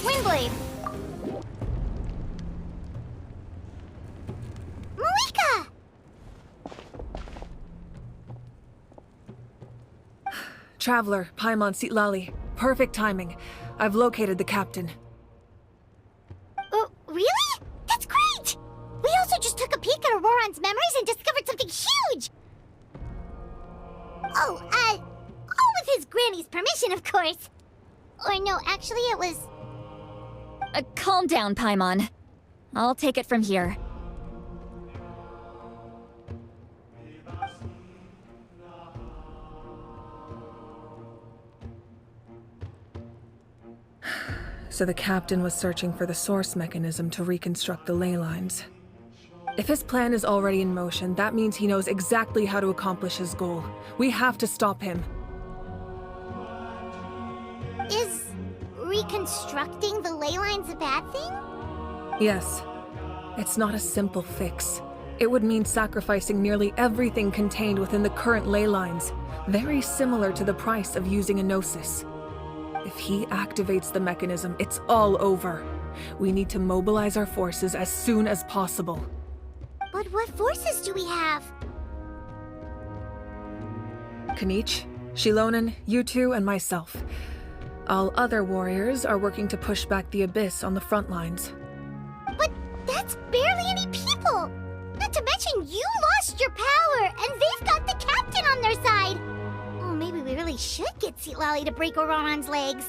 Windblade! Malika! Traveler, Paimon Sitlali. Perfect timing. I've located the captain. Oh, really? That's great! We also just took a peek at Auroron's memories and discovered something huge! All with his granny's permission, of course. Or no, actually it was... Calm down, Paimon. I'll take it from here. So the captain was searching for the source mechanism to reconstruct the ley lines. If his plan is already in motion, that means he knows exactly how to accomplish his goal. We have to stop him. Is reconstructing the ley lines a bad thing? Yes. It's not a simple fix. It would mean sacrificing nearly everything contained within the current ley lines, very similar to the price of using a gnosis. If he activates the mechanism, it's all over. We need to mobilize our forces as soon as possible. But what forces do we have? Kanich, Shilonen, you two, and myself. All other warriors are working to push back the Abyss on the front lines. But that's barely any people! Not to mention you lost your power, and they've got the captain on their side! Oh, maybe we really should get Sitlali to break Auroron's legs.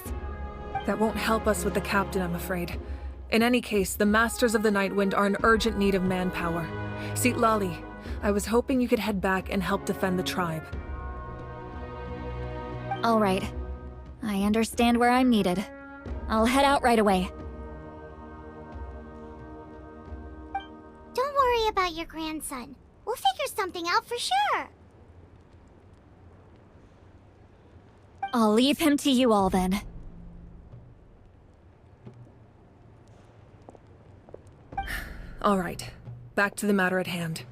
That won't help us with the captain, I'm afraid. In any case, the Masters of the Nightwind are in urgent need of manpower. Sitlali, I was hoping you could head back and help defend the tribe. All right. I understand where I'm needed. I'll head out right away. Don't worry about your grandson. We'll figure something out for sure. I'll leave him to you all then. All right, back to the matter at hand.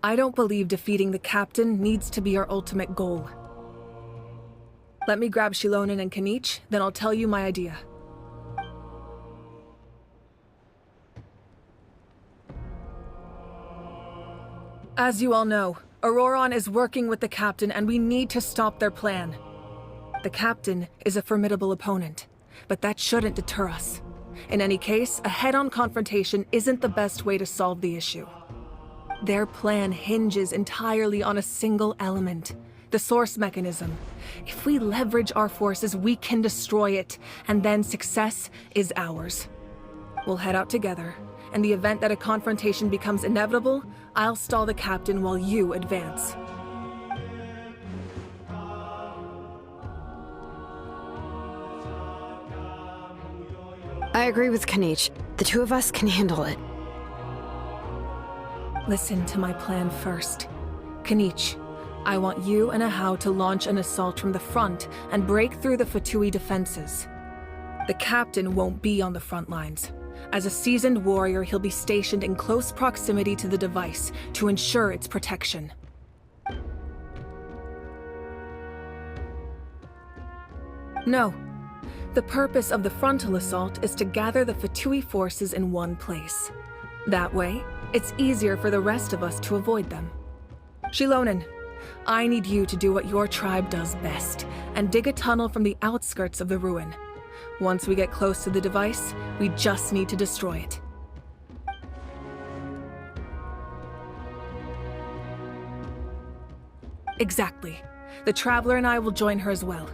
I don't believe defeating the captain needs to be our ultimate goal. Let me grab Shilonen and Kanich, then I'll tell you my idea. As you all know, Auroron is working with the captain and we need to stop their plan. The captain is a formidable opponent, but that shouldn't deter us. In any case, a head-on confrontation isn't the best way to solve the issue. Their plan hinges entirely on a single element, the source mechanism. If we leverage our forces, we can destroy it, and then success is ours. We'll head out together. In the event that a confrontation becomes inevitable, I'll stall the captain while you advance. I agree with Kanich. The two of us can handle it. Listen to my plan first. Kanich, I want you and Ahau to launch an assault from the front and break through the Fatui defenses. The captain won't be on the front lines. As a seasoned warrior, he'll be stationed in close proximity to the device to ensure its protection. No. The purpose of the frontal assault is to gather the Fatui forces in one place. That way, it's easier for the rest of us to avoid them. Shilonen, I need you to do what your tribe does best, and dig a tunnel from the outskirts of the ruin. Once we get close to the device, we just need to destroy it. Exactly. The Traveler and I will join her as well.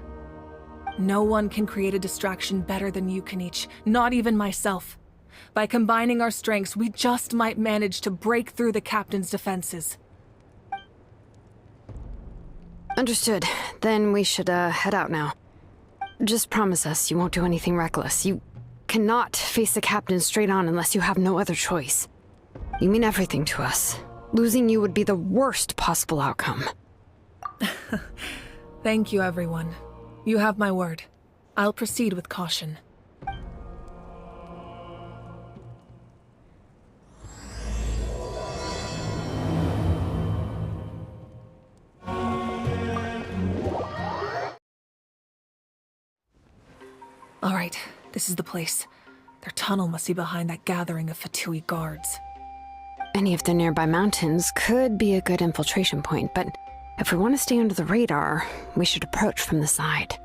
No one can create a distraction better than you, Kanich, not even myself. By combining our strengths, we just might manage to break through the captain's defenses. Understood. Then we should, head out now. Just promise us you won't do anything reckless. You cannot face the captain straight on unless you have no other choice. You mean everything to us. Losing you would be the worst possible outcome. Thank you, everyone. You have my word. I'll proceed with caution. All right, This is the place. Their tunnel must be behind that gathering of Fatui guards. Any of the nearby mountains could be a good infiltration point, but if we want to stay under the radar, we should approach from the side.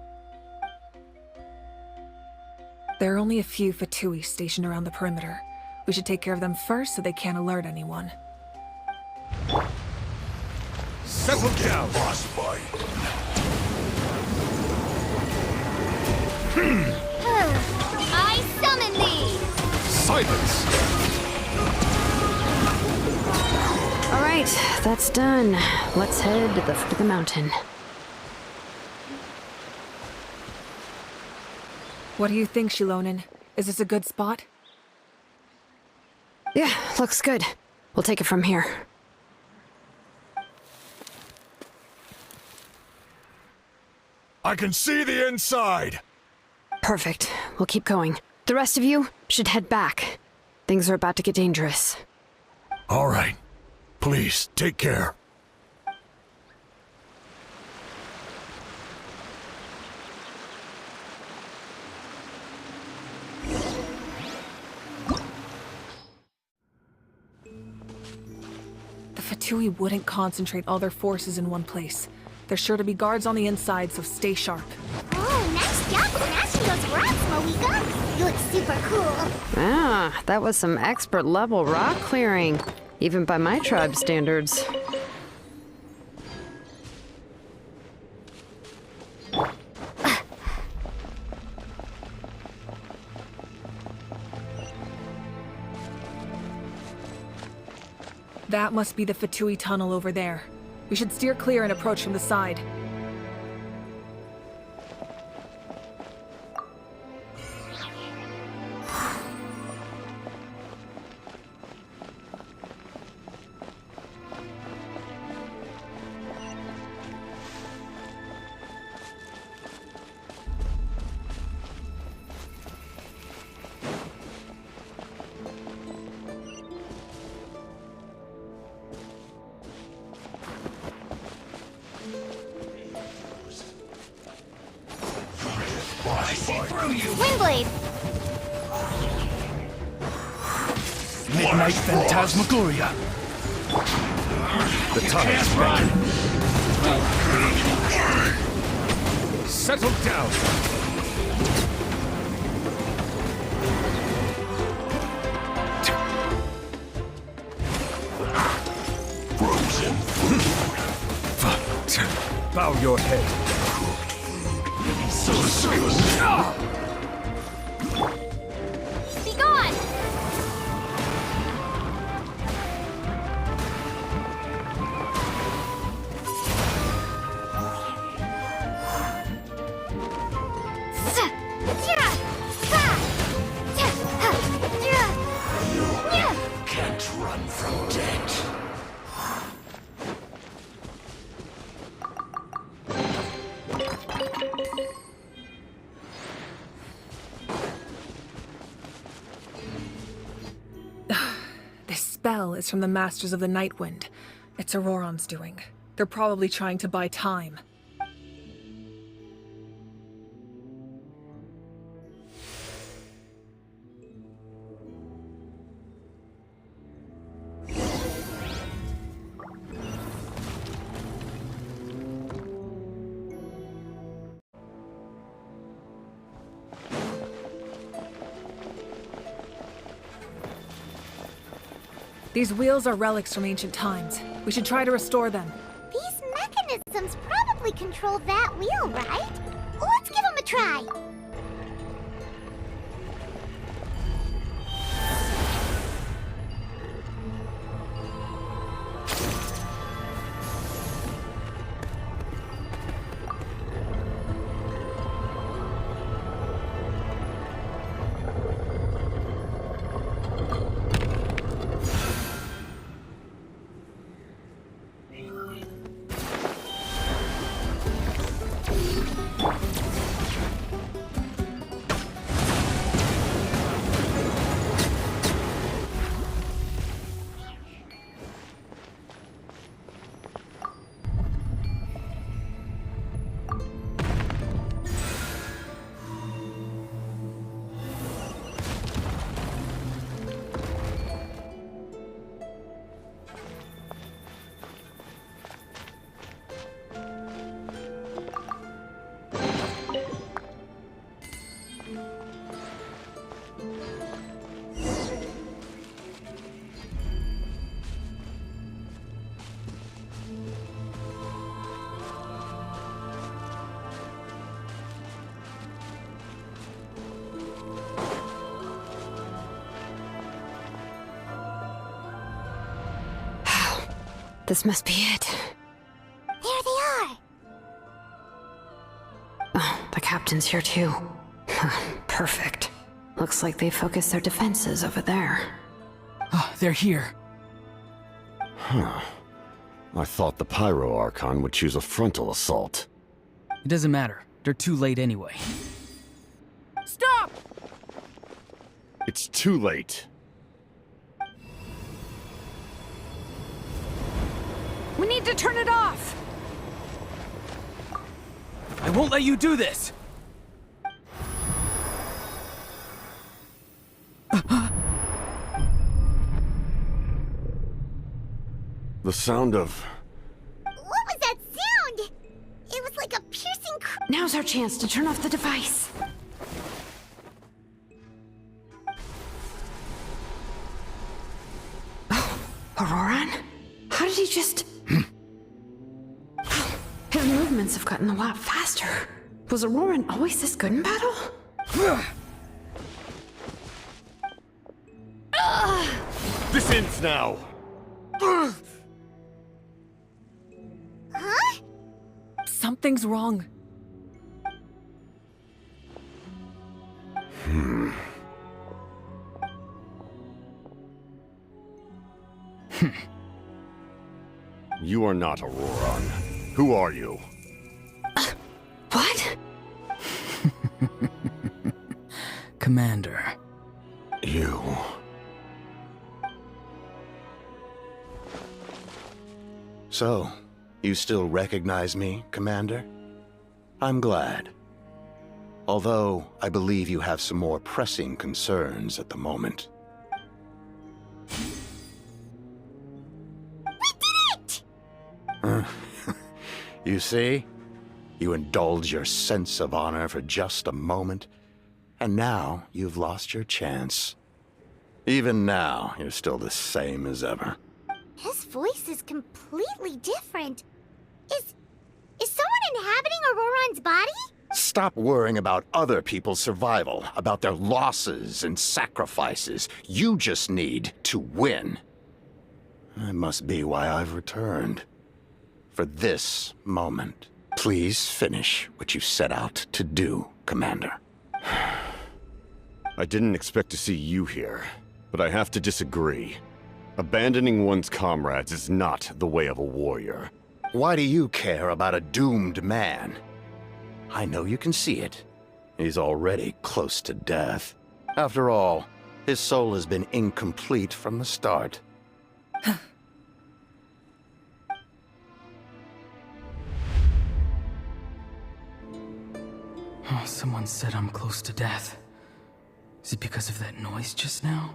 There are only a few Fatui stationed around the perimeter. We should take care of them first so they can't alert anyone. Settle down, boss boy. I summon thee! Silence! All right, that's done. Let's head to the foot of the mountain. What do you think, Shilonin? Is this a good spot? Yeah, looks good. We'll take it from here. I can see the inside! Perfect. We'll keep going. The rest of you should head back. Things are about to get dangerous. All right. Please, take care. The Fatui wouldn't concentrate all their forces in one place. There's sure to be guards on the inside, so stay sharp. Oh, nice job smashing those rocks, Moeka! You look super cool. Ah, that was some expert level rock clearing, even by my tribe standards. That must be the Fatui tunnel over there. We should steer clear and approach from the side. Windblade! Midnight Phantasmagoria. The time is running. Settle down. Frozen. Bow your head. So Be gone! can't run from death. This spell is from the Masters of the Nightwind. It's Auroron's doing. They're probably trying to buy time. These wheels are relics from ancient times. We should try to restore them. These mechanisms probably control that wheel, right? Let's give them a try. This must be it. There they are. Oh, the captain's here too. Perfect. Looks like they focused their defenses over there. Oh, they're here. Huh. I thought the Pyro Archon would choose a frontal assault. It doesn't matter. They're too late anyway. Stop! It's too late. We need to turn it off! I won't let you do this! The sound of... What was that sound? It was like a piercing Now's our chance to turn off the device. Oh, Auroran? How did he just... His movements have gotten a lot faster. Was Auroran always this good in battle? This ends now! Huh? Something's wrong. You are not Auroran. Who are you? What? Commander. You... So, you still recognize me, Commander? I'm glad. Although, I believe you have some more pressing concerns at the moment. You see? You indulge your sense of honor for just a moment, and now you've lost your chance. Even now, you're still the same as ever. His voice is completely different. Is someone inhabiting Auroran's body? Stop worrying about other people's survival, about their losses and sacrifices. You just need to win. That must be why I've returned. For this moment. Please finish what you set out to do, Commander. I didn't expect to see you here, but I have to disagree. Abandoning one's comrades is not the way of a warrior. Why do you care about a doomed man? I know you can see it. He's already close to death. After all, his soul has been incomplete from the start. Oh, someone said I'm close to death. Is it because of that noise just now?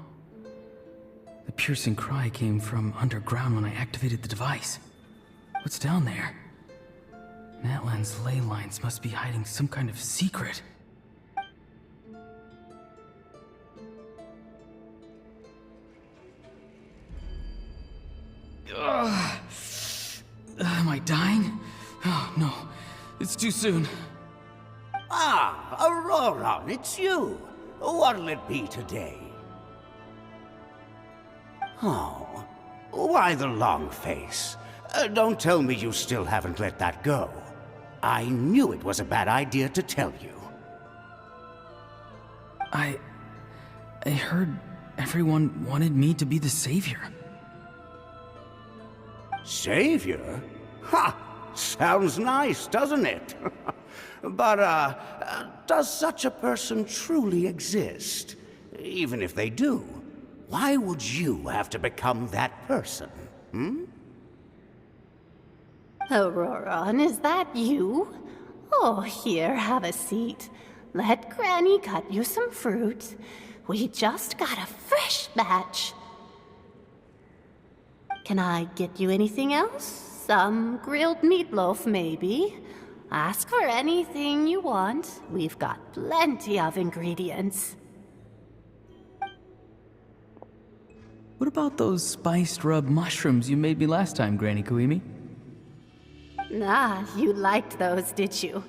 The piercing cry came from underground when I activated the device. What's down there? Natlan's ley lines must be hiding some kind of secret. Ugh. Am I dying? Oh, no. It's too soon. Ah, Auroran, it's you. What'll it be today? Oh, why the long face? Don't tell me you still haven't let that go. I knew it was a bad idea to tell you. I heard everyone wanted me to be the savior. Savior? Ha! Sounds nice, doesn't it? But, does such a person truly exist? Even if they do, why would you have to become that person, hmm? Auroran, is that you? Oh, here, have a seat. Let Granny cut you some fruit. We just got a fresh batch. Can I get you anything else? Some grilled meatloaf, maybe? Ask for anything you want. We've got plenty of ingredients. What about those spiced rub mushrooms you made me last time, Granny Kuimi? Ah, you liked those, did you?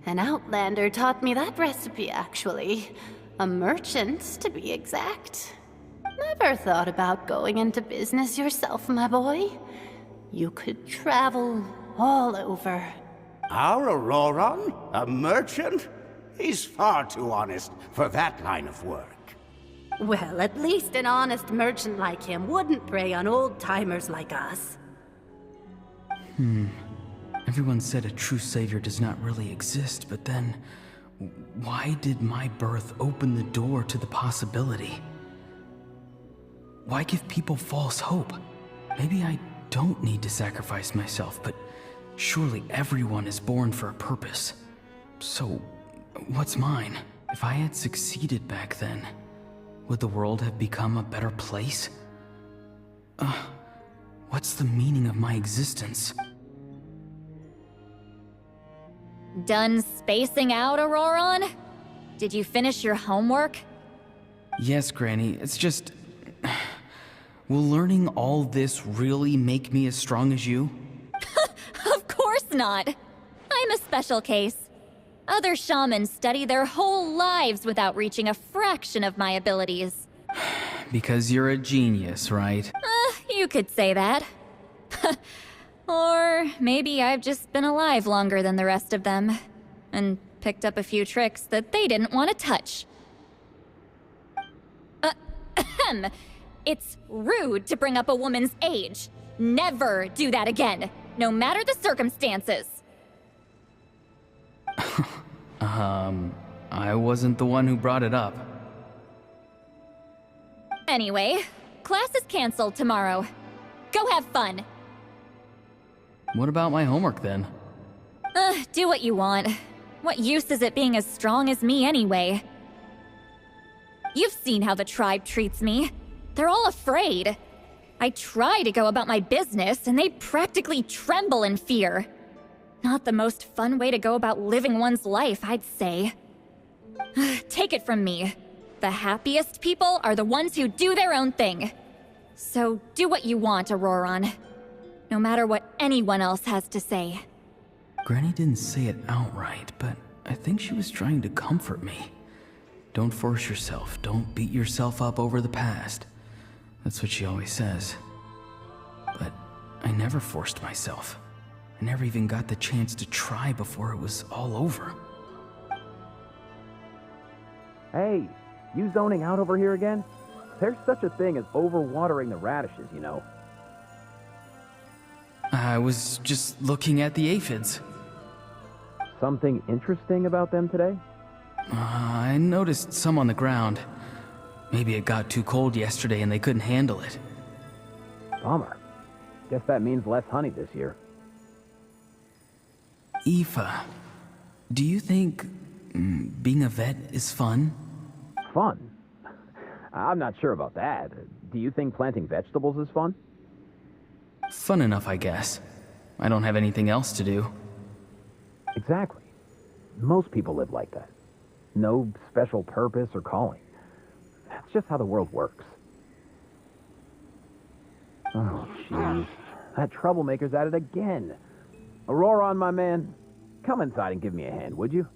An outlander taught me that recipe, actually. A merchant, to be exact. Never thought about going into business yourself, my boy? you could travel all over. Our Auroron? A merchant? He's far too honest for that line of work. Well, at least an honest merchant like him wouldn't prey on old-timers like us. Everyone said a true savior does not really exist, but then why did my birth open the door to the possibility? Why give people false hope? Maybe I don't need to sacrifice myself, but surely everyone is born for a purpose. So, what's mine? If I had succeeded back then, would the world have become a better place? What's the meaning of my existence? Done spacing out, Auroron? Did you finish your homework? Yes, Granny, it's just... Will learning all this really make me as strong as you? Of course not! I'm a special case. Other shamans study their whole lives without reaching a fraction of my abilities. Because you're a genius, right? You could say that. Or maybe I've just been alive longer than the rest of them, and picked up a few tricks that they didn't want to touch. It's rude to bring up a woman's age. Never do that again, no matter the circumstances. I wasn't the one who brought it up. Anyway, class is canceled tomorrow. Go have fun. What about my homework then? Do what you want. What use is it being as strong as me anyway? You've seen how the tribe treats me. They're all afraid. I try to go about my business, and they practically tremble in fear. Not the most fun way to go about living one's life, I'd say. Take it from me. The happiest people are the ones who do their own thing. So do what you want, Auroron. No matter what anyone else has to say. Granny didn't say it outright, but I think she was trying to comfort me. Don't force yourself. Don't beat yourself up over the past. That's what she always says. But I never forced myself. I never even got the chance to try before it was all over. Hey, you zoning out over here again? There's such a thing as overwatering the radishes, you know. I was just looking at the aphids. Something interesting about them today? I noticed some on the ground. Maybe it got too cold yesterday and they couldn't handle it. Bummer. Guess that means less honey this year. Aoife, do you think being a vet is fun? Fun? I'm not sure about that. Do you think planting vegetables is fun? Fun enough, I guess. I don't have anything else to do. Exactly. Most people live like that. No special purpose or calling. That's just how the world works. Oh, jeez. That troublemaker's at it again. Auroron, my man, come inside and give me a hand, would you?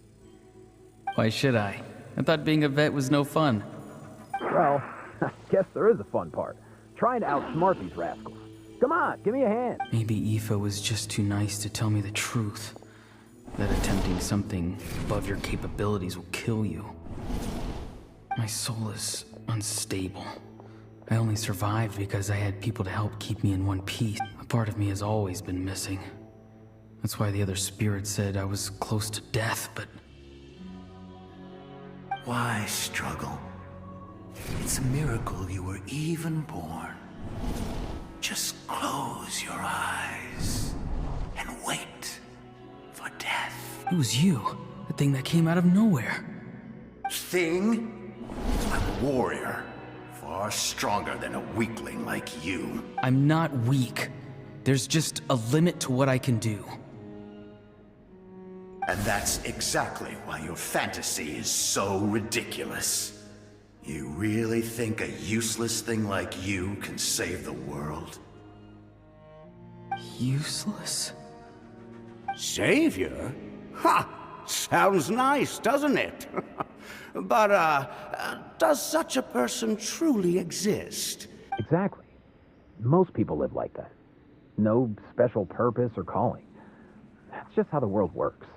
Why should I? I thought being a vet was no fun. Well, I guess there is a fun part. Trying to outsmart these rascals. Come on, give me a hand. Maybe Aoife was just too nice to tell me the truth. That attempting something above your capabilities will kill you. My soul is unstable. I only survived because I had people to help keep me in one piece. A part of me has always been missing. That's why the other spirits said I was close to death, but... Why struggle? It's a miracle you were even born. Just close your eyes and wait for death. It was you, the thing that came out of nowhere. Thing? I'm a warrior. Far stronger than a weakling like you. I'm not weak. There's just a limit to what I can do. And that's exactly why your fantasy is so ridiculous. You really think a useless thing like you can save the world? Useless? Savior? Ha! Sounds nice, doesn't it? But, does such a person truly exist? Exactly. Most people live like that. No special purpose or calling. That's just how the world works.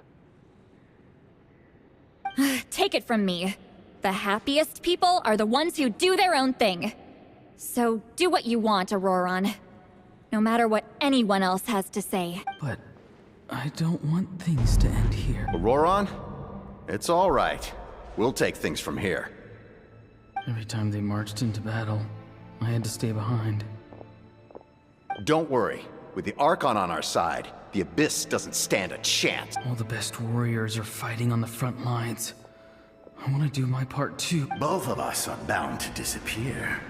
Take it from me. The happiest people are the ones who do their own thing. So do what you want, Auroron. No matter what anyone else has to say. But I don't want things to end here. Auroron? It's all right. We'll take things from here. Every time they marched into battle, I had to stay behind. Don't worry. With the Archon on our side, the Abyss doesn't stand a chance. All the best warriors are fighting on the front lines. I want to do my part too. Both of us are bound to disappear.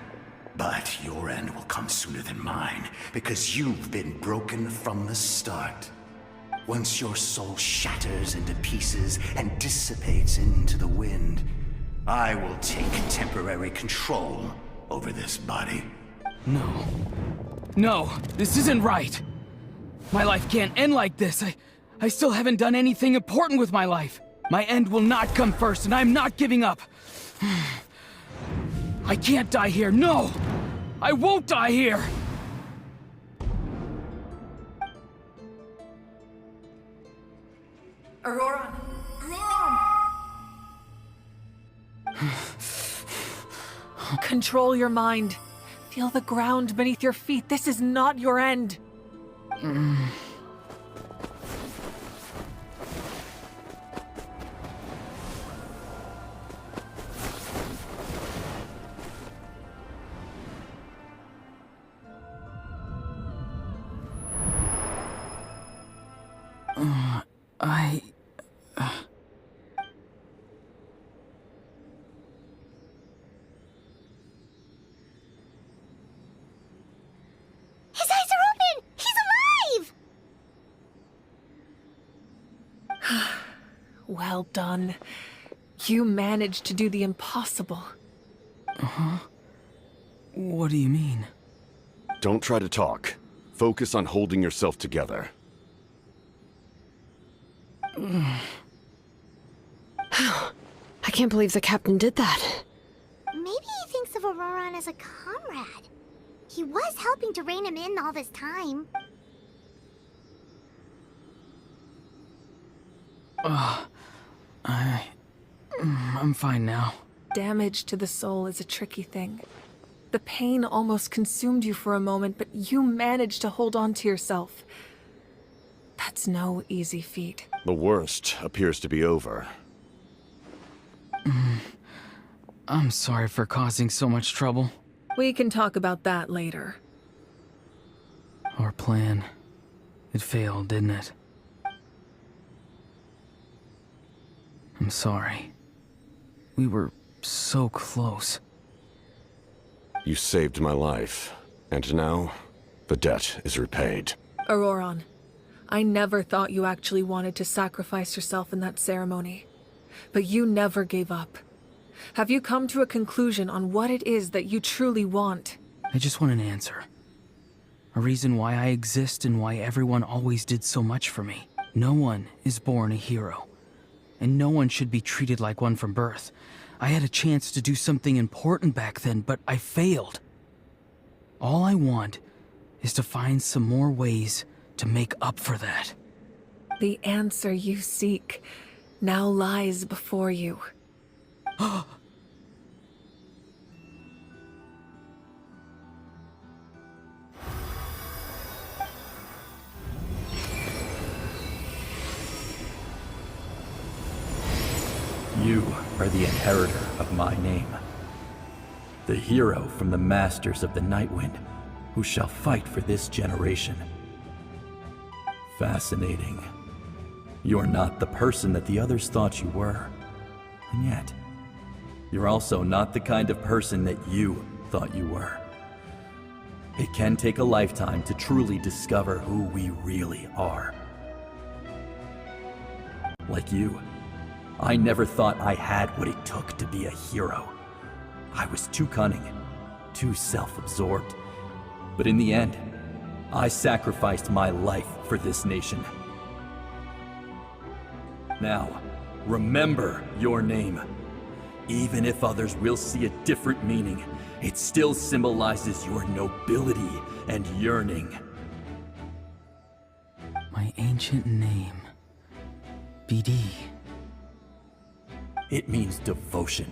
But your end will come sooner than mine, because you've been broken from the start. Once your soul shatters into pieces and dissipates into the wind, I will take temporary control over this body. No. No, this isn't right. My life can't end like this. I still haven't done anything important with my life. My end will not come first, and I'm not giving up. I can't die here, no! I won't die here! Auroron! Control your mind. Feel the ground beneath your feet. This is not your end. His eyes are open! He's alive! Well done. You managed to do the impossible. What do you mean? Don't try to talk. Focus on holding yourself together. I can't believe the captain did that. Maybe he thinks of Auroron as a comrade. He was helping to rein him in all this time. I'm fine now. Damage to the soul is a tricky thing. The pain almost consumed you for a moment, but you managed to hold on to yourself. That's no easy feat. The worst appears to be over. I'm sorry for causing so much trouble. We can talk about that later. Our plan. It failed, didn't it? I'm sorry. We were so close. You saved my life, and now the debt is repaid. Auroron, I never thought you actually wanted to sacrifice yourself in that ceremony. But you never gave up. Have you come to a conclusion on what it is that you truly want? I just want an answer. A reason why I exist and why everyone always did so much for me. No one is born a hero. And no one should be treated like one from birth. I had a chance to do something important back then, but I failed. All I want is to find some more ways to make up for that. The answer you seek now lies before you. You are the inheritor of my name. The hero from the masters of the Nightwind, who shall fight for this generation. Fascinating. You're not the person that the others thought you were. And yet, you're also not the kind of person that you thought you were. It can take a lifetime to truly discover who we really are. Like you, I never thought I had what it took to be a hero. I was too cunning, too self-absorbed. But in the end, I sacrificed my life for this nation. Now, remember your name. Even if others will see a different meaning, it still symbolizes your nobility and yearning. My ancient name. BD. It means devotion.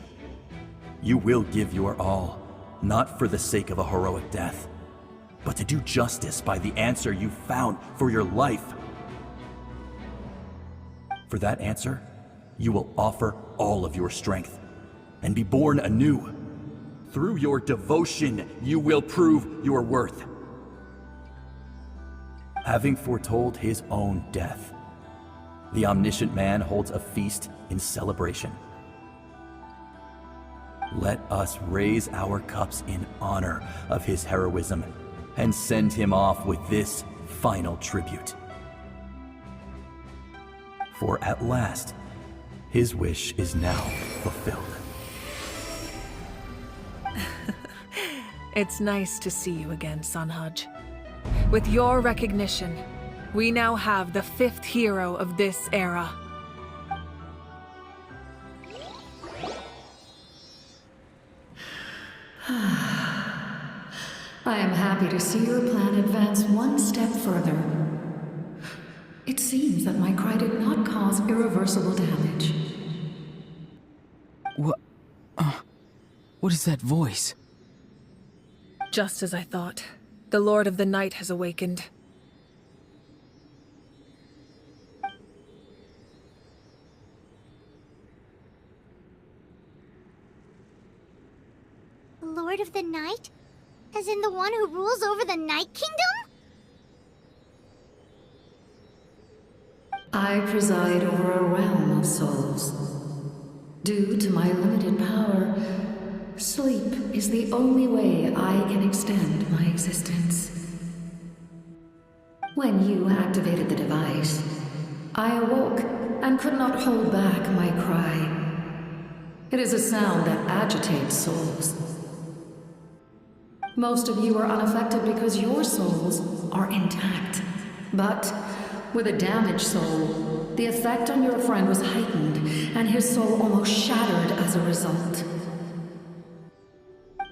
You will give your all, not for the sake of a heroic death, but to do justice by the answer you found for your life. For that answer, you will offer all of your strength and be born anew. Through your devotion, you will prove your worth. Having foretold his own death, the omniscient man holds a feast in celebration. Let us raise our cups in honor of his heroism and send him off with this final tribute. For at last, his wish is now fulfilled. It's nice to see you again, Sunhudge. With your recognition, we now have the 5th hero of this era. I am happy to see your plan advance one step further. It seems that my cry did not cause irreversible damage. What is that voice? Just as I thought. The Lord of the Night has awakened. The Lord of the Night? As in the one who rules over the Night Kingdom? I preside over a realm of souls. Due to my limited power, sleep is the only way I can extend my existence. When you activated the device, I awoke and could not hold back my cry. It is a sound that agitates souls. Most of you are unaffected because your souls are intact. But with a damaged soul, the effect on your friend was heightened, and his soul almost shattered as a result.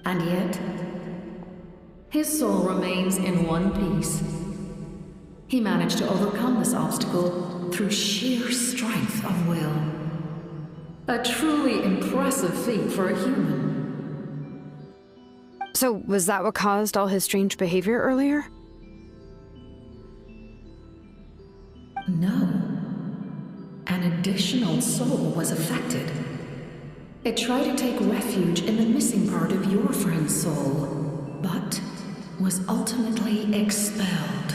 And yet, his soul remains in one piece. He managed to overcome this obstacle through sheer strength of will. A truly impressive feat for a human. So, was that what caused all his strange behavior earlier? No. An additional soul was affected. It tried to take refuge in the missing part of your friend's soul, but was ultimately expelled.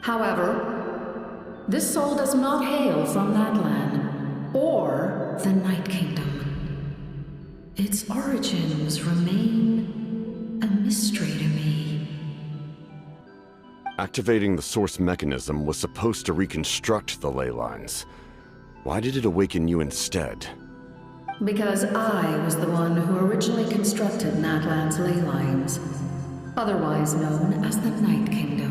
However, this soul does not hail from Natlan or the Night Kingdom. Its origins remain a mystery to me. Activating the source mechanism was supposed to reconstruct the ley lines. Why did it awaken you instead? Because I was the one who originally constructed Natlan's ley lines, otherwise known as the Night Kingdom.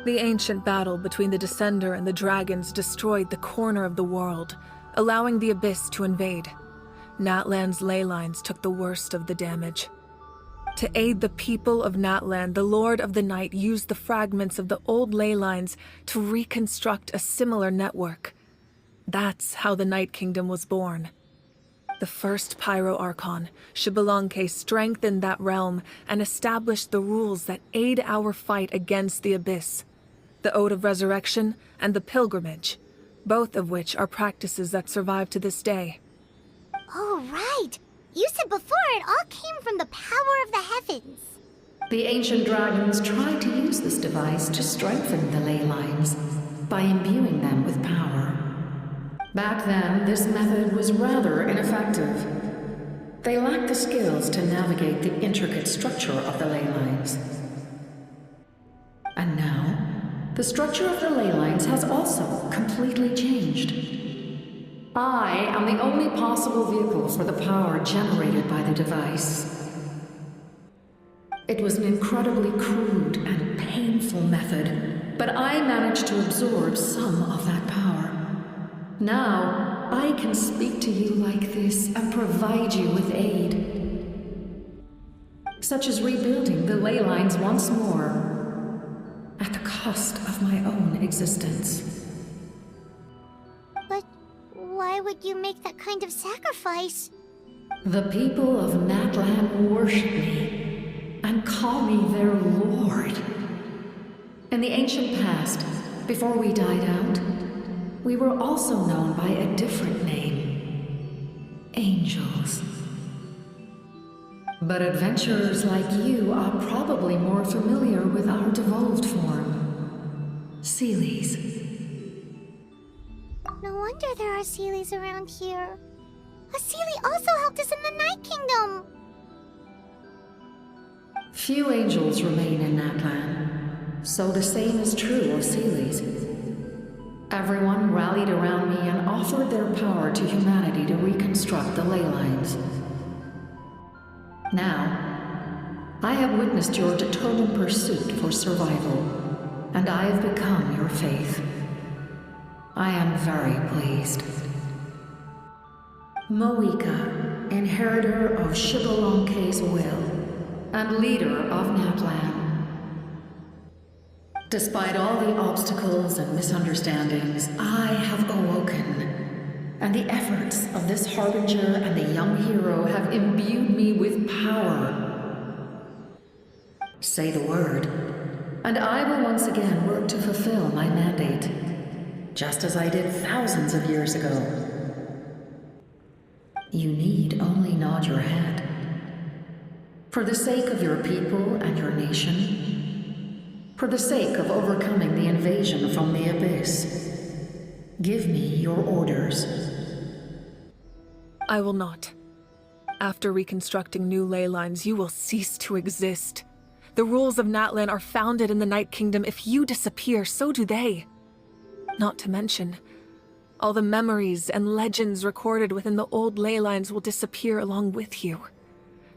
The ancient battle between the Descender and the dragons destroyed the corner of the world, allowing the Abyss to invade. Natlan's ley lines took the worst of the damage. To aid the people of Natlan, the Lord of the Night used the fragments of the old ley lines to reconstruct a similar network. That's how the Night Kingdom was born. The first Pyro Archon, Xbalanque, strengthened that realm and established the rules that aid our fight against the Abyss. The Ode of Resurrection and the Pilgrimage, both of which are practices that survive to this day. Oh, right! You said before it all came from the power of the heavens. The ancient dragons tried to use this device to strengthen the ley lines by imbuing them with power. Back then, this method was rather ineffective. They lacked the skills to navigate the intricate structure of the ley lines. And now, the structure of the ley lines has also completely changed. I am the only possible vehicle for the power generated by the device. It was an incredibly crude and painful method, but I managed to absorb some of that power. Now, I can speak to you like this and provide you with aid. Such as rebuilding the ley lines once more. cost of my own existence. But why would you make that kind of sacrifice? The people of Natlan worship me and call me their lord. In the ancient past, before we died out, we were also known by a different name. Angels. But adventurers like you are probably more familiar with our devolved form. Seelies. No wonder there are Seelies around here. A Seelie also helped us in the Night Kingdom! Few angels remain in Natlan, so the same is true of Seelies. Everyone rallied around me and offered their power to humanity to reconstruct the ley lines. Now, I have witnessed your determined pursuit for survival, and I have become your faith. I am very pleased. Moika, inheritor of Shibalonke's will, and leader of Natlan. Despite all the obstacles and misunderstandings, I have awoken, and the efforts of this harbinger and the young hero have imbued me with power. Say the word, and I will once again work to fulfill my mandate, just as I did thousands of years ago. You need only nod your head. For the sake of your people and your nation, for the sake of overcoming the invasion from the Abyss, give me your orders. I will not. After reconstructing new ley lines, you will cease to exist. The rules of Natlan are founded in the Night Kingdom. If you disappear, so do they. Not to mention, all the memories and legends recorded within the old ley lines will disappear along with you.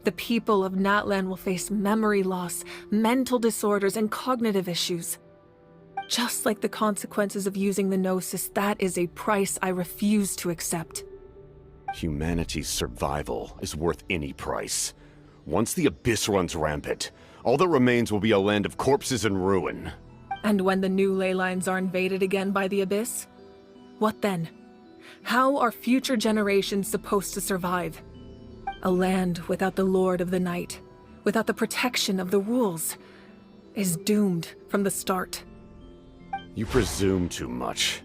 The people of Natlan will face memory loss, mental disorders, and cognitive issues. Just like the consequences of using the Gnosis, that is a price I refuse to accept. Humanity's survival is worth any price. Once the Abyss runs rampant, all that remains will be a land of corpses and ruin. And when the new ley lines are invaded again by the Abyss? What then? How are future generations supposed to survive? A land without the Lord of the Night, without the protection of the rules, is doomed from the start. You presume too much.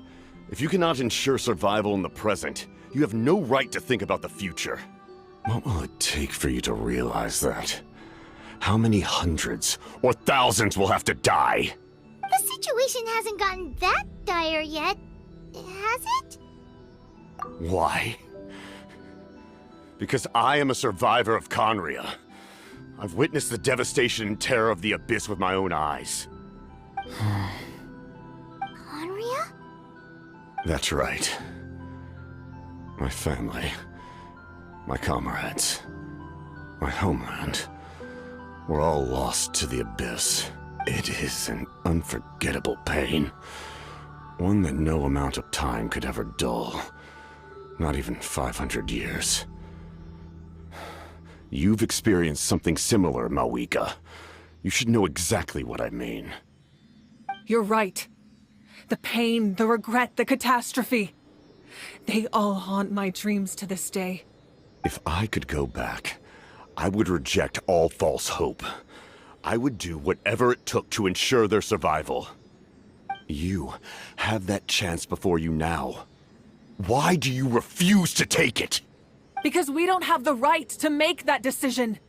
If you cannot ensure survival in the present, you have no right to think about the future. What will it take for you to realize that? How many hundreds or thousands will have to die? The situation hasn't gotten that dire yet, has it? Why? Because I am a survivor of Conria. I've witnessed the devastation and terror of the Abyss with my own eyes. Conria? That's right. My family, my comrades, my homeland, were all lost to the Abyss. It is an unforgettable pain. One that no amount of time could ever dull. Not even 500 years. You've experienced something similar, Moika. You should know exactly what I mean. You're right. The pain, the regret, the catastrophe. They all haunt my dreams to this day. If I could go back, I would reject all false hope. I would do whatever it took to ensure their survival. You have that chance before you now. Why do you refuse to take it? Because we don't have the right to make that decision.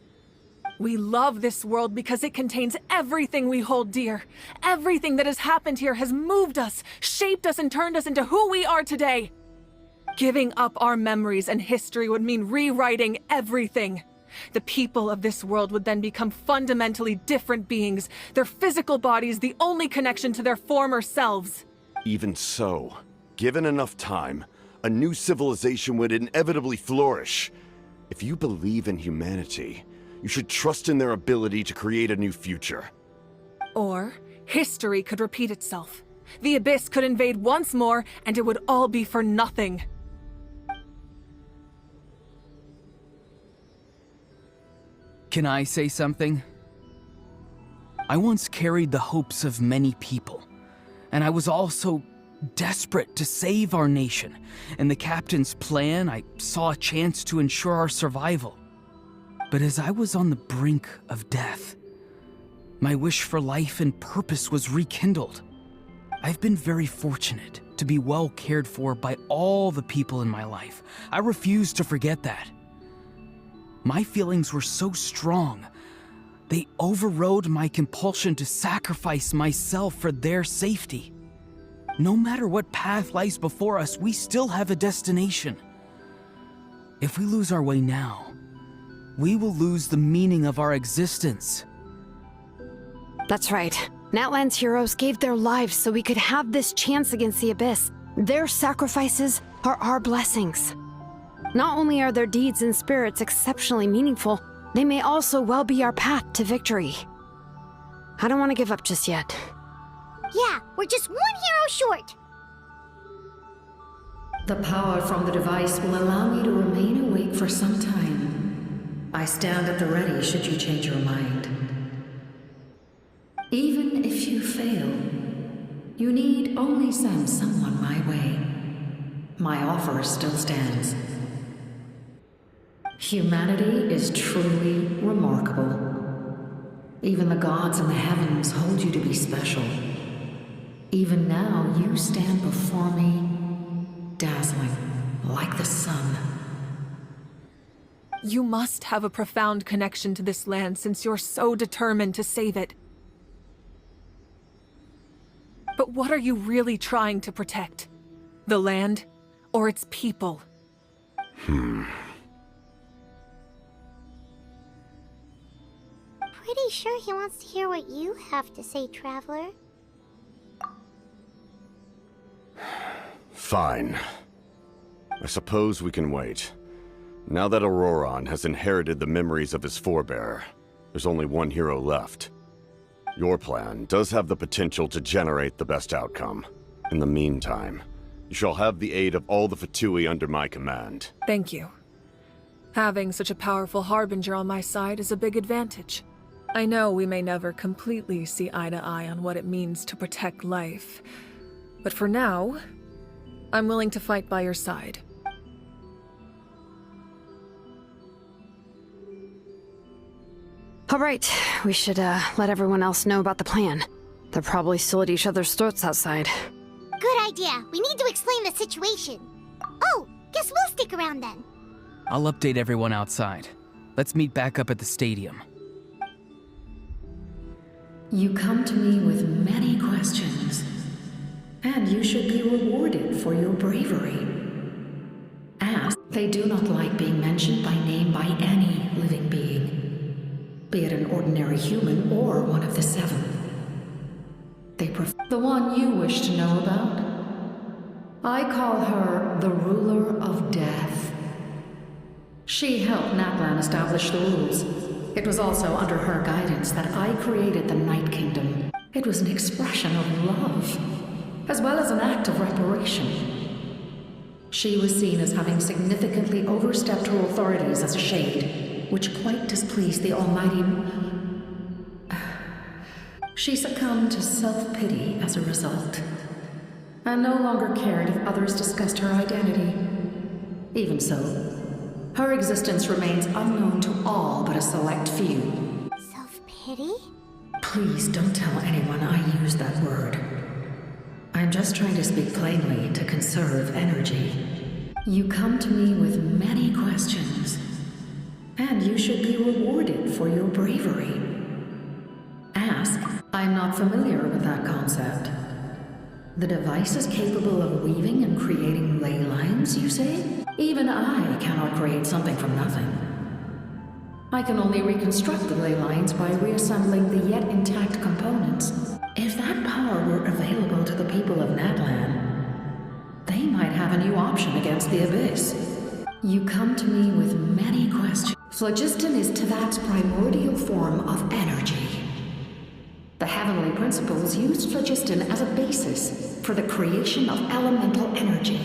We love this world because it contains everything we hold dear. Everything that has happened here has moved us, shaped us, and turned us into who we are today. Giving up our memories and history would mean rewriting everything. The people of this world would then become fundamentally different beings, their physical bodies the only connection to their former selves. Even so, given enough time, a new civilization would inevitably flourish. If you believe in humanity, you should trust in their ability to create a new future. Or, history could repeat itself. The Abyss could invade once more, and it would all be for nothing. Can I say something? I once carried the hopes of many people. And I was also desperate to save our nation. In the captain's plan, I saw a chance to ensure our survival. But as I was on the brink of death, my wish for life and purpose was rekindled. I've been very fortunate to be well cared for by all the people in my life. I refuse to forget that. My feelings were so strong, they overrode my compulsion to sacrifice myself for their safety. No matter what path lies before us, we still have a destination. If we lose our way now, we will lose the meaning of our existence. That's right. Natlan's heroes gave their lives so we could have this chance against the Abyss. Their sacrifices are our blessings. Not only are their deeds and spirits exceptionally meaningful, they may also well be our path to victory. I don't want to give up just yet. Yeah, we're just one hero short. The power from the device will allow me to remain awake for some time. I stand at the ready should you change your mind. Even if you fail, you need only send someone my way. My offer still stands. Humanity is truly remarkable. Even the gods in the heavens hold you to be special. Even now, you stand before me, dazzling, like the sun. You must have a profound connection to this land since you're so determined to save it. But what are you really trying to protect? The land, or its people? Pretty sure he wants to hear what you have to say, Traveler. Fine. I suppose we can wait. Now that Auroron has inherited the memories of his forebear, there's only one hero left. Your plan does have the potential to generate the best outcome. In the meantime, you shall have the aid of all the Fatui under my command. Thank you. Having such a powerful harbinger on my side is a big advantage. I know we may never completely see eye to eye on what it means to protect life, but for now, I'm willing to fight by your side. All right, we should let everyone else know about the plan. They're probably still at each other's throats outside. Good idea. We need to explain the situation. Oh, guess we'll stick around then. I'll update everyone outside. Let's meet back up at the stadium. You come to me with many questions, and you should be rewarded for your bravery. As they do not like being mentioned by name by any living being, be it an ordinary human or one of the seven. They prefer the one you wish to know about. I call her the Ruler of Death. She helped Natlan establish the rules. It was also under her guidance that I created the Night Kingdom. It was an expression of love, as well as an act of reparation. She was seen as having significantly overstepped her authorities as a shade, which quite displeased the Almighty. She succumbed to self-pity as a result, and no longer cared if others discussed her identity. Even so, her existence remains unknown to all but a select few. Self-pity? Please don't tell anyone I used that word. I'm just trying to speak plainly to conserve energy. You come to me with many questions, and you should be rewarded for your bravery. Ask. I'm not familiar with that concept. The device is capable of weaving and creating ley lines, you say? Even I cannot create something from nothing. I can only reconstruct the ley lines by reassembling the yet intact components. If that power were available to the people of Natlan, they might have a new option against the Abyss. You come to me with many questions. Phlogiston is Teyvat's primordial form of energy. The heavenly principles used phlogiston as a basis for the creation of elemental energy,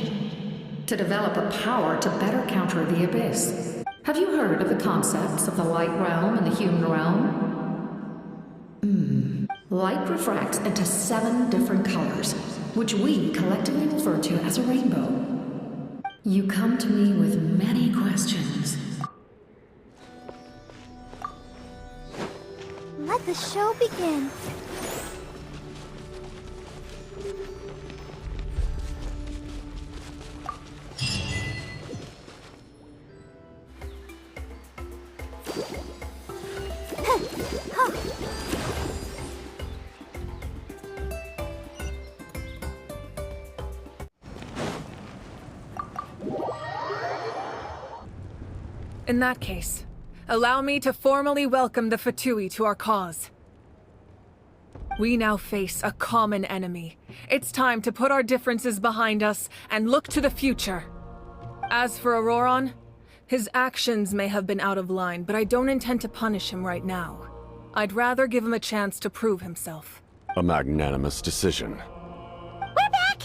to develop a power to better counter the Abyss. Have you heard of the concepts of the light realm and the human realm? Light refracts into 7 different colors, which we collectively refer to as a rainbow. You come to me with many questions. Let the show begin. In that case, allow me to formally welcome the Fatui to our cause. We now face a common enemy. It's time to put our differences behind us and look to the future. As for Auroron, his actions may have been out of line, but I don't intend to punish him right now. I'd rather give him a chance to prove himself. A magnanimous decision. We're back!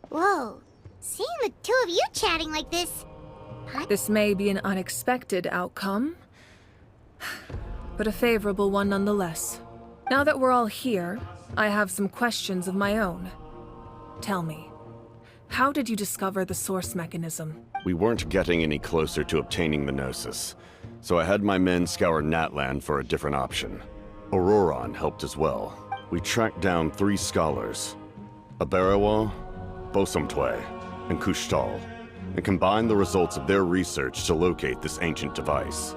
Whoa, seeing the two of you chatting like this... This may be an unexpected outcome, but a favorable one nonetheless. Now that we're all here, I have some questions of my own. Tell me, how did you discover the source mechanism? We weren't getting any closer to obtaining the Gnosis, so I had my men scour Natlan for a different option. Auroron helped as well. We tracked down 3 scholars, Abarawa, Bosomtwe, and Kushtal, and combined the results of their research to locate this ancient device.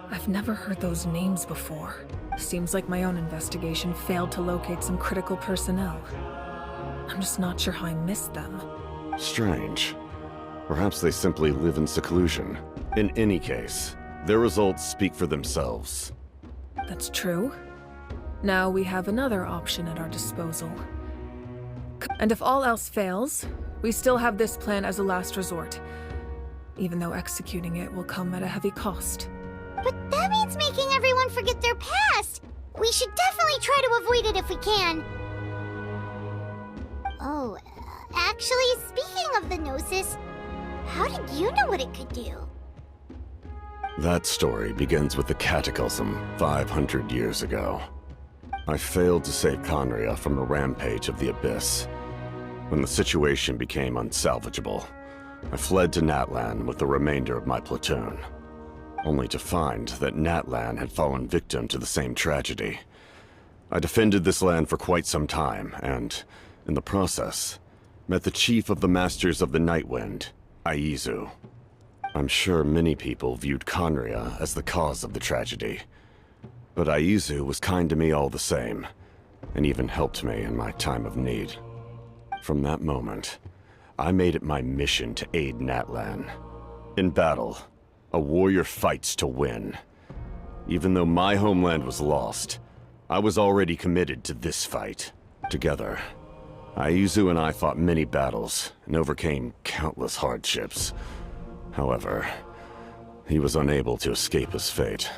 I've never heard those names before. Seems like my own investigation failed to locate some critical personnel. I'm just not sure how I missed them. Strange. Perhaps they simply live in seclusion. In any case, their results speak for themselves. That's true. Now we have another option at our disposal. And if all else fails, we still have this plan as a last resort, even though executing it will come at a heavy cost. But that means making everyone forget their past! We should definitely try to avoid it if we can. Oh, actually, speaking of the Gnosis, how did you know what it could do? That story begins with the Cataclysm 500 years ago. I failed to save Conria from the rampage of the Abyss. When the situation became unsalvageable, I fled to Natlan with the remainder of my platoon, only to find that Natlan had fallen victim to the same tragedy. I defended this land for quite some time, and, in the process, met the chief of the Masters of the Nightwind, Aizu. I'm sure many people viewed Conria as the cause of the tragedy, but Aizu was kind to me all the same, and even helped me in my time of need. From that moment, I made it my mission to aid Natlan. In battle, a warrior fights to win. Even though my homeland was lost, I was already committed to this fight. Together, Aizu and I fought many battles and overcame countless hardships. However, he was unable to escape his fate,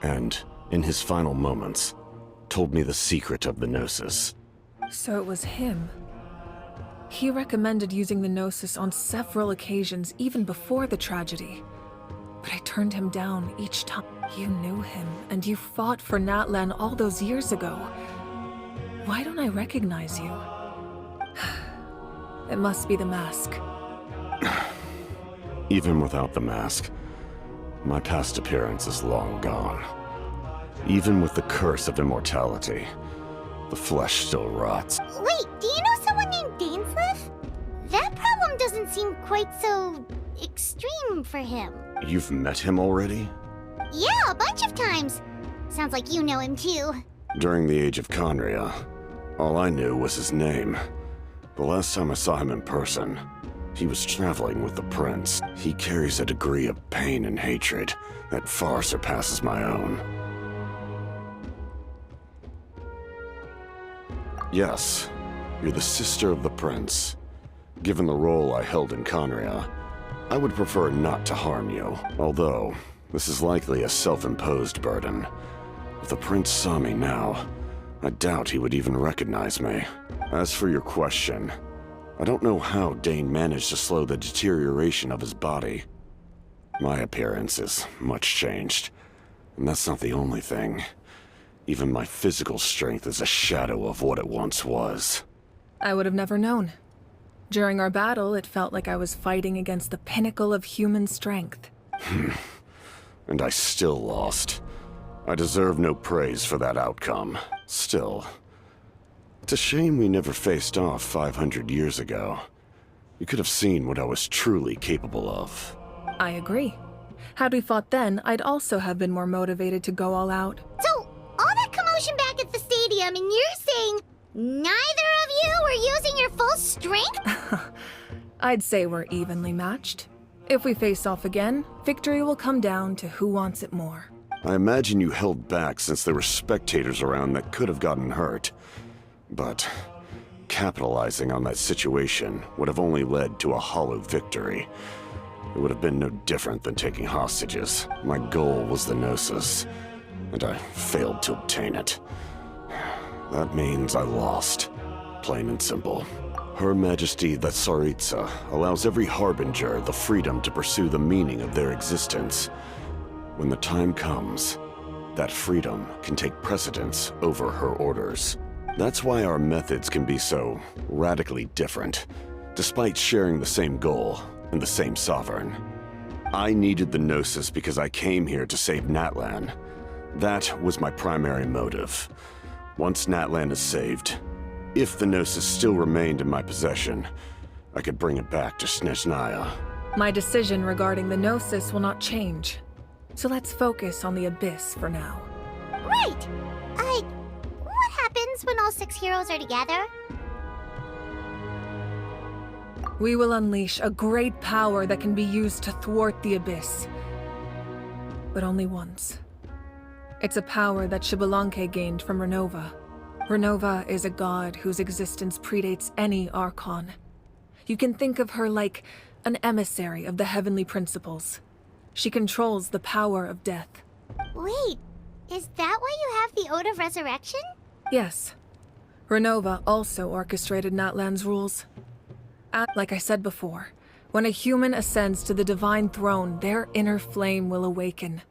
and, in his final moments, told me the secret of the Gnosis. So it was him. He recommended using the Gnosis on several occasions, even before the tragedy. But I turned him down each time. You knew him, and you fought for Natlan all those years ago. Why don't I recognize you? It must be the mask. Even without the mask, my past appearance is long gone. Even with the curse of immortality, the flesh still rots. Wait, do you know someone named Dainsleif? That problem doesn't seem quite so... extreme for him. You've met him already? Yeah, a bunch of times. Sounds like you know him too. During the age of Conria, all I knew was his name. The last time I saw him in person, he was traveling with the prince. He carries a degree of pain and hatred that far surpasses my own. Yes, you're the sister of the prince. Given the role I held in Conria, I would prefer not to harm you, although this is likely a self-imposed burden. If the prince saw me now, I doubt he would even recognize me. As for your question, I don't know how Dane managed to slow the deterioration of his body. My appearance is much changed, and that's not the only thing. Even my physical strength is a shadow of what it once was. I would have never known. During our battle, it felt like I was fighting against the pinnacle of human strength. And I still lost. I deserve no praise for that outcome. Still, it's a shame we never faced off 500 years ago. You could have seen what I was truly capable of. I agree. Had we fought then, I'd also have been more motivated to go all out. So, all that commotion back at the stadium, and you're saying neither of you were using your full strength? I'd say we're evenly matched. If we face off again, victory will come down to who wants it more. I imagine you held back since there were spectators around that could have gotten hurt. But capitalizing on that situation would have only led to a hollow victory. It would have been no different than taking hostages. My goal was the Gnosis, and I failed to obtain it. That means I lost, plain and simple. Her Majesty the Tsaritsa allows every Harbinger the freedom to pursue the meaning of their existence. When the time comes, that freedom can take precedence over her orders. That's why our methods can be so radically different, despite sharing the same goal and the same sovereign. I needed the Gnosis because I came here to save Natlan. That was my primary motive. Once Natlan is saved, if the Gnosis still remained in my possession, I could bring it back to Snezhnaya. My decision regarding the Gnosis will not change. So let's focus on the Abyss for now. Right! What happens when all 6 heroes are together? We will unleash a great power that can be used to thwart the Abyss. But only once. It's a power that Xbalanque gained from Renova. Renova is a god whose existence predates any Archon. You can think of her like an emissary of the heavenly principles. She controls the power of death. Wait, is that why you have the Ode of Resurrection? Yes. Renova also orchestrated Natlan's rules. Like I said before, when a human ascends to the divine throne, their inner flame will awaken.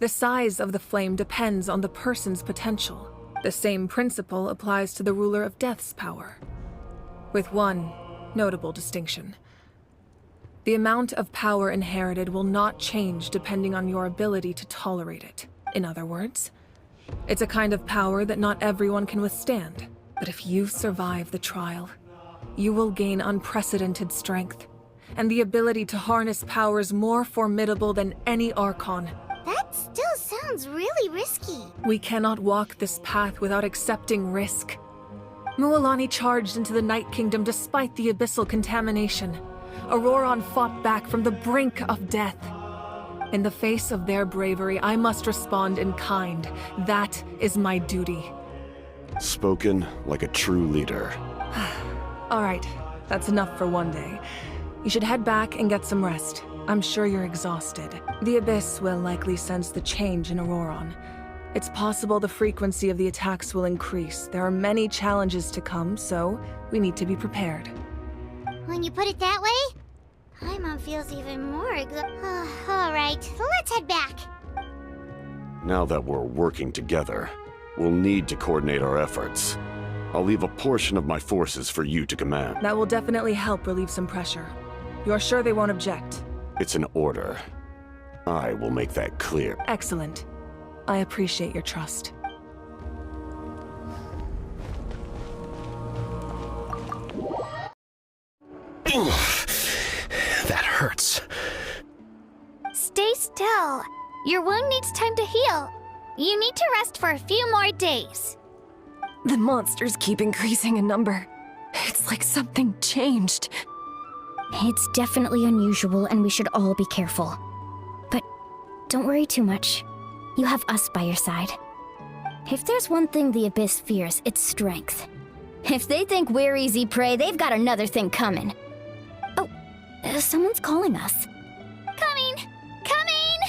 The size of the flame depends on the person's potential. The same principle applies to the ruler of Death's power, with one notable distinction. The amount of power inherited will not change depending on your ability to tolerate it. In other words, it's a kind of power that not everyone can withstand. But if you survive the trial, you will gain unprecedented strength, and the ability to harness powers more formidable than any Archon. That still sounds really risky. We cannot walk this path without accepting risk. Mualani charged into the Night Kingdom despite the abyssal contamination. Auroron fought back from the brink of death. In the face of their bravery, I must respond in kind. That is my duty. Spoken like a true leader. All right, that's enough for one day. You should head back and get some rest. I'm sure you're exhausted. The Abyss will likely sense the change in Auroron. It's possible the frequency of the attacks will increase. There are many challenges to come, so we need to be prepared. When you put it that way, Paimon feels even more all right, let's head back. Now that we're working together, we'll need to coordinate our efforts. I'll leave a portion of my forces for you to command. That will definitely help relieve some pressure. You're sure they won't object? It's an order. I will make that clear. Excellent. I appreciate your trust. That hurts. Stay still. Your wound needs time to heal. You need to rest for a few more days. The monsters keep increasing in number. It's like something changed. It's definitely unusual, and we should all be careful. But don't worry too much. You have us by your side. If there's one thing the Abyss fears, it's strength. If they think we're easy prey, they've got another thing coming. Oh, someone's calling us. Coming! Coming!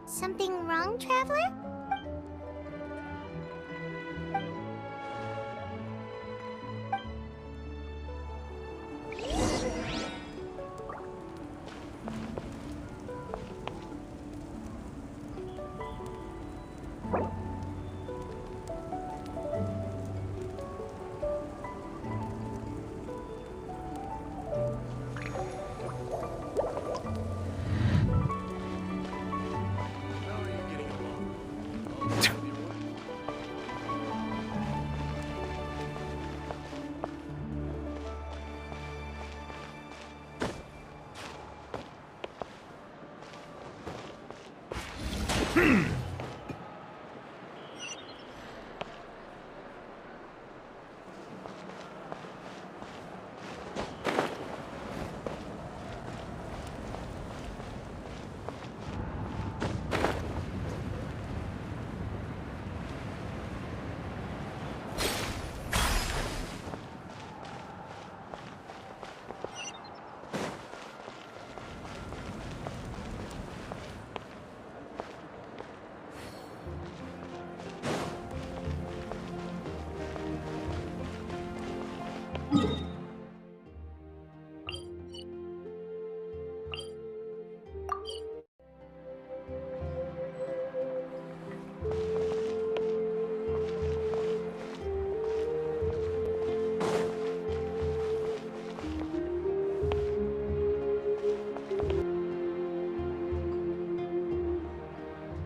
Something wrong, Traveler?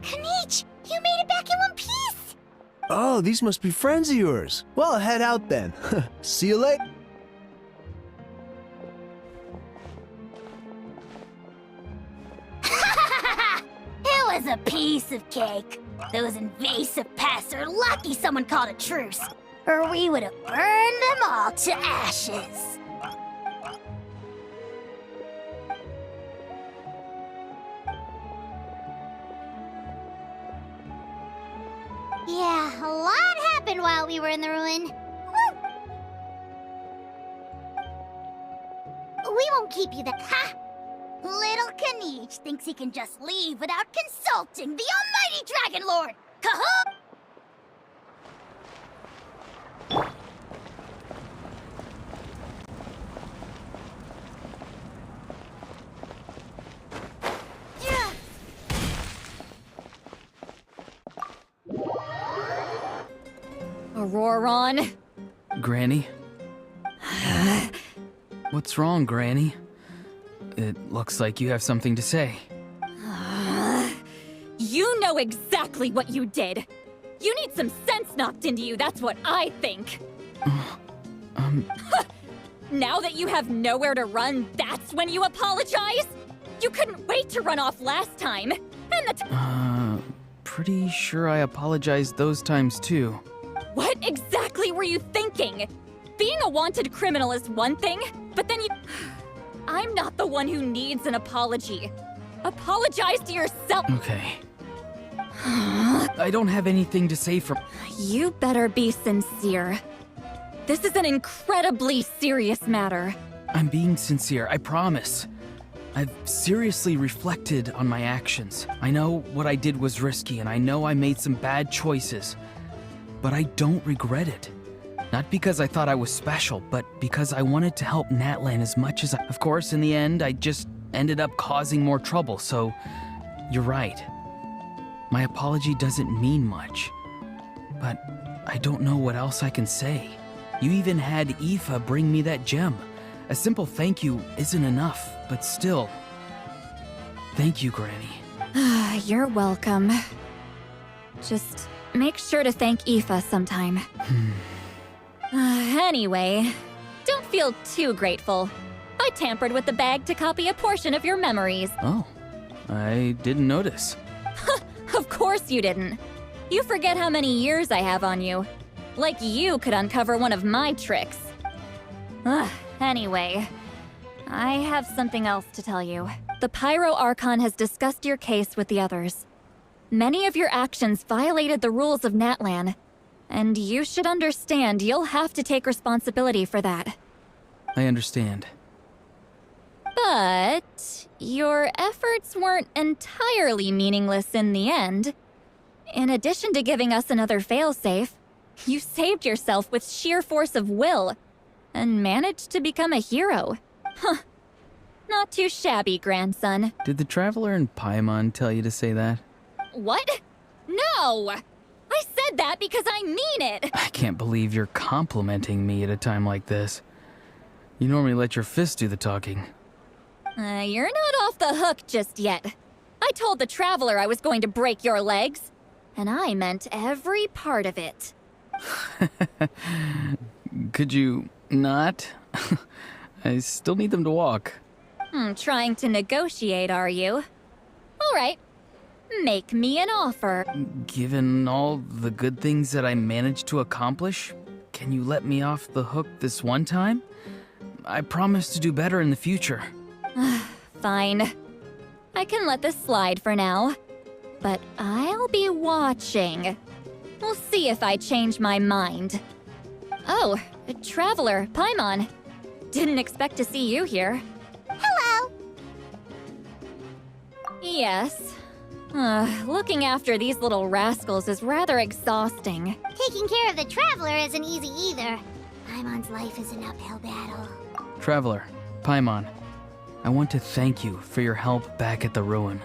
Kanich, you made it back in one piece! Oh, these must be friends of yours. Well, head out then. See you later. It was a piece of cake. Those invasive pests are lucky someone called a truce, or we would have burned them all to ashes. Yeah, a lot happened while we were in the ruin. Woo! We won't keep you there. Ha! Little Kanich thinks he can just leave without consulting the almighty Dragon Lord. Cahoot! Auroron. Granny? What's wrong, Granny? It looks like you have something to say. You know exactly what you did. You need some sense knocked into you, that's what I think. Now that you have nowhere to run, that's when you apologize? You couldn't wait to run off last time. And Pretty sure I apologized those times too. What exactly were you thinking? Being a wanted criminal is one thing, but then you... I'm not the one who needs an apology. Apologize to yourself. Okay. I don't have anything to say for... You better be sincere. This is an incredibly serious matter. I'm being sincere, I promise. I've seriously reflected on my actions. I know what I did was risky, and I know I made some bad choices. But I don't regret it. Not because I thought I was special, but because I wanted to help Natlan as much as I... Of course, in the end, I just ended up causing more trouble, so... You're right. My apology doesn't mean much. But I don't know what else I can say. You even had Aoife bring me that gem. A simple thank you isn't enough, but still... Thank you, Granny. You're welcome. Just make sure to thank Aoife sometime. Anyway, don't feel too grateful. I tampered with the bag to copy a portion of your memories. Oh, I didn't notice. Of course you didn't. You forget how many years I have on you. Like you could uncover one of my tricks. Anyway, I have something else to tell you. The Pyro Archon has discussed your case with the others. Many of your actions violated the rules of Natlan, and you should understand you'll have to take responsibility for that. I understand. But your efforts weren't entirely meaningless in the end. In addition to giving us another failsafe, you saved yourself with sheer force of will and managed to become a hero. Huh. Not too shabby, grandson. Did the Traveler in Paimon tell you to say that? What? No! I said that because I mean it! I can't believe you're complimenting me at a time like this. You normally let your fist do the talking. You're not off the hook just yet. I told the Traveler I was going to break your legs, and I meant every part of it. Could you not? I still need them to walk. Trying to negotiate, are you? All right. Make me an offer. Given all the good things that I managed to accomplish, can you let me off the hook this one time? I promise to do better in the future. Fine. I can let this slide for now. But I'll be watching. We'll see if I change my mind. Oh, a traveler, Paimon. Didn't expect to see you here. Hello! Yes. Looking after these little rascals is rather exhausting. Taking care of the traveler isn't easy either. Paimon's life is an uphill battle. Traveler, Paimon, I want to thank you for your help back at the ruin.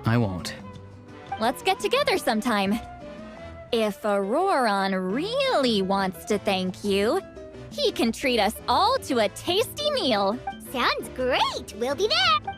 I won't. Let's get together sometime. If Auroron really wants to thank you, he can treat us all to a tasty meal. Sounds great! We'll be there!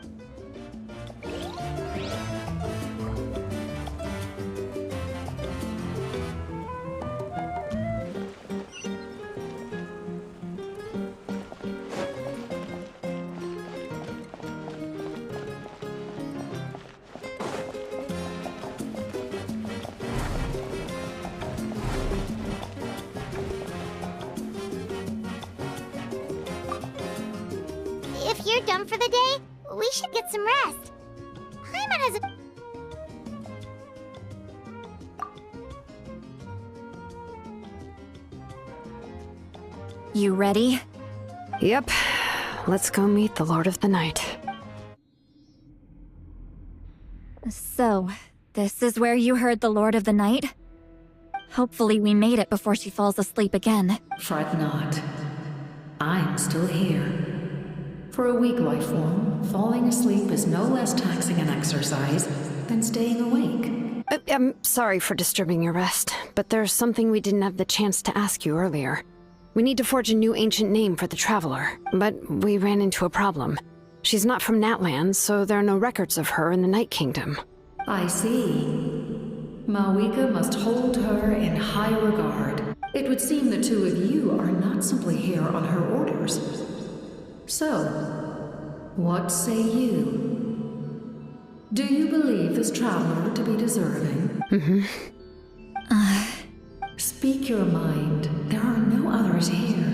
If you're done for the day, we should get some rest. Paimon has a... You ready? Yep. Let's go meet the Lord of the Night. So, this is where you heard the Lord of the Night? Hopefully we made it before she falls asleep again. Fret not. I'm still here. For a weak life form, falling asleep is no less taxing an exercise than staying awake. I'm sorry for disturbing your rest, but there's something we didn't have the chance to ask you earlier. We need to forge a new ancient name for the Traveler, but we ran into a problem. She's not from Natlan, so there are no records of her in the Night Kingdom. I see. Mawika must hold her in high regard. It would seem the two of you are not simply here on her orders. So, what say you? Do you believe this traveler to be deserving? Speak your mind. There are no others here.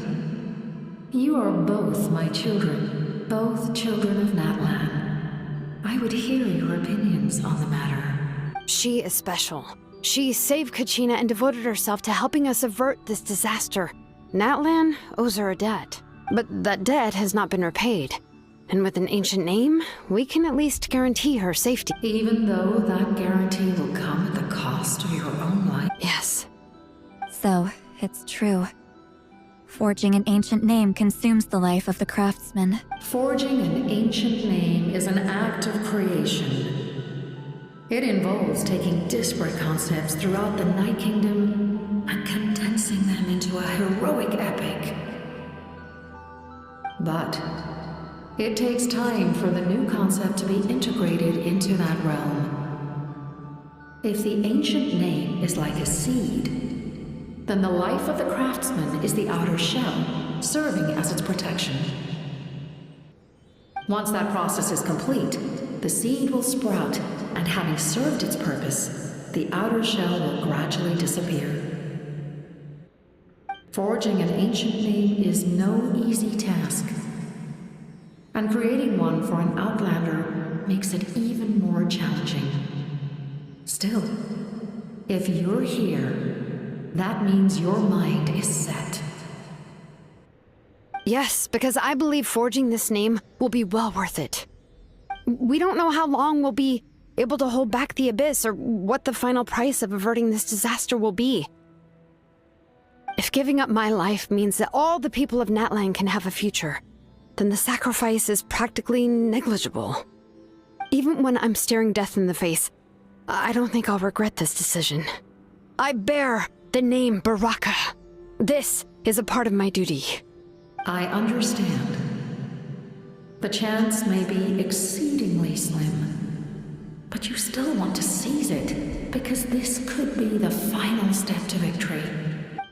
You are both my children, both children of Natlan. I would hear your opinions on the matter. She is special. She saved Kachina and devoted herself to helping us avert this disaster. Natlan owes her a debt. But that debt has not been repaid. And with an ancient name, we can at least guarantee her safety. Even though that guarantee will come at the cost of your own life? Yes. So, it's true. Forging an ancient name consumes the life of the craftsman. Forging an ancient name is an act of creation. It involves taking disparate concepts throughout the Night Kingdom and condensing them into a heroic epic. But it takes time for the new concept to be integrated into that realm. If the ancient name is like a seed, then the life of the craftsman is the outer shell, serving as its protection. Once that process is complete, the seed will sprout, and having served its purpose, the outer shell will gradually disappear. Forging an ancient name is no easy task, and creating one for an outlander makes it even more challenging. Still, if you're here, that means your mind is set. Yes, because I believe forging this name will be well worth it. We don't know how long we'll be able to hold back the Abyss or what the final price of averting this disaster will be. If giving up my life means that all the people of Natlan can have a future, then the sacrifice is practically negligible. Even when I'm staring death in the face, I don't think I'll regret this decision. I bear the name Baraka. This is a part of my duty. I understand. The chance may be exceedingly slim, but you still want to seize it, because this could be the final step to victory.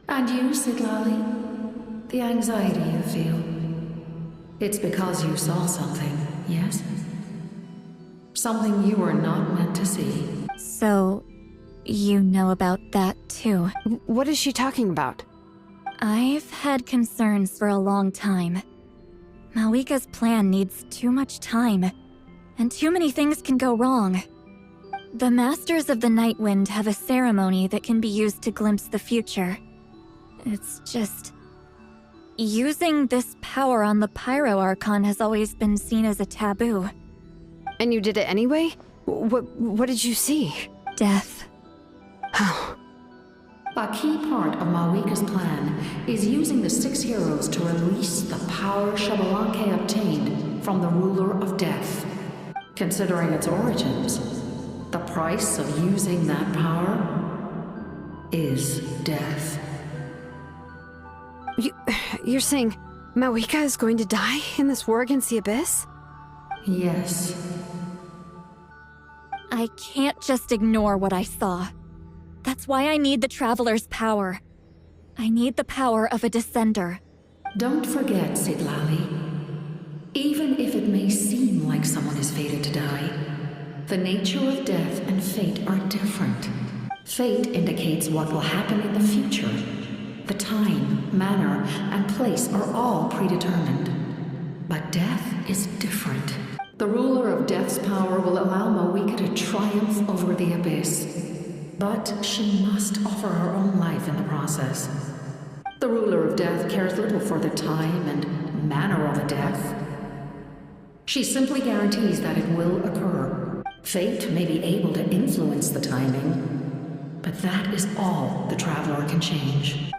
And you, Sidlali, the anxiety you feel, it's because you saw something, yes? Something you were not meant to see. So, you know about that too. What is she talking about? I've had concerns for a long time. Malika's plan needs too much time, and too many things can go wrong. The Masters of the Night Wind have a ceremony that can be used to glimpse the future. It's just... using this power on the Pyro Archon has always been seen as a taboo. And you did it anyway? What did you see? Death. How? A key part of Malika's plan is using the 6 heroes to release the power Xbalanque obtained from the Ruler of Death. Considering its origins, the price of using that power is death. You're saying Malika is going to die in this war against the Abyss? Yes. I can't just ignore what I saw. That's why I need the Traveler's power. I need the power of a Descender. Don't forget, Siglali. Even if it may seem like someone is fated to die, the nature of death and fate are different. Fate indicates what will happen in the future. The time, manner, and place are all predetermined. But death is different. The Ruler of Death's power will allow Malika to triumph over the Abyss. But she must offer her own life in the process. The Ruler of Death cares little for the time and manner of a death. She simply guarantees that it will occur. Fate may be able to influence the timing, but that is all the Traveler can change.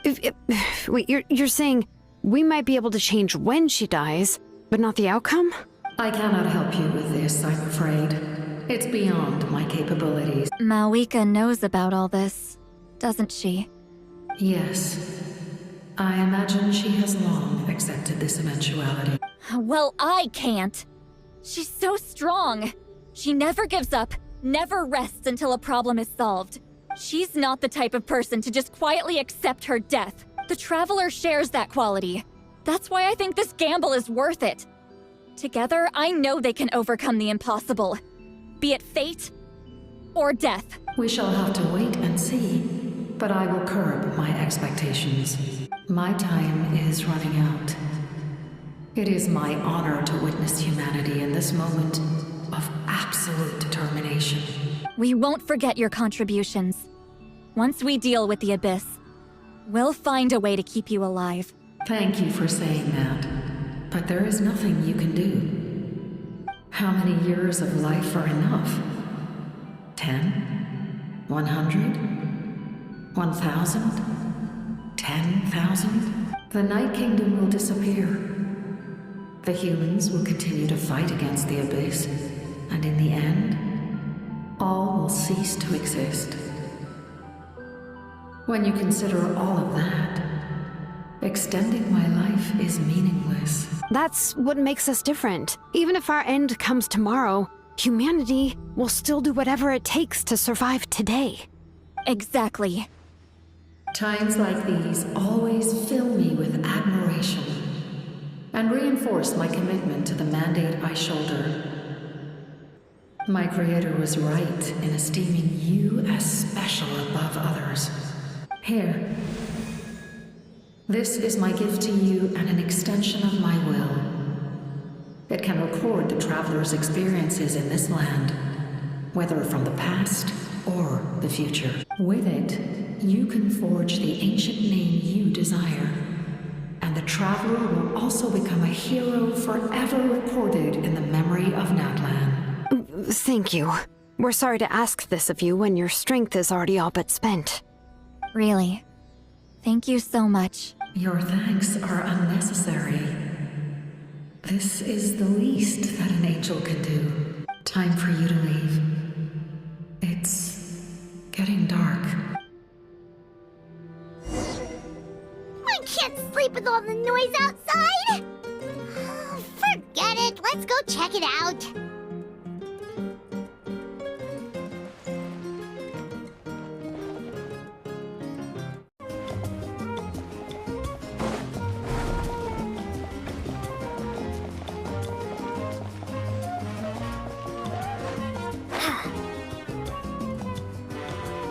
Wait, you're saying we might be able to change when she dies, but not the outcome? I cannot help you with this, I'm afraid. It's beyond my capabilities. Malika knows about all this, doesn't she? Yes. I imagine she has long accepted this eventuality. Well, I can't. She's so strong. She never gives up, never rests until a problem is solved. She's not the type of person to just quietly accept her death. The Traveler shares that quality. That's why I think this gamble is worth it. Together, I know they can overcome the impossible. Be it fate or death. We shall have to wait and see, but I will curb my expectations. My time is running out. It is my honor to witness humanity in this moment of absolute determination. We won't forget your contributions. Once we deal with the Abyss, we'll find a way to keep you alive. Thank you for saying that, but there is nothing you can do. How many years of life are enough? 10? 100? 1,000? 10,000? The Night Kingdom will disappear. The humans will continue to fight against the Abyss, and in the end, all will cease to exist. When you consider all of that, extending my life is meaningless. That's what makes us different. Even if our end comes tomorrow, humanity will still do whatever it takes to survive today. Exactly. Times like these always fill me with admiration and reinforce my commitment to the mandate I shoulder. My Creator was right in esteeming you as special above others. Here. This is my gift to you and an extension of my will. It can record the Traveler's experiences in this land, whether from the past or the future. With it, you can forge the ancient name you desire, and the Traveler will also become a hero forever recorded in the memory of Natlan. Thank you. We're sorry to ask this of you when your strength is already all but spent. Really. Thank you so much. Your thanks are unnecessary. This is the least that an angel can do. Time for you to leave. It's getting dark. I can't sleep with all the noise outside! Forget it, let's go check it out.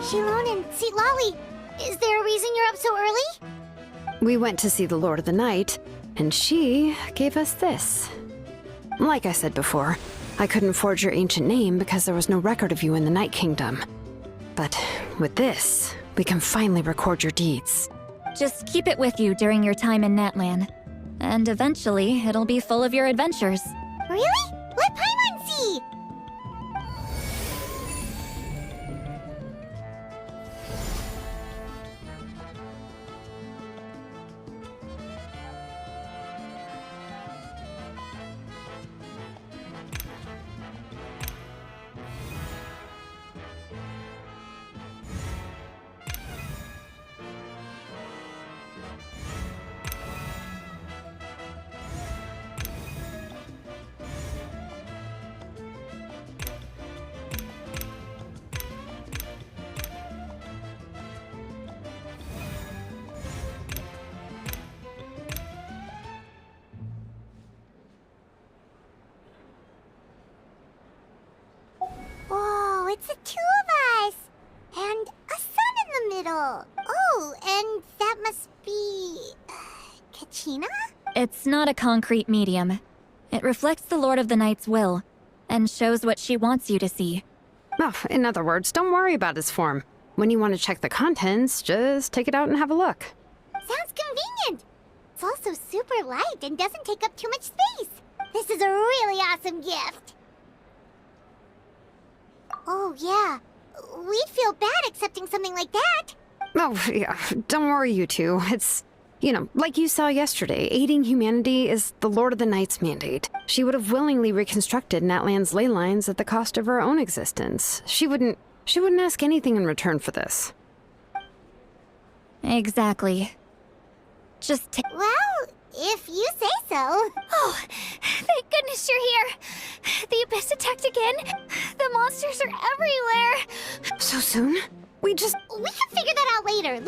Shilon and Lolly, is there a reason you're up so early? We went to see the Lord of the Night, and she gave us this. Like I said before, I couldn't forge your ancient name because there was no record of you in the Night Kingdom. But with this, we can finally record your deeds. Just keep it with you during your time in Natlan. And eventually, it'll be full of your adventures. Really? Let Paimon see! Whoa, it's the two of us! And a sun in the middle! Oh, and that must be... Kachina? It's not a concrete medium. It reflects the Lord of the Night's will, and shows what she wants you to see. Oh, in other words, don't worry about his form. When you want to check the contents, just take it out and have a look. Sounds convenient! It's also super light and doesn't take up too much space. This is a really awesome gift. Oh, yeah. We'd feel bad accepting something like that. Oh, yeah, don't worry, you two. It's, like you saw yesterday, aiding humanity is the Lord of the Night's mandate. She would have willingly reconstructed Natlan's ley lines at the cost of her own existence. She wouldn't ask anything in return for this. Exactly. Just take... Well, if you say so. Oh, thank goodness you're here. The Abyss attacked again. The monsters are everywhere. So soon? We can figure that out later.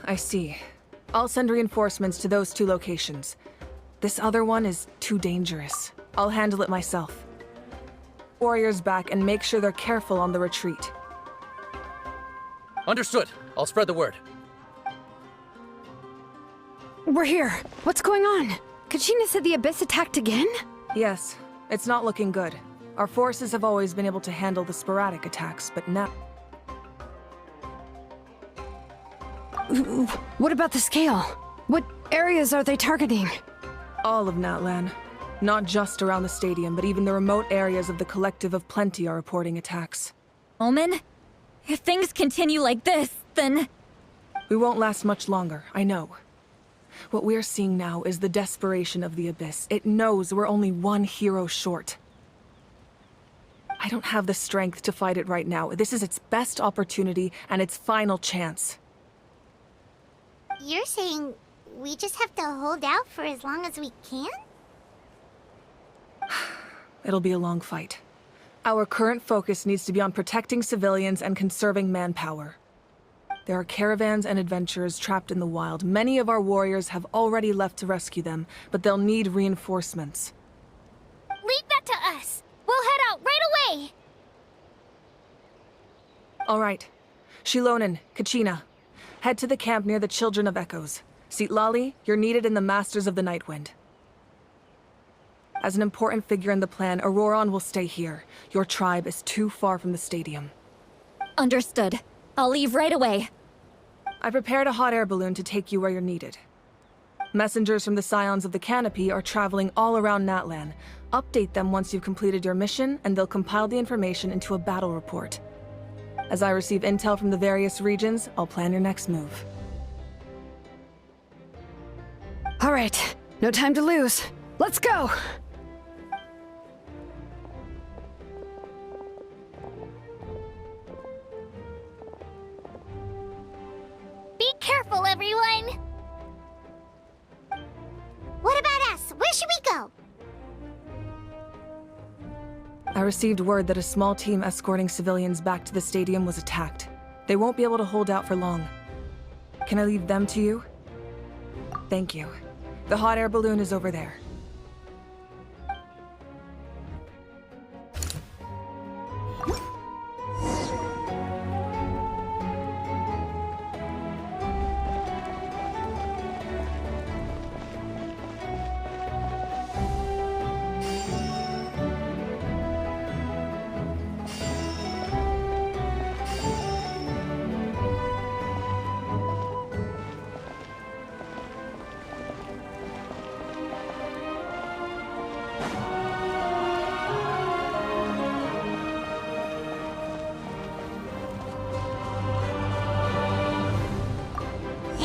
I see. I'll send reinforcements to those two locations. This other one is too dangerous. I'll handle it myself. Warriors back and make sure they're careful on the retreat. Understood. I'll spread the word. We're here. What's going on? Kachina said the Abyss attacked again? Yes, it's not looking good. Our forces have always been able to handle the sporadic attacks, but now... What about the scale? What areas are they targeting? All of Natlan. Not just around the stadium, but even the remote areas of the Collective of Plenty are reporting attacks. Omen? If things continue like this, then... We won't last much longer, I know. What we're seeing now is the desperation of the Abyss. It knows we're only one hero short. I don't have the strength to fight it right now. This is its best opportunity and its final chance. You're saying we just have to hold out for as long as we can? It'll be a long fight. Our current focus needs to be on protecting civilians and conserving manpower. There are caravans and adventurers trapped in the wild. Many of our warriors have already left to rescue them, but they'll need reinforcements. Leave that to us. We'll head out right away. All right. Shilonen, Kachina, head to the camp near the Children of Echoes. Lolly, you're needed in the Masters of the Nightwind. As an important figure in the plan, Auroron will stay here. Your tribe is too far from the stadium. Understood. I'll leave right away. I prepared a hot air balloon to take you where you're needed. Messengers from the Scions of the Canopy are traveling all around Natlan. Update them once you've completed your mission, and they'll compile the information into a battle report. As I receive intel from the various regions, I'll plan your next move. All right, no time to lose. Let's go! Be careful, everyone! What about us? Where should we go? I received word that a small team escorting civilians back to the stadium was attacked. They won't be able to hold out for long. Can I leave them to you? Thank you. The hot air balloon is over there.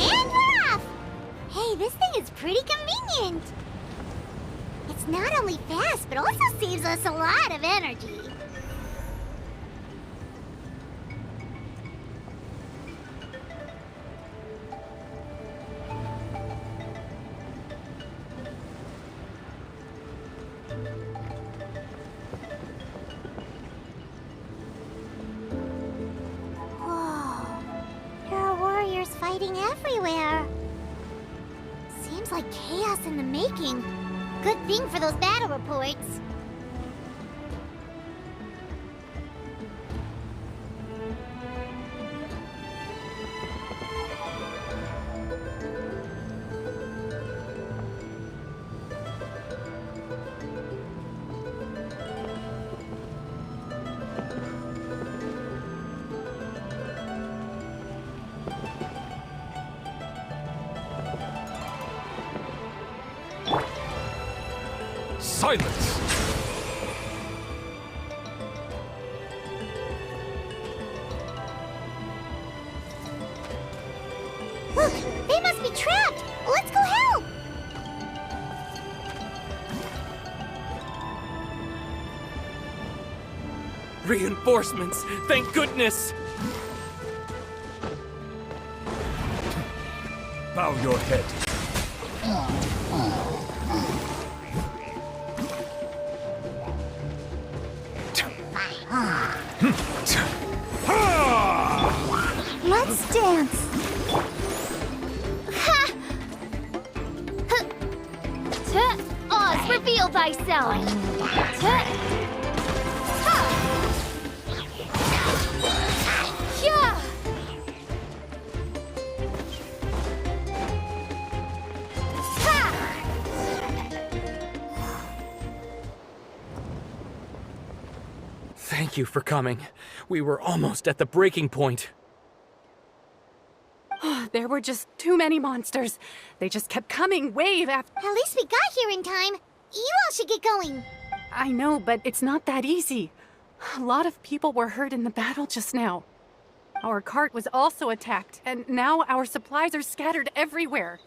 And we're off! Hey, this thing is pretty convenient. It's not only fast, but also saves us a lot of energy. Whoa. There are warriors fighting everywhere. Seems like chaos in the making. Good thing for those battle reports. Silence! Look, they must be trapped. Let's go help. Reinforcements! Thank goodness! Bow your head. Let's dance. Ha! Oz, reveal thyself! Yeah! Thank you for coming. We were almost at the breaking point. There were just too many monsters. They just kept coming wave after. At least we got here in time. You all should get going. I know, but it's not that easy. A lot of people were hurt in the battle just now. Our cart was also attacked, and now our supplies are scattered everywhere.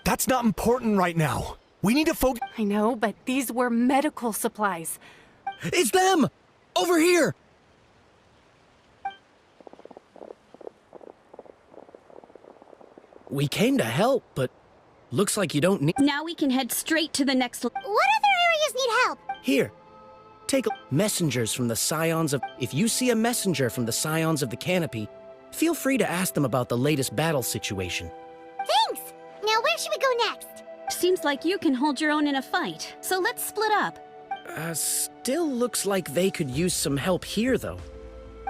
That's not important right now. We need to focus. I know, but these were medical supplies. It's them! Over here! We came to help, but looks like you don't need. Now we can head straight to the next. What other areas need help? Here, take messengers from the Scions of. If you see a messenger from the Scions of the Canopy, feel free to ask them about the latest battle situation. Thanks. Now where should we go next? Seems like you can hold your own in a fight, so let's split up. Still looks like they could use some help here, though.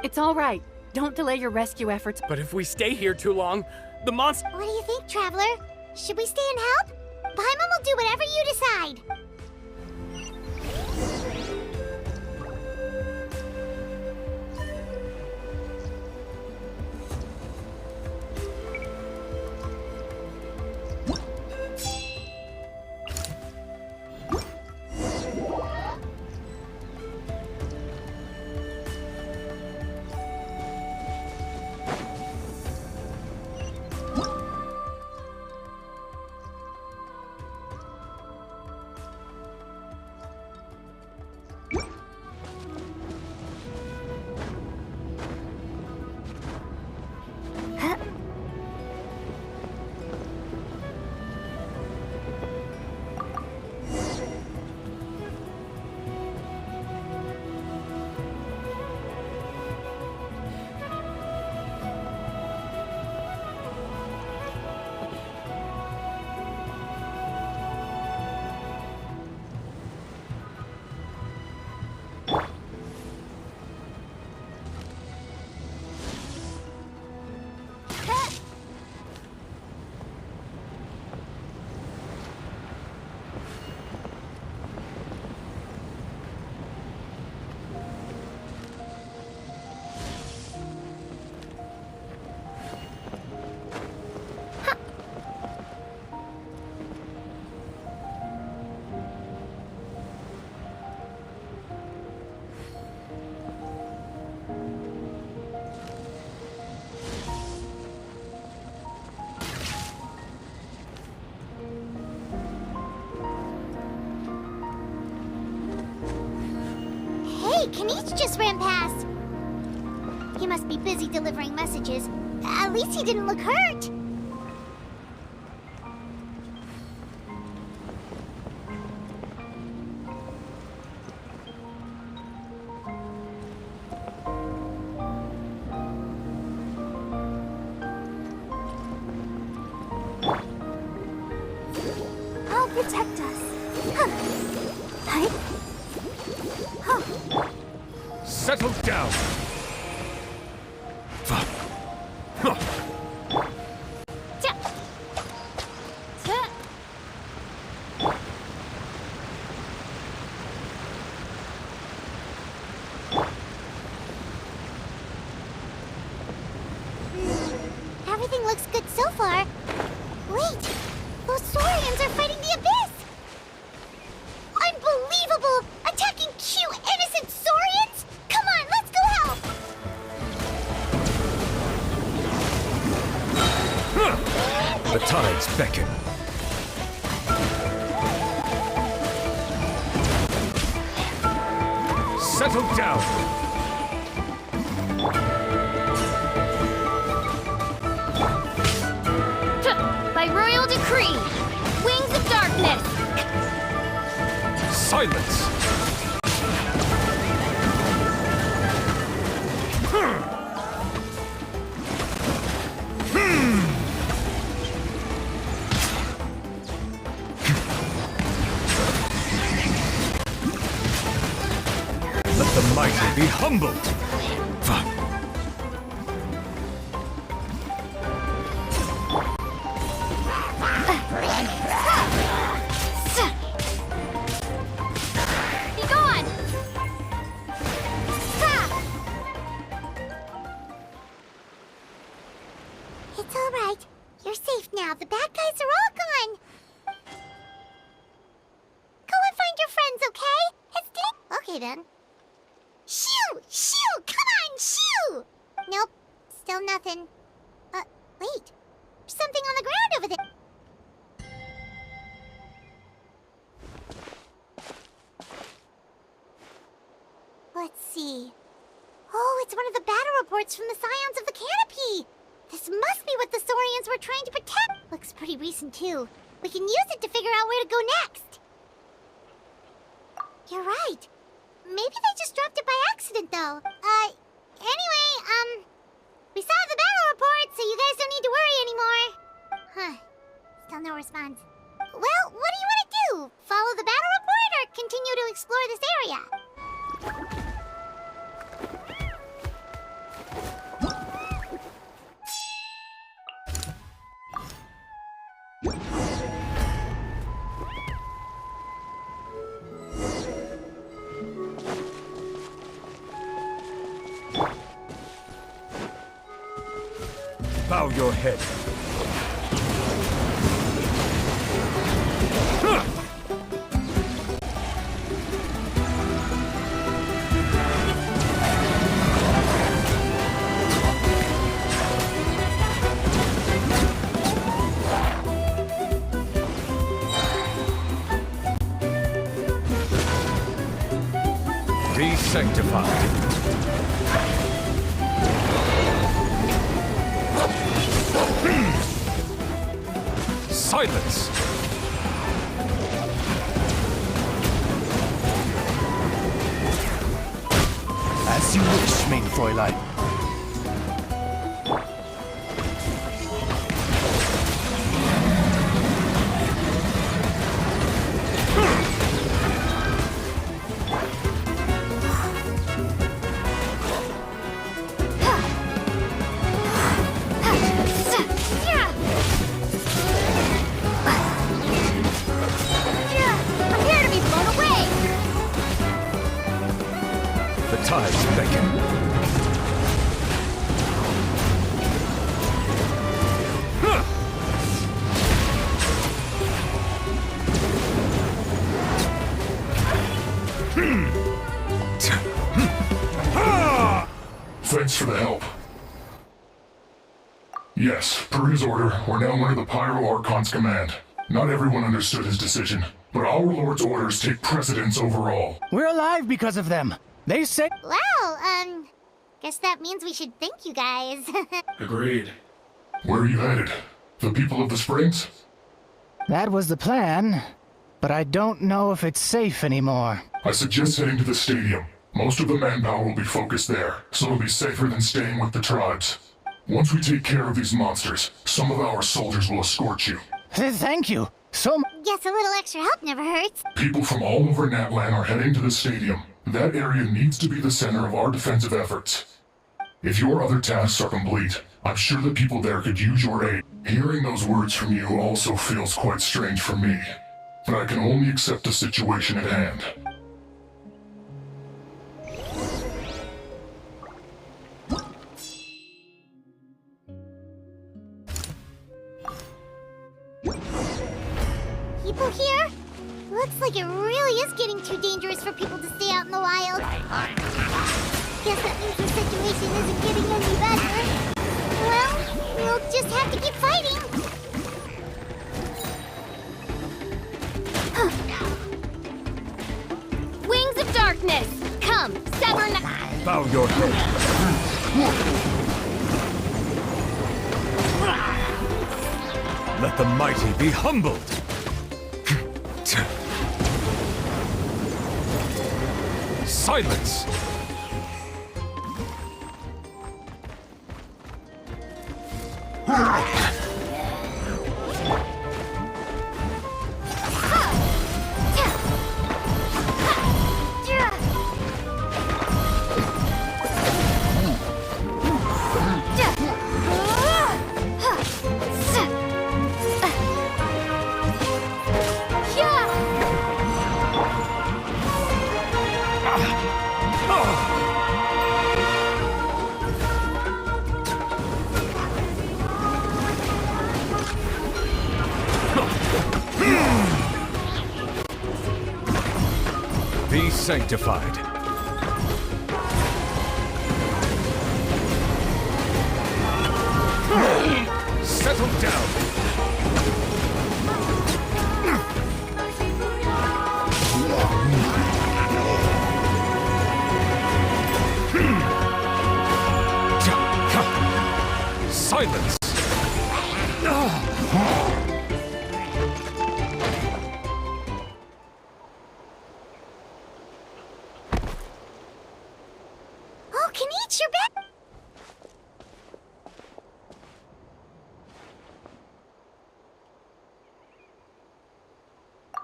It's all right. Don't delay your rescue efforts. But if we stay here too long, the monster. What do you think, Traveler? Should we stay and help? Paimon will do whatever you decide. Hey, Kanish just ran past. He must be busy delivering messages. At least he didn't look hurt. I'll protect us. Hype? Settle down! Everything looks good so far. Wait, those Saurians are fighting the Abyss! Unbelievable! Attacking cute, innocent Saurians? Come on, let's go help! The tides beckon. Settle down! By royal decree, wings of darkness! Silence! Let the mighty be humbled! Be gone! It's all right. You're safe now. The bad guys are all gone. Go and find your friends, okay? Okay, then. Shoo! Shoo! Come on, shoo! Nope. Still nothing. Wait. There's something on the ground over there. Let's see. Oh, it's one of the battle reports from the Scions of the Canopy! This must be what the Saurians were trying to protect! Looks pretty recent, too. We can use it to figure out where to go next! You're right. Maybe they just dropped it by accident, though. Anyway, we saw the battle report, so you guys don't need to worry anymore. Huh. Still no response. Well, what do you want to do? Follow the battle report or continue to explore this area? Bow your head. Be sanctified. Silence! As you wish, mein Fräulein. The tides beckon. Thanks for the help. Yes, per his order, we're now under the Pyro Archon's command. Not everyone understood his decision, but our Lord's orders take precedence over all. We're alive because of them. They say... Well, guess that means we should thank you guys. Agreed. Where are you headed? The people of the Springs? That was the plan, but I don't know if it's safe anymore. I suggest heading to the stadium. Most of the manpower will be focused there, so it'll be safer than staying with the tribes. Once we take care of these monsters, some of our soldiers will escort you. Thank you. Guess a little extra help never hurts. People from all over Natlan are heading to the stadium. That area needs to be the center of our defensive efforts. If your other tasks are complete, I'm sure the people there could use your aid. Hearing those words from you also feels quite strange for me, but I can only accept the situation at hand. People here? Looks like it really is getting too dangerous for people to stay out in the wild. Guess that means the situation isn't getting any better. Well, we'll just have to keep fighting. Wings of darkness! Come, sever Bow your head. Let the mighty be humbled. Silence! Be sanctified. Settle down. Silence. Oh, can you eat your bed?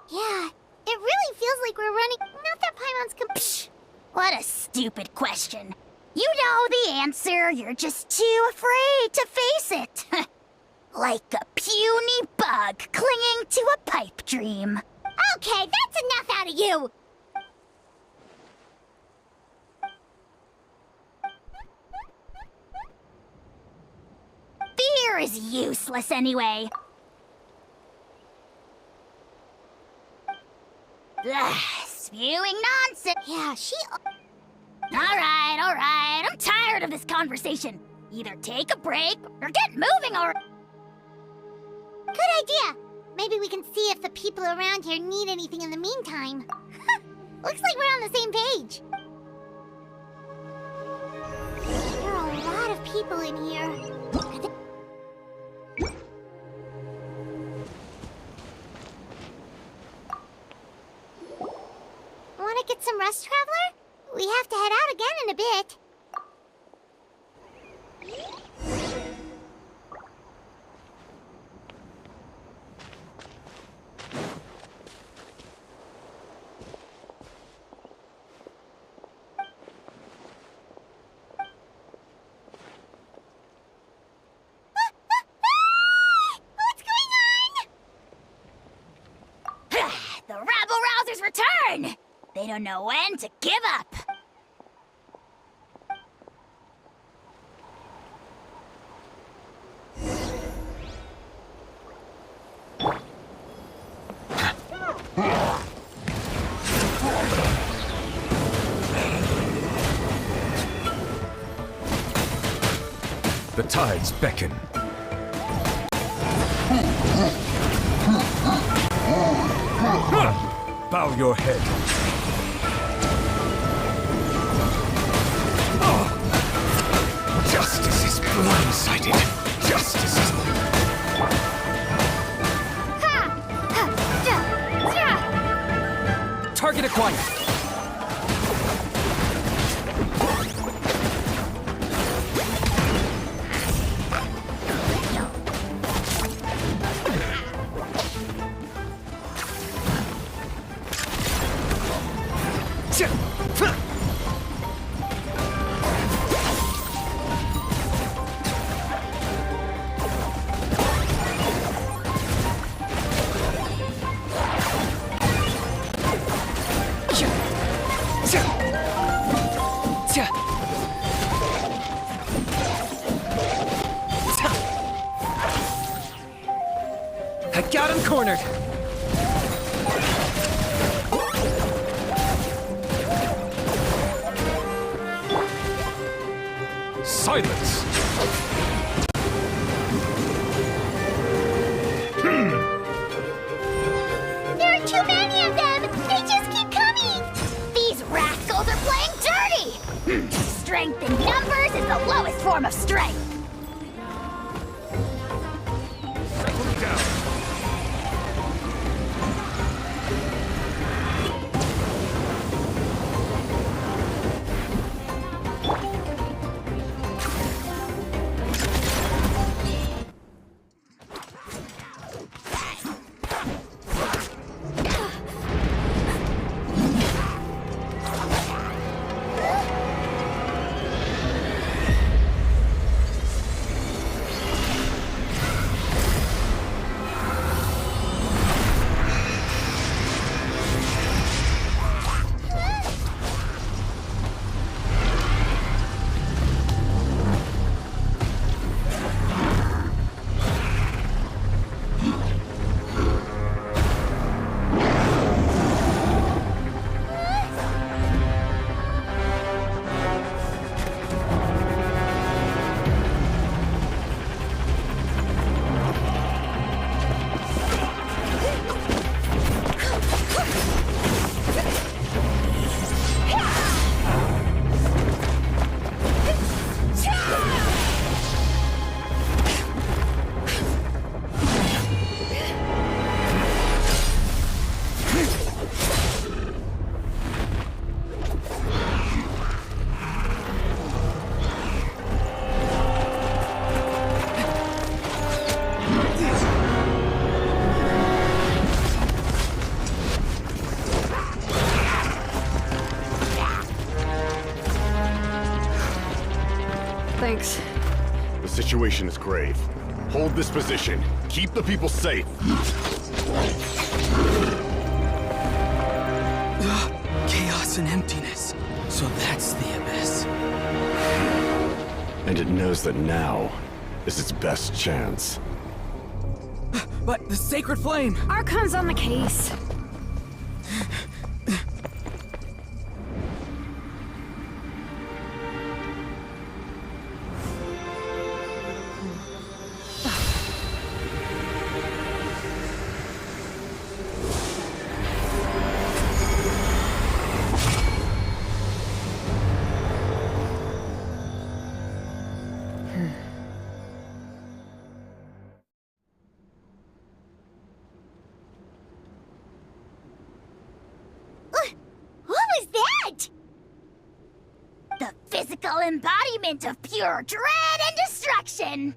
Yeah, it really feels like we're running. Not that Paimon's Psh! What a stupid question. You know the answer, you're just too afraid to face it. Like a puny bug clinging to a pipe dream. Okay, that's enough out of you! Fear is useless anyway. Ugh, spewing nonsense. Yeah, she... Alright, I'm tired of this conversation. Either take a break or get moving or... Good idea. Maybe we can see if the people around here need anything in the meantime. Looks like we're on the same page. There are a lot of people in here. Wanna get some rest, Traveler? We have to head out again in a bit. What's going on? The rabble-rousers return! They don't know when to give up. The tides beckon. Bow your head. Blindsided justice. Target acquired. I got him cornered. Silence! There are too many of them! They just keep coming! These rascals are playing dirty! Strength in numbers is the lowest form of strength! Thanks. The situation is grave. Hold this position. Keep the people safe. Chaos and emptiness. So that's the abyss. And it knows that now is its best chance. But the sacred flame! Archon's on the case. Physical embodiment of pure dread and destruction!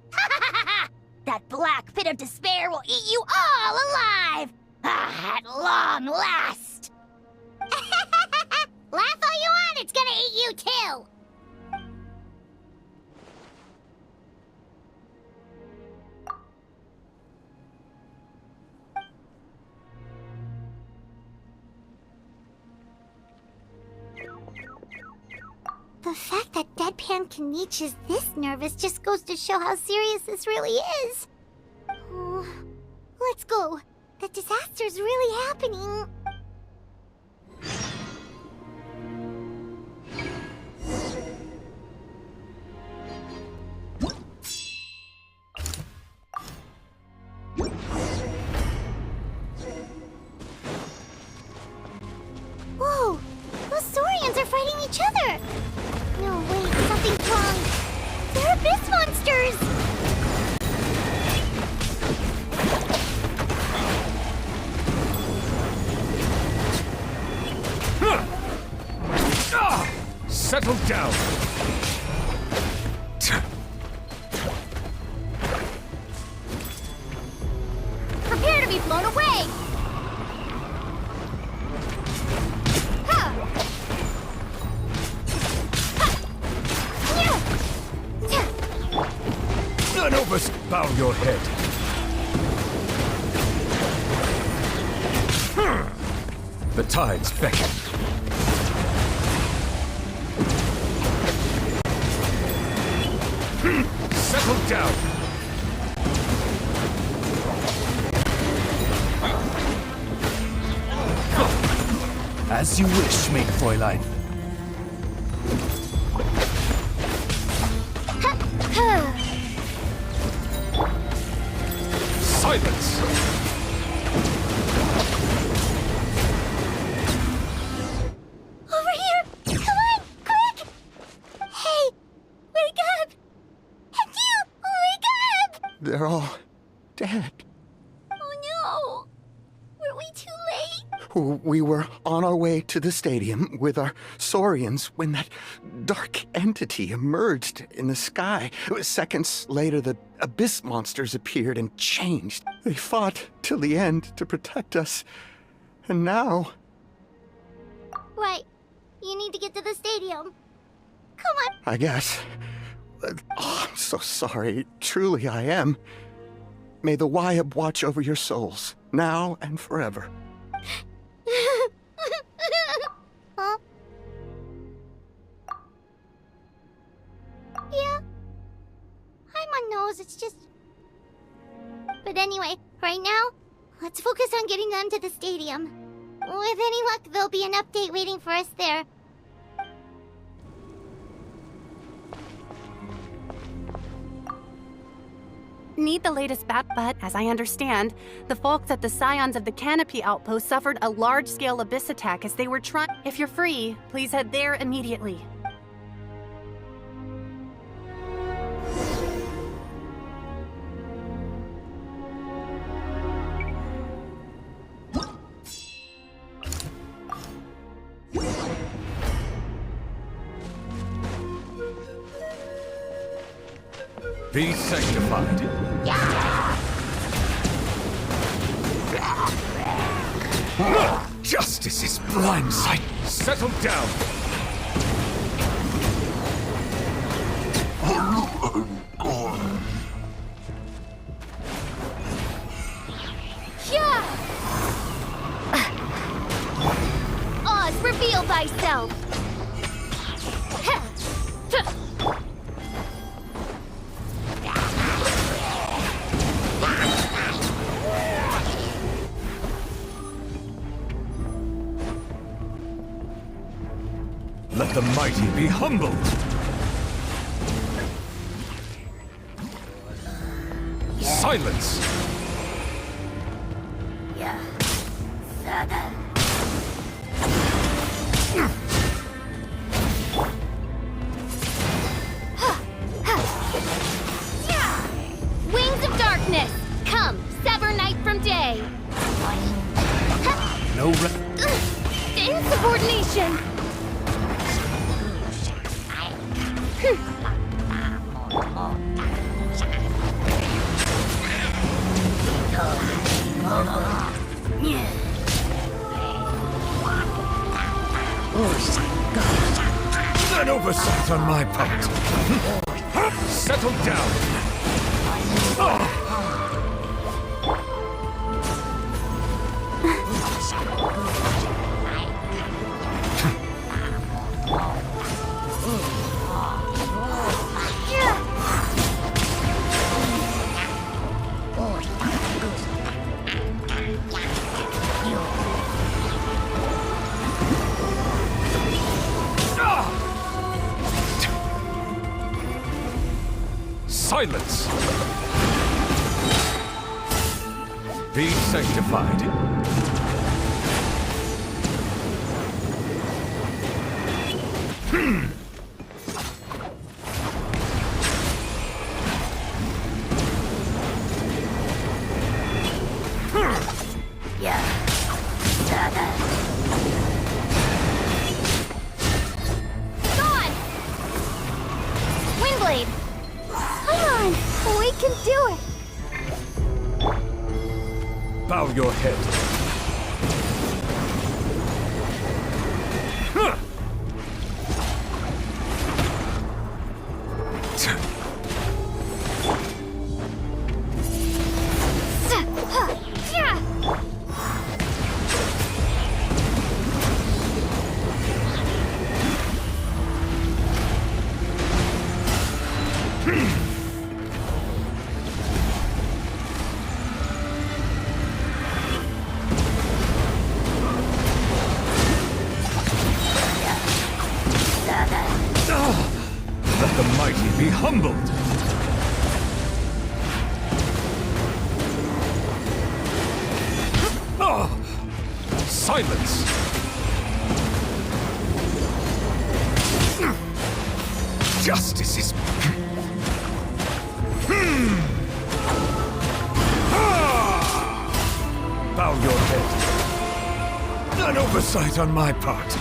That black pit of despair will eat you all alive! At long last! Laugh all you want, it's gonna eat you too! The fact that Deadpan Kanich is this nervous just goes to show how serious this really is. Oh, let's go. The disaster's really happening. Whoa! Those Saurians are fighting each other! No, wait, something's wrong. They're abyss monsters! monsters! Settle down! Prepare to be blown away! None of us bow your head. The tides beckon. Settle down. As you wish, maid Fräulein. Silence! Over here! Come on, quick! Hey, wake up! And you, wake up! They're all dead. Oh no! Were we too late? We were on our way to the stadium with our saurians when that dark entity emerged in the sky. Seconds later, the abyss monsters appeared and changed. They fought till the end to protect us. And now... Right. You need to get to the stadium. Come on. I guess. I'm so sorry. Truly I am. May the Wyab watch over your souls, now and forever. Huh? Yeah. I'm on nose, it's just... But anyway, right now, let's focus on getting them to the stadium. With any luck, there'll be an update waiting for us there. Need the latest but as I understand, the folks at the Scions of the Canopy outpost suffered a large-scale abyss attack as they were trying. If you're free, please head there immediately. Be sanctified. Justice is blindsight. Settle down. Oz, reveal thyself. Let the mighty be humbled. Silence! Wings of darkness, come, sever night from day. No Insubordination! An oversight on my part. Settle down. Silence! Be sanctified. Gone! Windblade! Come on! We can do it! Bow your head. Huh. Let the mighty be humbled. Oh! Silence! Justice is... Bow your head. An oversight on my part.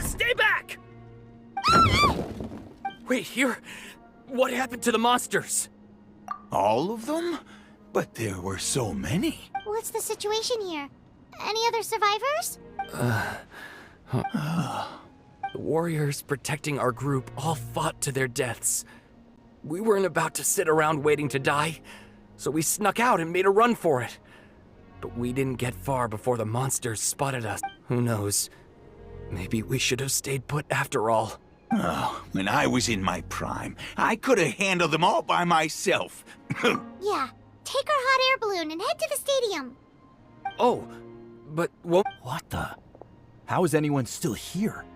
Stay back! Wait, here? What happened to the monsters? All of them? But there were so many. What's the situation here? Any other survivors? The warriors protecting our group all fought to their deaths. We weren't about to sit around waiting to die, so we snuck out and made a run for it. But we didn't get far before the monsters spotted us. Who knows? Maybe we should have stayed put after all. Oh, when I was in my prime, I could have handled them all by myself. Yeah. Take our hot air balloon and head to the stadium. Oh, but what the? How is anyone still here?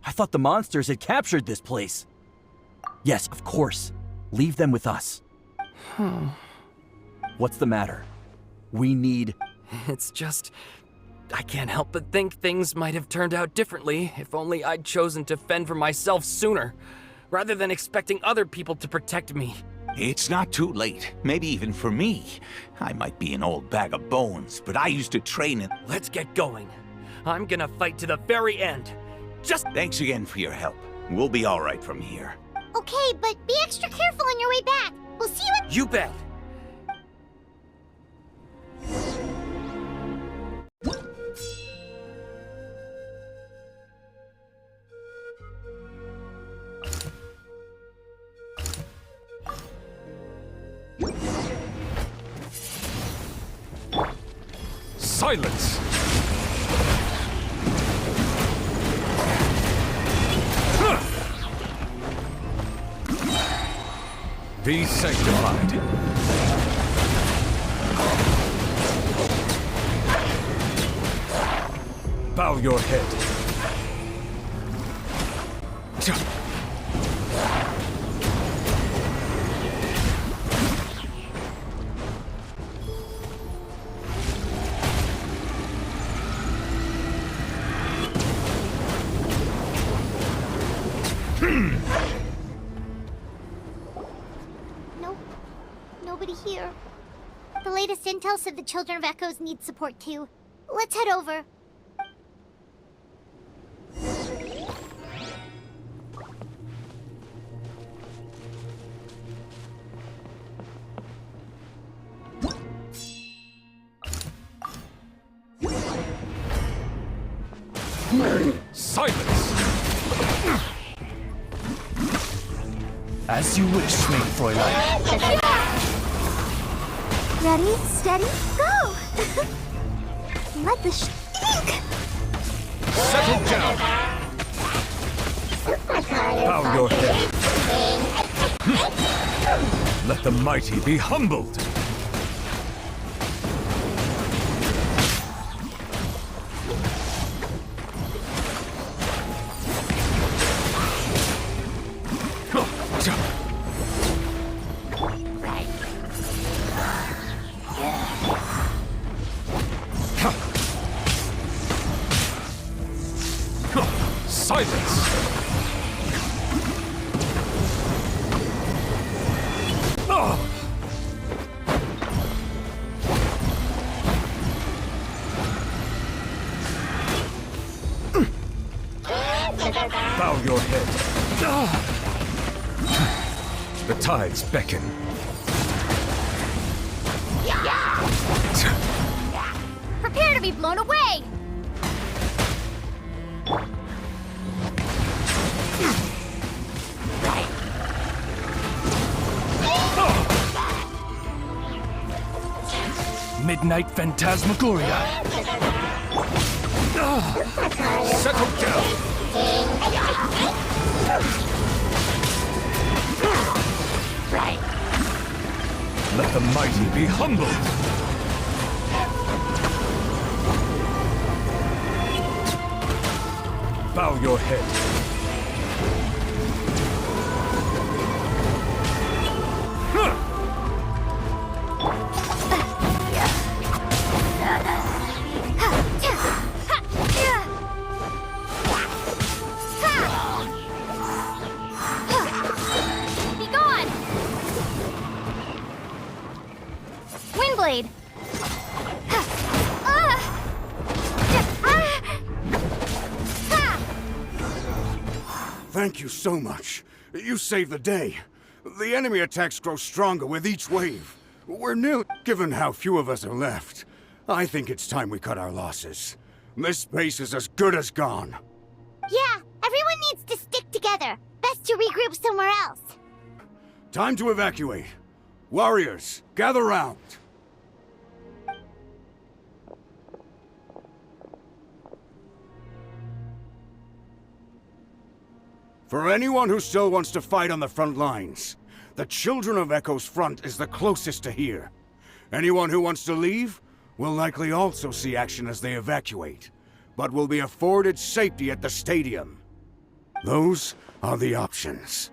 I thought the monsters had captured this place. Yes, of course. Leave them with us. What's the matter? We need... It's just... I can't help but think things might have turned out differently if only I'd chosen to fend for myself sooner, rather than expecting other people to protect me. It's not too late. Maybe even for me. I might be an old bag of bones, but I used to train in... Let's get going. I'm gonna fight to the very end. Just... Thanks again for your help. We'll be all right from here. Okay, but be extra careful on your way back. We'll see you at... You bet. Silence! Be sanctified. Bow your head. Nope. Nobody here. The latest intel said the Children of Echoes need support too. Let's head over. Silence! As you wish, Maid Fräulein. Ready, steady, go! Let the ink! Settle down! Bow your head. Let the mighty be humbled! Try this! Bow your head. The tides beckon. Prepare to be blown away! Midnight Phantasmagoria. Settle down! Let the mighty be humbled! Bow your head. Be gone! Windblade! Thank you so much. You saved the day. The enemy attacks grow stronger with each wave. We're new, given how few of us are left. I think it's time we cut our losses. This base is as good as gone. Yeah, everyone needs to stick together. Best to regroup somewhere else. Time to evacuate. Warriors, gather round. For anyone who still wants to fight on the front lines, the Children of Echo's front is the closest to here. Anyone who wants to leave will likely also see action as they evacuate, but will be afforded safety at the stadium. Those are the options.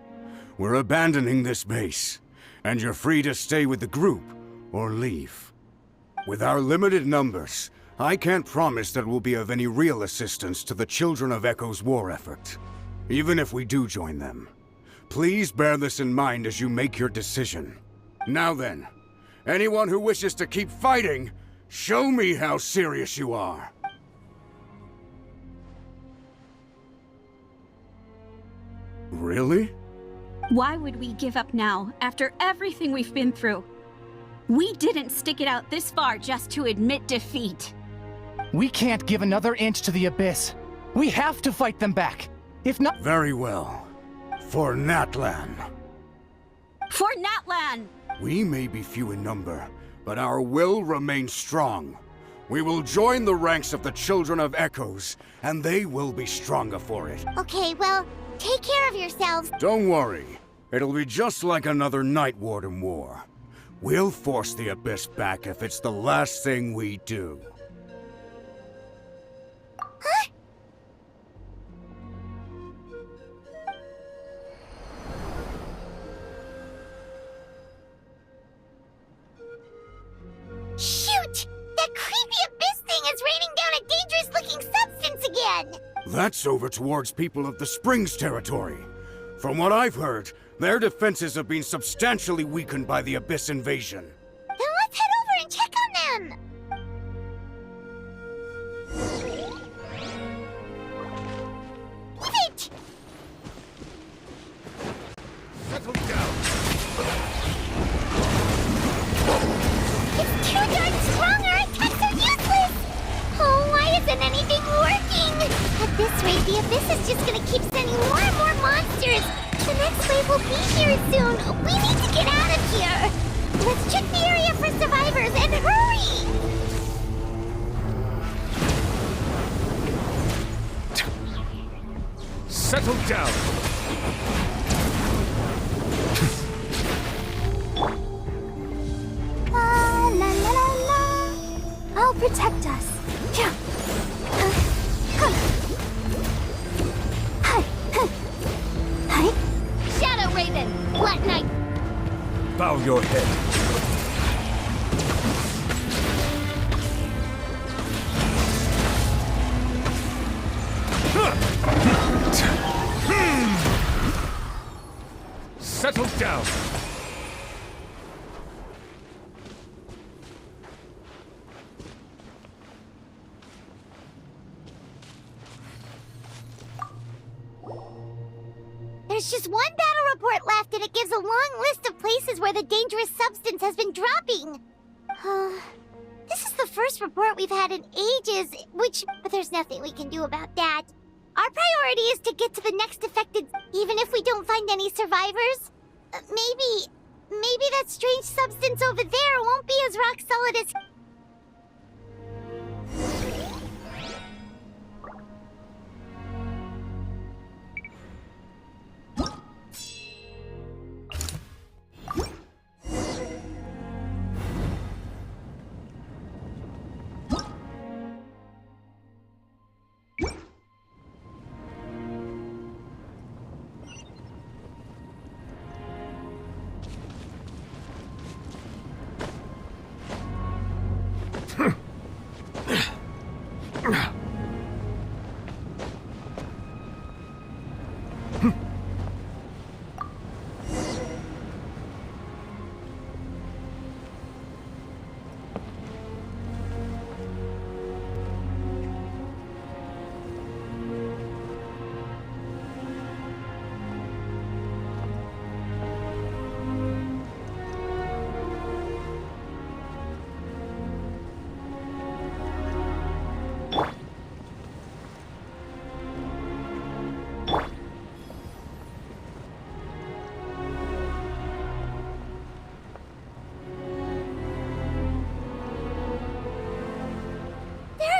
We're abandoning this base, and you're free to stay with the group or leave. With our limited numbers, I can't promise that we'll be of any real assistance to the Children of Echo's war effort. Even if we do join them, please bear this in mind as you make your decision. Now then, anyone who wishes to keep fighting, show me how serious you are. Really? Why would we give up now, after everything we've been through? We didn't stick it out this far just to admit defeat. We can't give another inch to the Abyss. We have to fight them back. If not— Very well. For Natlan. For Natlan! We may be few in number, but our will remains strong. We will join the ranks of the Children of Echoes, and they will be stronger for it. Okay, well, take care of yourselves. Don't worry. It'll be just like another Night Warden war. We'll force the Abyss back if it's the last thing we do. Huh? Shoot! That creepy Abyss thing is raining down a dangerous-looking substance again! That's over towards people of the Springs territory. From what I've heard, their defenses have been substantially weakened by the Abyss invasion. Then let's head over and check on them! Wait! Settle down! It's too darn strong! Our attacks are useless! Oh, why isn't anything working? At this rate, the Abyss is just gonna keep sending more and more monsters! The next wave will be here soon! We need to get out of here! Let's check the area for survivors, and hurry! Settle down! La la la la la. I'll protect us. Yeah. Hi. Shadow Raven! Black Knight! Bow your head. settled down. There's just one battle report left, and it gives a long list of places where the dangerous substance has been dropping. This is the first report we've had in ages, but there's nothing we can do about that. Our priority is to get to the next affected, even if we don't find any survivors. Maybe that strange substance over there won't be as rock solid as...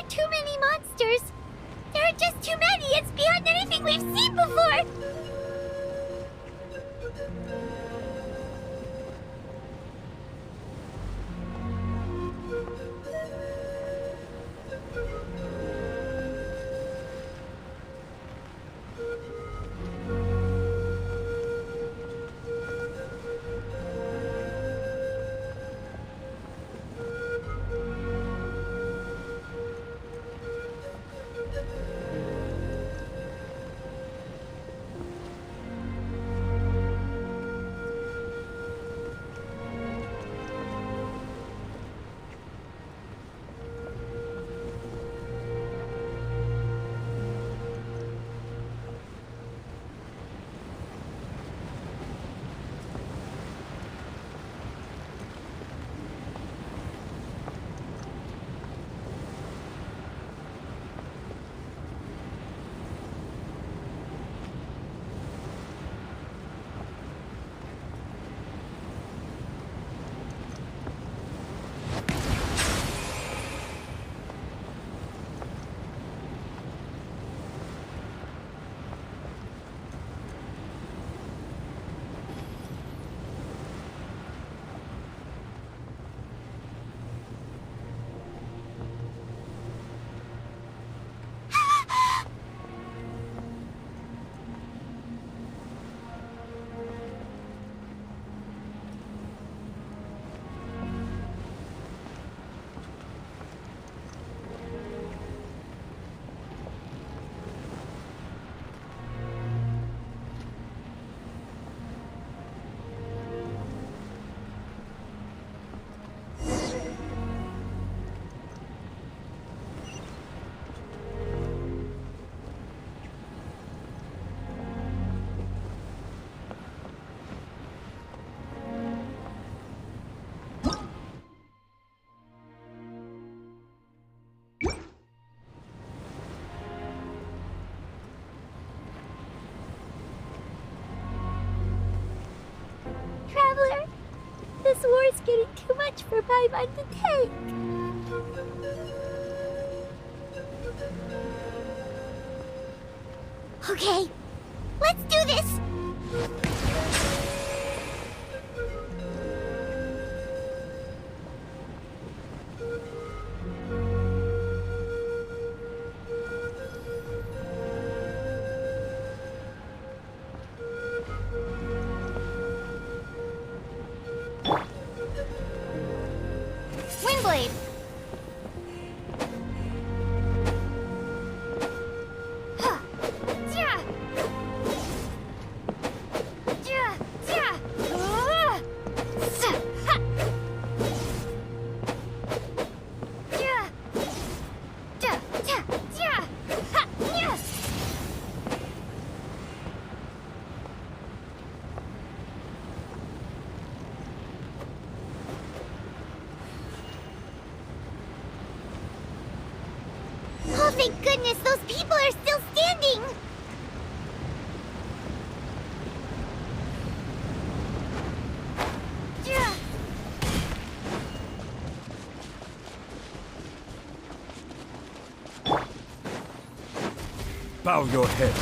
Too many monsters! There are just too many! It's beyond anything we've seen before! Traveler, this war is getting too much for my mind to take. Okay, let's do this! Windblade! Oh, thank goodness, those people are still standing! Bow your head.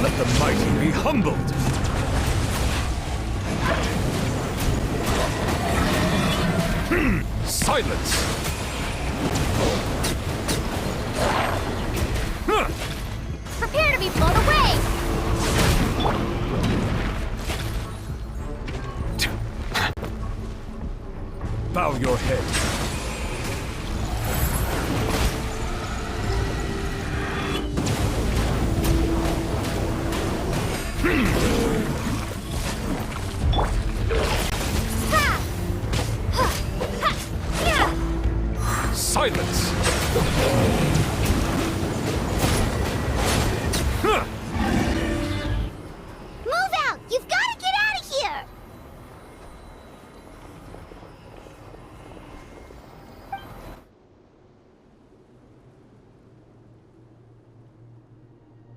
Let the mighty be humbled. Silence! Prepare to be blown away! Bow your head. Silence! Move out! You've got to get out of here!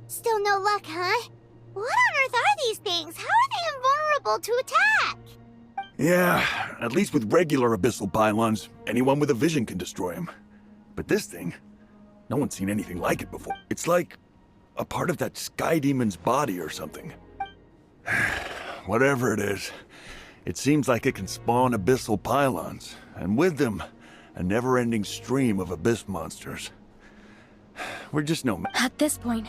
Still no luck, huh? What on earth are these things? How are they invulnerable to attack? Yeah, at least with regular abyssal pylons, anyone with a vision can destroy them. But this thing, no one's seen anything like it before. It's like a part of that sky demon's body or something. Whatever it is, it seems like it can spawn abyssal pylons, and with them, a never-ending stream of abyss monsters. We're just no... At this point,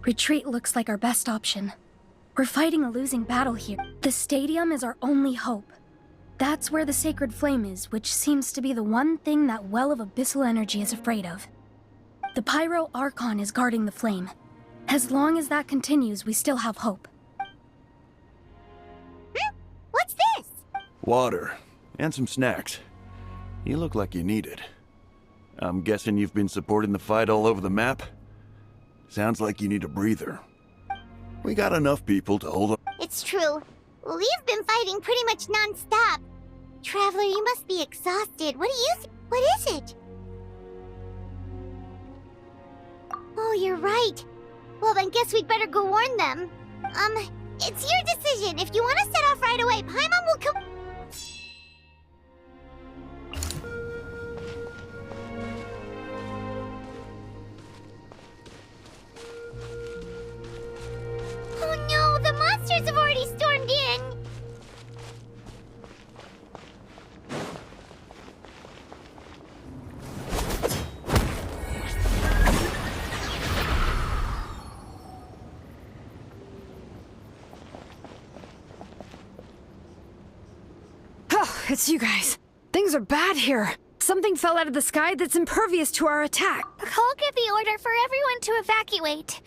retreat looks like our best option. We're fighting a losing battle here. The stadium is our only hope. That's where the sacred flame is, which seems to be the one thing that well of abyssal energy is afraid of. The Pyro Archon is guarding the flame. As long as that continues, we still have hope. What's this? Water, and some snacks. You look like you need it. I'm guessing you've been supporting the fight all over the map? Sounds like you need a breather. We got enough people to hold up. It's true. We've been fighting pretty much non-stop. Traveler, you must be exhausted. What do you think? What is it? Oh, you're right. Well, then guess we'd better go warn them. It's your decision. If you want to set off right away, Paimon will come... Oh no, the monsters have already stormed in! Oh, it's you guys. Things are bad here. Something fell out of the sky that's impervious to our attack. Cole gave the order for everyone to evacuate.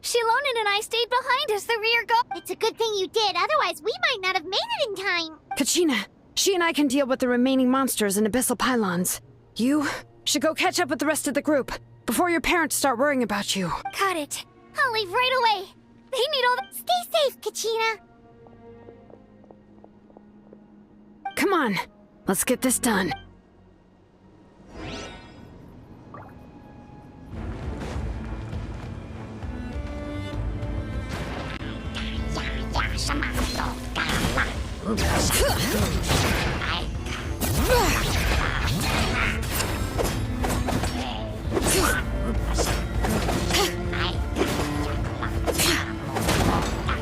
Shilonen and I stayed behind as the rear guard. It's a good thing you did, otherwise we might not have made it in time. Kachina, she and I can deal with the remaining monsters and abyssal pylons. You should go catch up with the rest of the group before your parents start worrying about you. Got it. I'll leave right away. They need all the... Stay safe, Kachina. Come on, let's get this done.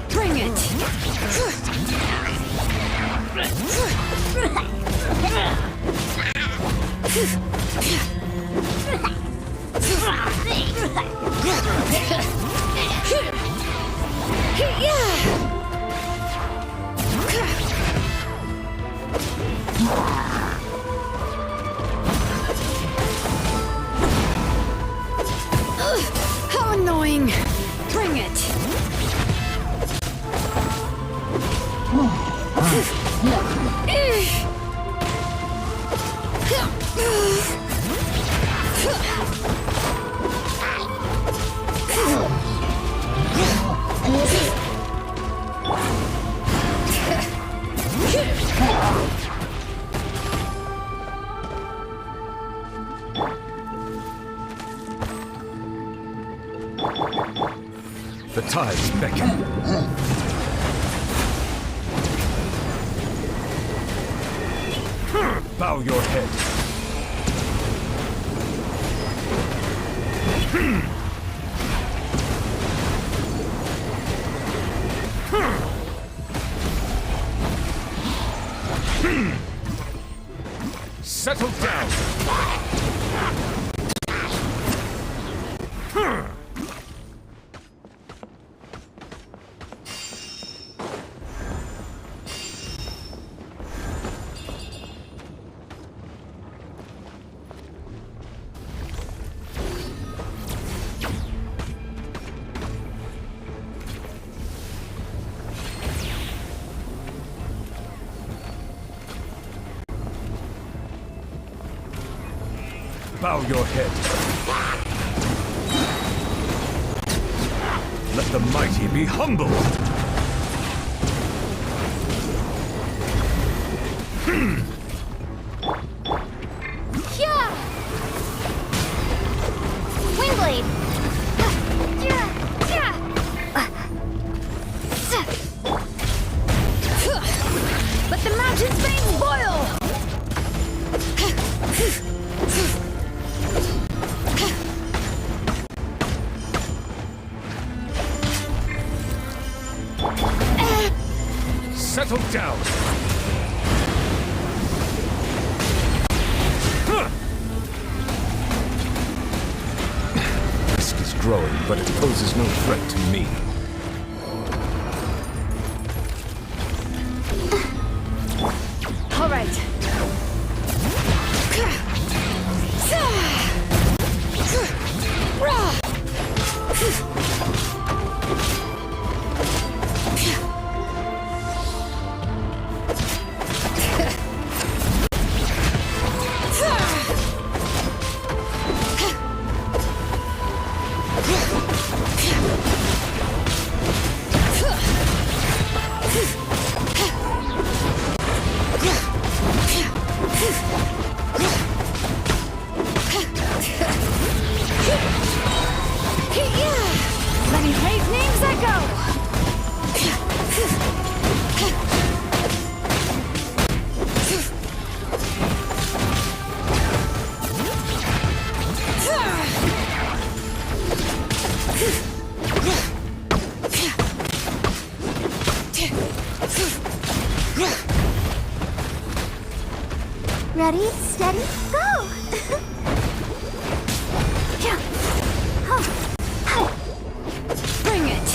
Bring it! How annoying! Bring it! The tides beckon. Bow your head. Settle down. Bow your head. Let the mighty be humble. Yeah! Windblade! Let the mountain's veins boil! Settle down. Risk is growing, but it poses no threat to me. All right. Letting Ray's names echo! Ready, steady, go! Bring it!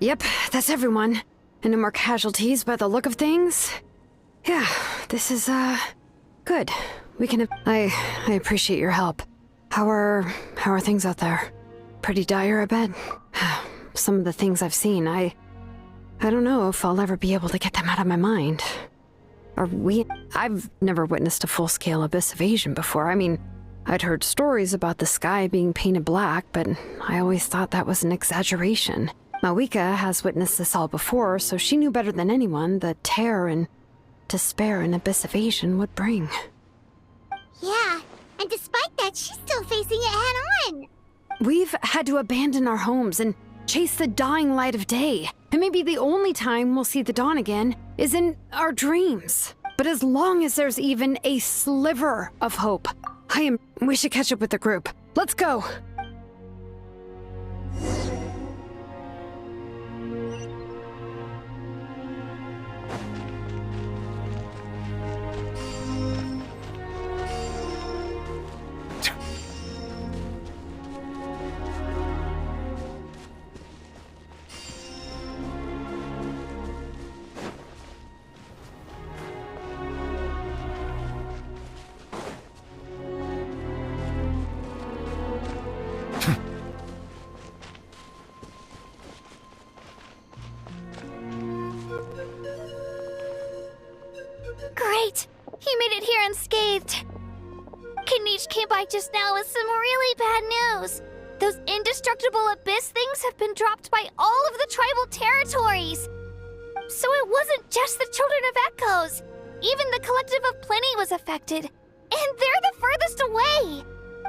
Yep, that's everyone. And no more casualties by the look of things. Yeah, this is, good. We can... I appreciate your help. How are things out there? Pretty dire, I bet. Some of the things I've seen, I don't know if I'll ever be able to get them out of my mind. I've never witnessed a full-scale abyss invasion before. I mean, I'd heard stories about the sky being painted black, but I always thought that was an exaggeration. Mawika has witnessed this all before, so she knew better than anyone the terror and despair an abyss invasion would bring. Yeah, and despite that, she's still facing it head-on. We've had to abandon our homes and chase the dying light of day. And maybe the only time we'll see the dawn again is in our dreams. But as long as there's even a sliver of hope, we should catch up with the group. Let's go! Great! He made it here unscathed. Kanish came by just now with some really bad news. Those indestructible abyss things have been dropped by all of the tribal territories. So it wasn't just the Children of Echoes. Even the Collective of Plenty was affected. And they're the furthest away.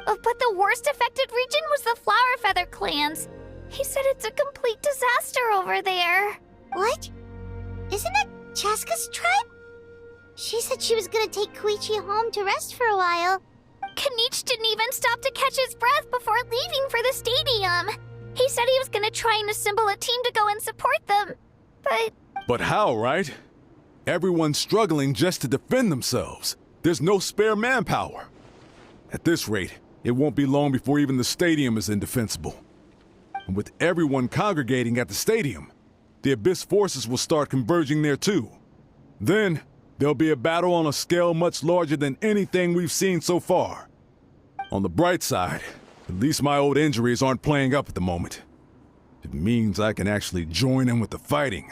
But the worst affected region was the Flower Feather clans. He said it's a complete disaster over there. What? Isn't that Chaska's tribe? She said she was gonna take Koichi home to rest for a while. Kanish didn't even stop to catch his breath before leaving for the stadium. He said he was gonna try and assemble a team to go and support them, but... But how, right? Everyone's struggling just to defend themselves. There's no spare manpower. At this rate, it won't be long before even the stadium is indefensible. And with everyone congregating at the stadium, the Abyss forces will start converging there too. Then, there'll be a battle on a scale much larger than anything we've seen so far. On the bright side, at least my old injuries aren't playing up at the moment. It means I can actually join in with the fighting.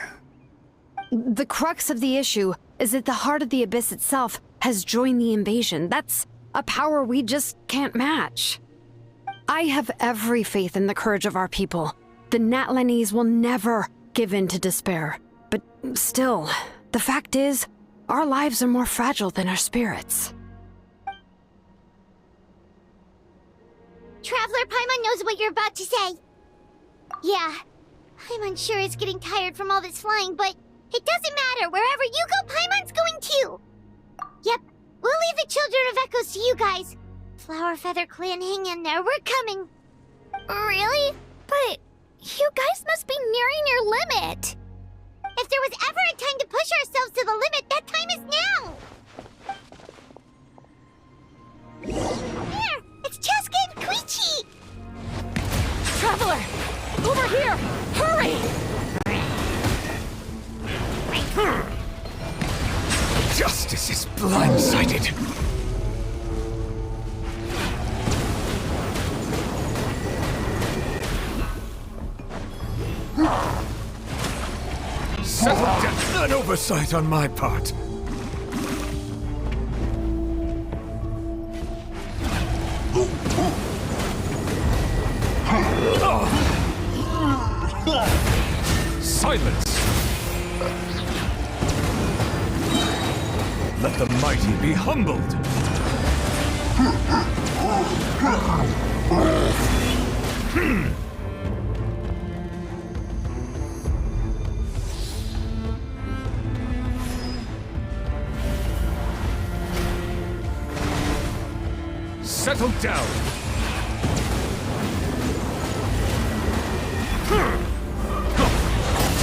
The crux of the issue is that the heart of the Abyss itself has joined the invasion. That's a power we just can't match. I have every faith in the courage of our people. The Natlanese will never give in to despair. But still, the fact is, our lives are more fragile than our spirits. Traveler Paimon knows what you're about to say. Yeah, Paimon's sure is getting tired from all this flying, but it doesn't matter. Wherever you go, Paimon's going too. Yep, we'll leave the Children of Echoes to you guys. Flower Feather Clan, hang in there. We're coming. Really? But you guys must be nearing your limit. If there was ever a time to push ourselves to the limit, that time is now! There! It's Chaska and Koichi! Traveler! Over here! Hurry! Justice is blindsided. Settle down. An oversight on my part. Silence! Let the mighty be humbled. Settle down.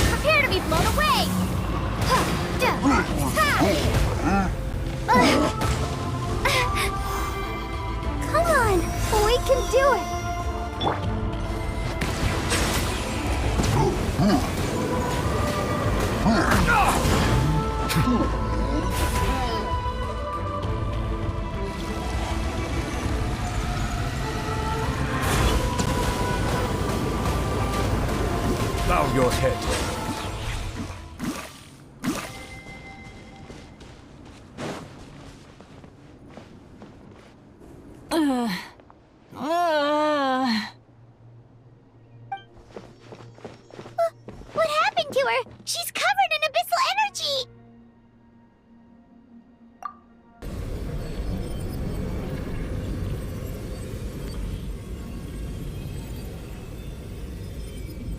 Prepare to be blown away! Come on, we can do it! on your head. What happened to her? She's covered in abyssal energy!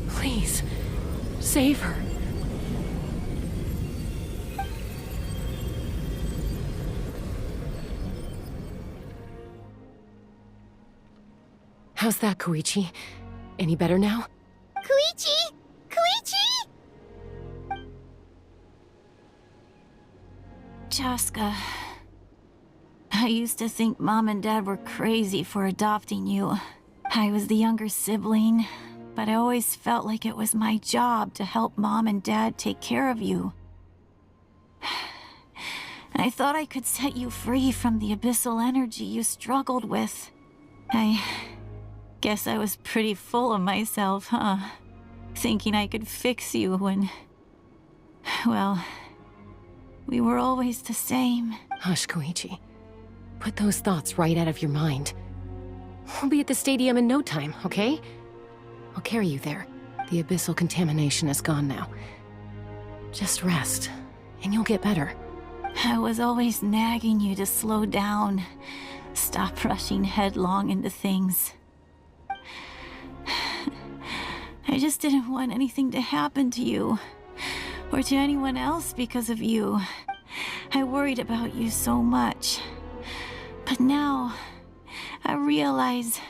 Please, save her. How's that, Koichi? Any better now? Koichi! Koichi! Chaska, I used to think Mom and Dad were crazy for adopting you. I was the younger sibling, but I always felt like it was my job to help Mom and Dad take care of you. I thought I could set you free from the abyssal energy you struggled with. I guess I was pretty full of myself, huh? Thinking I could fix you when... well, we were always the same. Hush, Koichi. Put those thoughts right out of your mind. We'll be at the stadium in no time, okay? I'll carry you there. The abyssal contamination is gone now. Just rest, and you'll get better. I was always nagging you to slow down. Stop rushing headlong into things. I just didn't want anything to happen to you, or to anyone else because of you. I worried about you so much. But now, I realize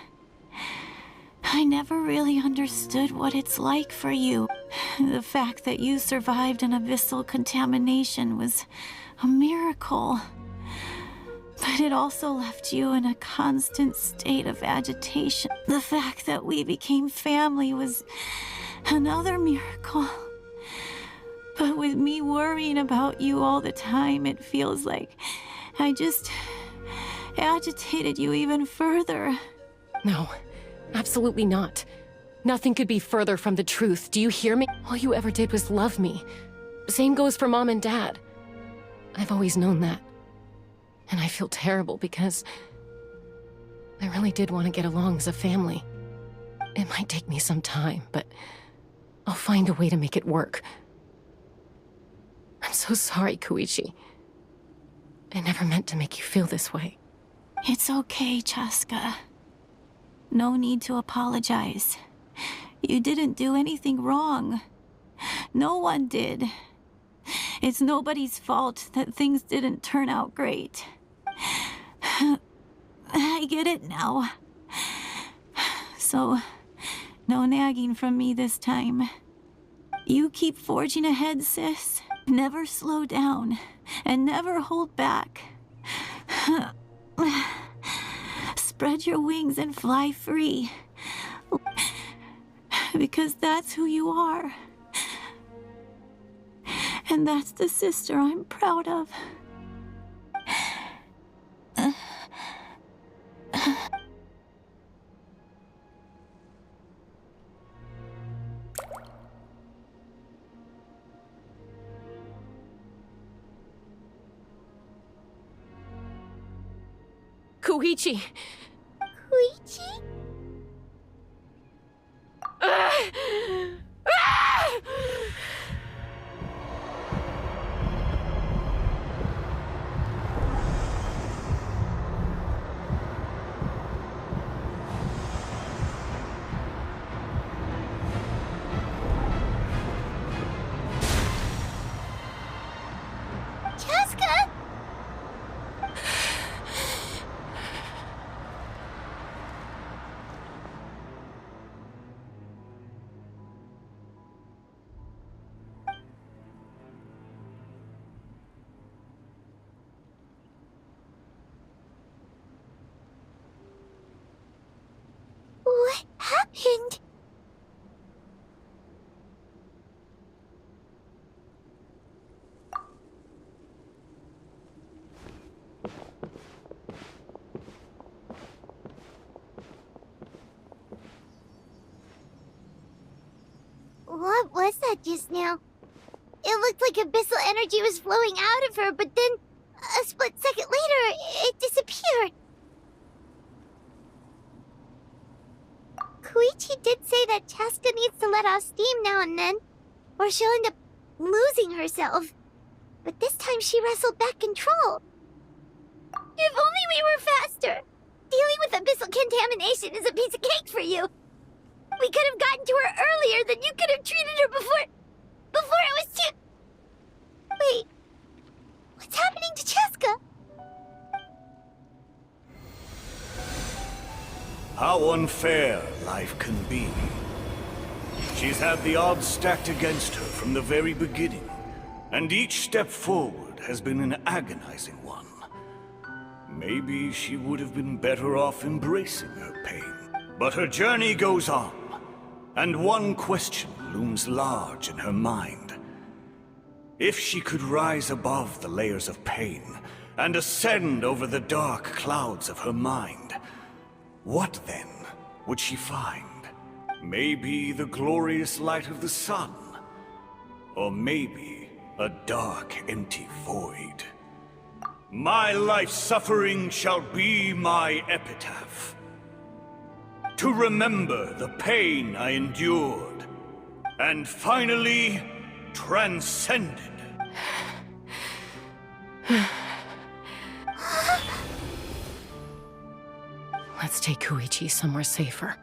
I never really understood what it's like for you. The fact that you survived an abyssal contamination was a miracle. But it also left you in a constant state of agitation. The fact that we became family was another miracle. But with me worrying about you all the time, it feels like I just agitated you even further. No, absolutely not. Nothing could be further from the truth. Do you hear me? All you ever did was love me. Same goes for Mom and Dad. I've always known that. And I feel terrible because I really did want to get along as a family. It might take me some time, but I'll find a way to make it work. I'm so sorry, Koichi. I never meant to make you feel this way. It's okay, Chaska. No need to apologize. You didn't do anything wrong. No one did. It's nobody's fault that things didn't turn out great. I get it now. So, no nagging from me this time. You keep forging ahead, sis. Never slow down, and never hold back. Spread your wings and fly free. Because that's who you are. And that's the sister I'm proud of. Koichi! Koichi? Chaska? What was that just now? It looked like abyssal energy was flowing out of her, but then a split second later, it disappeared. Koichi did say that Chaska needs to let off steam now and then, or she'll end up losing herself. But this time she wrestled back control. If only we were faster! Dealing with abyssal contamination is a piece of cake for you. We could have gotten to her earlier, then you could have treated her before it was too... Wait, what's happening to Chaska? How unfair life can be. She's had the odds stacked against her from the very beginning, and each step forward has been an agonizing one. Maybe she would have been better off embracing her pain. But her journey goes on, and one question looms large in her mind. If she could rise above the layers of pain and ascend over the dark clouds of her mind, what then would she find? Maybe the glorious light of the sun, or maybe a dark, empty void. My life's suffering shall be my epitaph. To remember the pain I endured, and finally transcended. Let's take Koichi somewhere safer.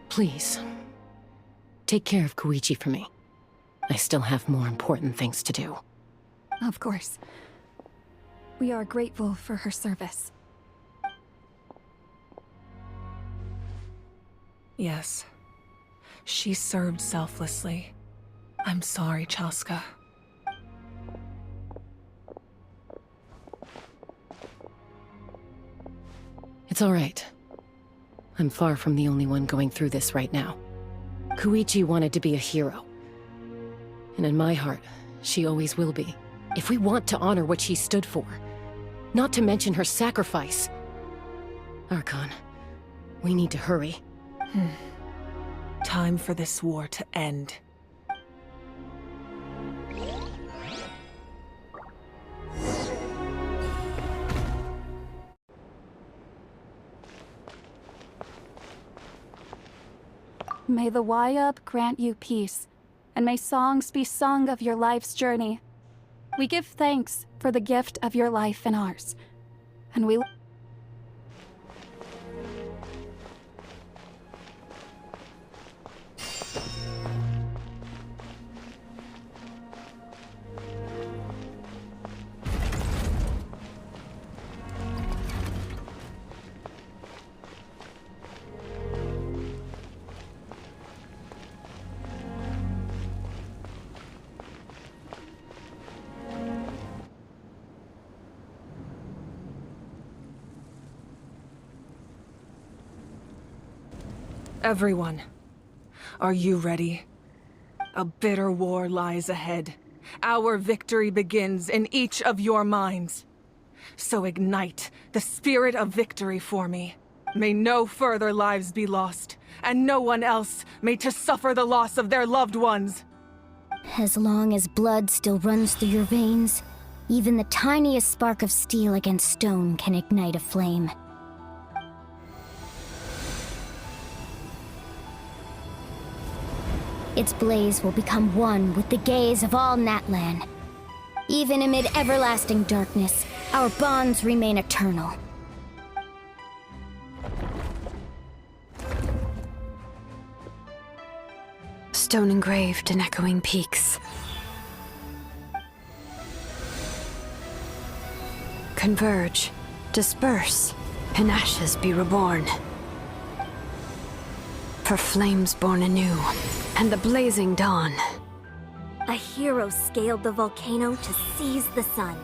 Please, take care of Koichi for me. I still have more important things to do. Of course. We are grateful for her service. Yes. She served selflessly. I'm sorry, Chaska. It's all right. I'm far from the only one going through this right now. Koichi wanted to be a hero. And in my heart, she always will be. If we want to honor what she stood for, not to mention her sacrifice. Archon, we need to hurry. Time for this war to end. May the Wayub grant you peace, and may songs be sung of your life's journey. We give thanks for the gift of your life and ours, and we... Everyone, are you ready? A bitter war lies ahead. Our victory begins in each of your minds. So ignite the spirit of victory for me. May no further lives be lost, and no one else may to suffer the loss of their loved ones. As long as blood still runs through your veins, even the tiniest spark of steel against stone can ignite a flame. Its blaze will become one with the gaze of all Natlan. Even amid everlasting darkness, our bonds remain eternal. stone engraved in echoing peaks. Converge, disperse, in ashes be reborn. For flames born anew, and the blazing dawn. A hero scaled the volcano to seize the sun.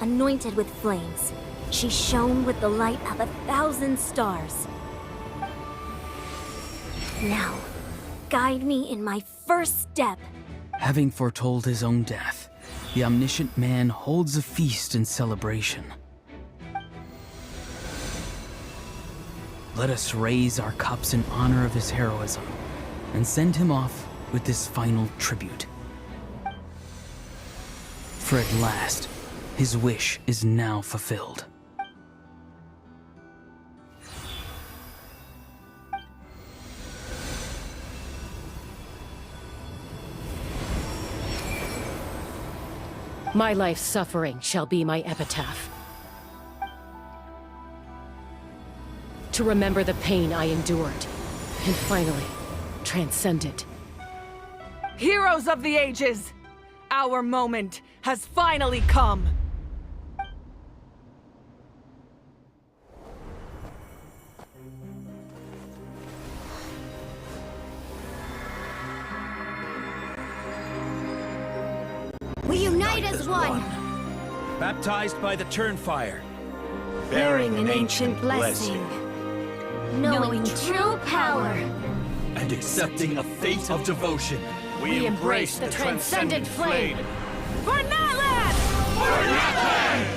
Anointed with flames, she shone with the light of 1,000 stars. Now, guide me in my first step. Having foretold his own death, the omniscient man holds a feast in celebration. Let us raise our cups in honor of his heroism and send him off with this final tribute. For at last, his wish is now fulfilled. My life's suffering shall be my epitaph. To remember the pain I endured, and finally, transcend it. Heroes of the ages! Our moment has finally come! We unite as one! Baptized by the Turnfire. Bearing an ancient blessing. Knowing true power. And accepting a fate of devotion. We embrace the transcendent flame. For Natlan! For Natlan!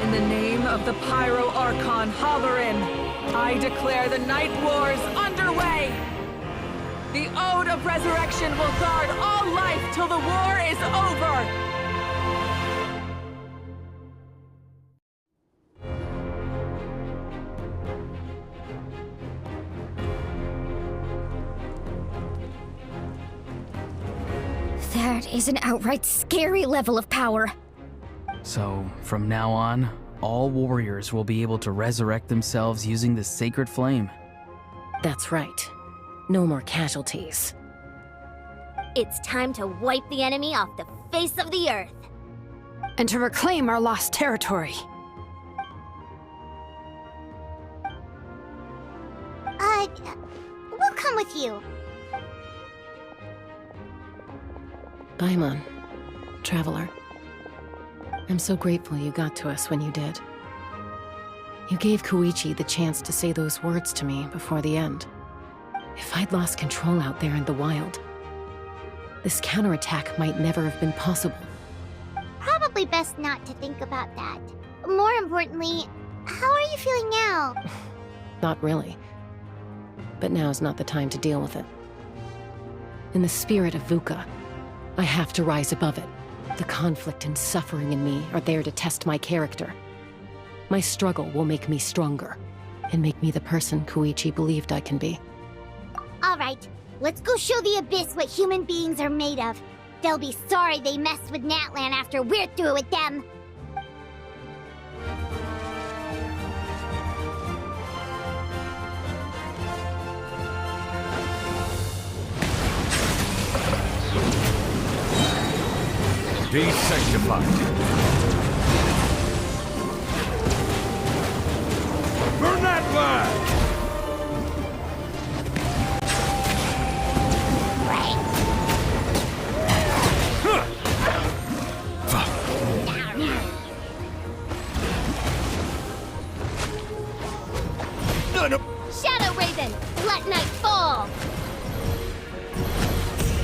In the name of the Pyro Archon Halloran, I declare the Night Wars underway! The Ode of Resurrection will guard all life till the war is over! That is an outright scary level of power. So, from now on, all warriors will be able to resurrect themselves using the sacred flame. That's right. No more casualties. It's time to wipe the enemy off the face of the earth. And to reclaim our lost territory. We'll come with you. Paimon, traveler. I'm so grateful you got to us when you did. You gave Koichi the chance to say those words to me before the end. If I'd lost control out there in the wild, this counterattack might never have been possible. Probably best not to think about that. More importantly, how are you feeling now? Not really. But now's not the time to deal with it. In the spirit of VUCA, I have to rise above it. The conflict and suffering in me are there to test my character. My struggle will make me stronger, and make me the person Koichi believed I can be. Alright, let's go show the Abyss what human beings are made of. They'll be sorry they messed with Natlan after we're through with them. Be sanctified. For Natlan! Shadow Raven, let night fall!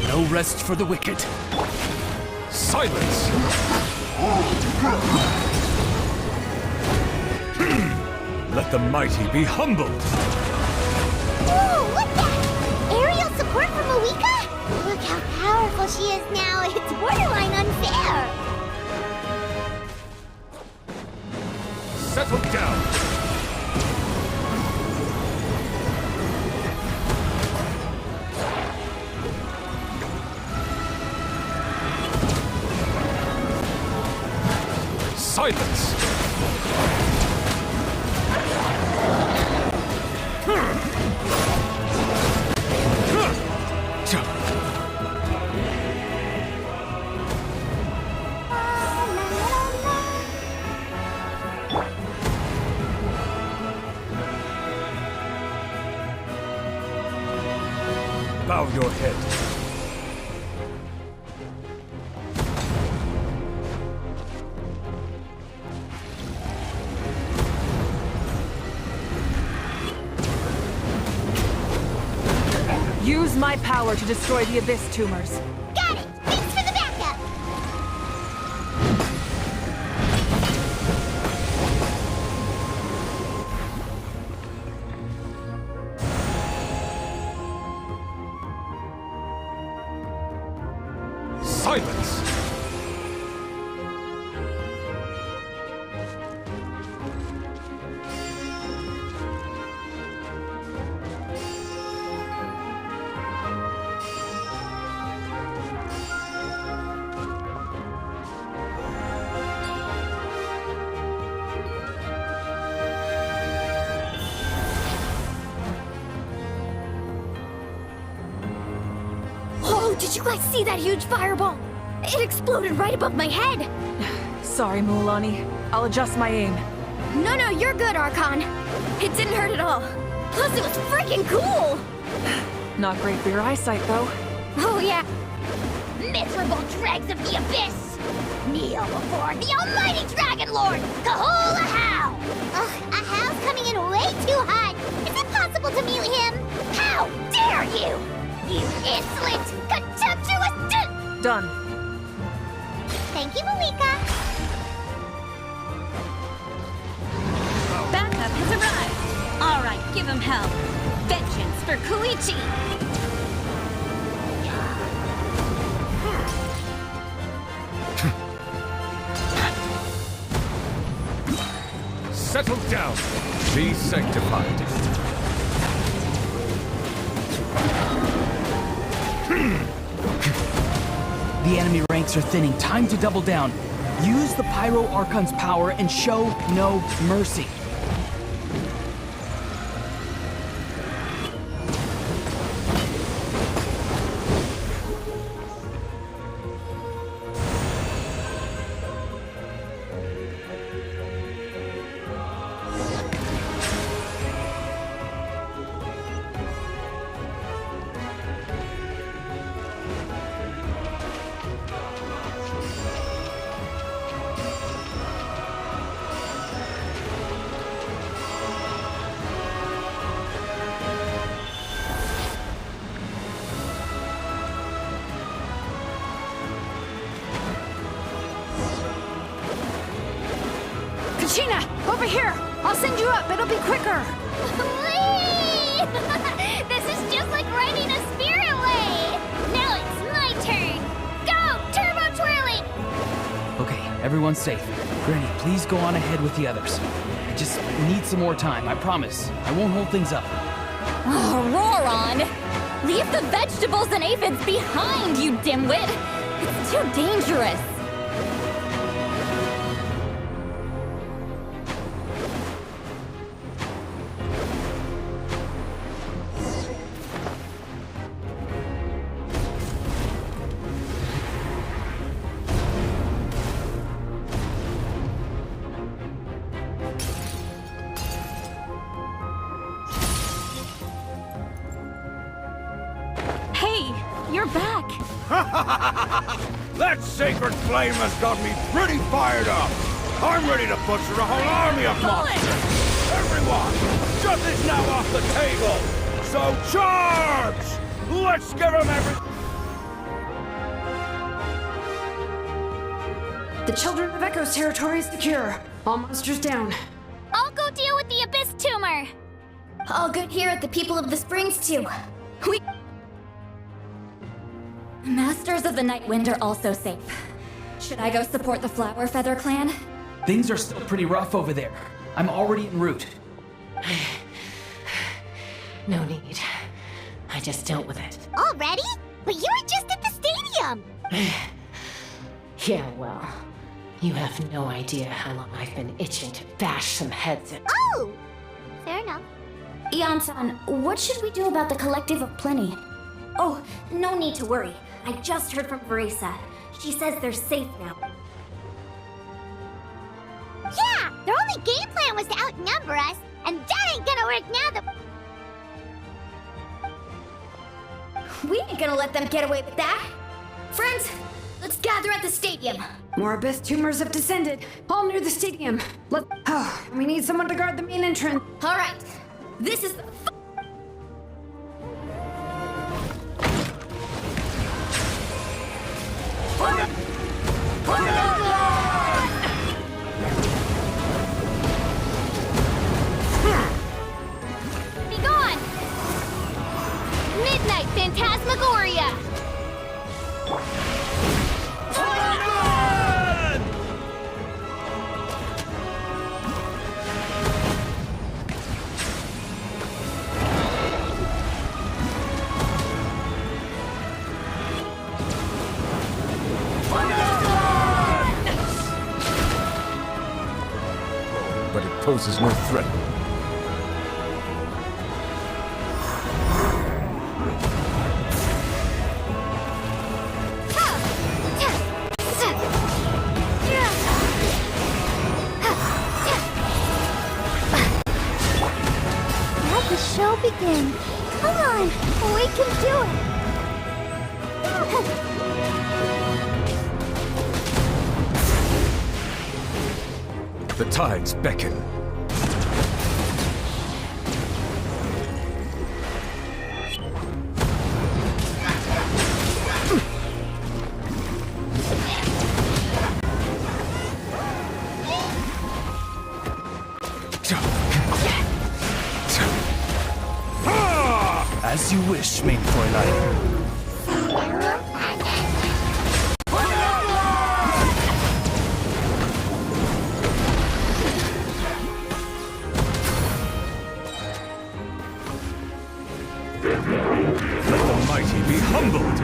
No rest for the wicked. Silence! Let the mighty be humbled! Ooh, look that! Aerial support from Moika? Look how powerful powerful she is now, it's borderline unfair! Settle down! Silence! Bow your head. Use my power to destroy the Abyss tumors. Got it! Thanks for the backup! Silence! Oh, did you guys see that huge fireball? It exploded right above my head! Sorry, Mualani. I'll adjust my aim. No, you're good, Archon. It didn't hurt at all. Plus, it was freaking cool! Not great for your eyesight, though. Oh, yeah. Miserable dregs of the Abyss! Kneel before the almighty Dragon Lord, Kahola Hao! Ugh, Ahao's coming in way too hot! Is it possible to mute him? How dare you! You insolent, contemptuous Done. Thank you, Malika! Backup has arrived. All right, give him hell. Vengeance for Koichi. Settle down. Be sanctified. The enemy ranks are thinning. Time to double down. Use the Pyro Archon's power and show no mercy. Kachina, over here! I'll send you up, it'll be quicker! Whee! This is just like riding a spirit way! Now it's my turn! Go, Turbo Twirly! Okay, everyone's safe. Granny, please go on ahead with the others. I just need some more time, I promise. I won't hold things up. Oh, Roron! Leave the vegetables and aphids behind, you dimwit! It's too dangerous! You're back! That sacred flame has got me pretty fired up! I'm ready to butcher a whole army of monsters! Everyone, shut this now off the table! So charge! Let's give them The Children of Echo's territory is secure. All monsters down. I'll go deal with the Abyss tumor! All good here at the People of the Springs, too. Masters of the Night Wind are also safe. Should I go support the Flower Feather clan? Things are still pretty rough over there. I'm already en route. No need. I just dealt with it. Already? But you were just at the stadium! Yeah, well, you have no idea how long I've been itching to bash some heads in. Oh! Fair enough. Ian-san, what should we do about the Collective of Plenty? Oh, no need to worry. I just heard from Veresa. She says they're safe now. Yeah! Their only game plan was to outnumber us, and that ain't gonna work now that... We ain't gonna let them get away with that. Friends, let's gather at the stadium. More abyss tumors have descended, all near the stadium. We need someone to guard the main entrance. All right, this is the... Be gone! Midnight Phantasmagoria! But it poses no threat. Let the show begin. Come on, we can do it. The tides beckon. As you wish, main Fräulein. Let the mighty be humbled!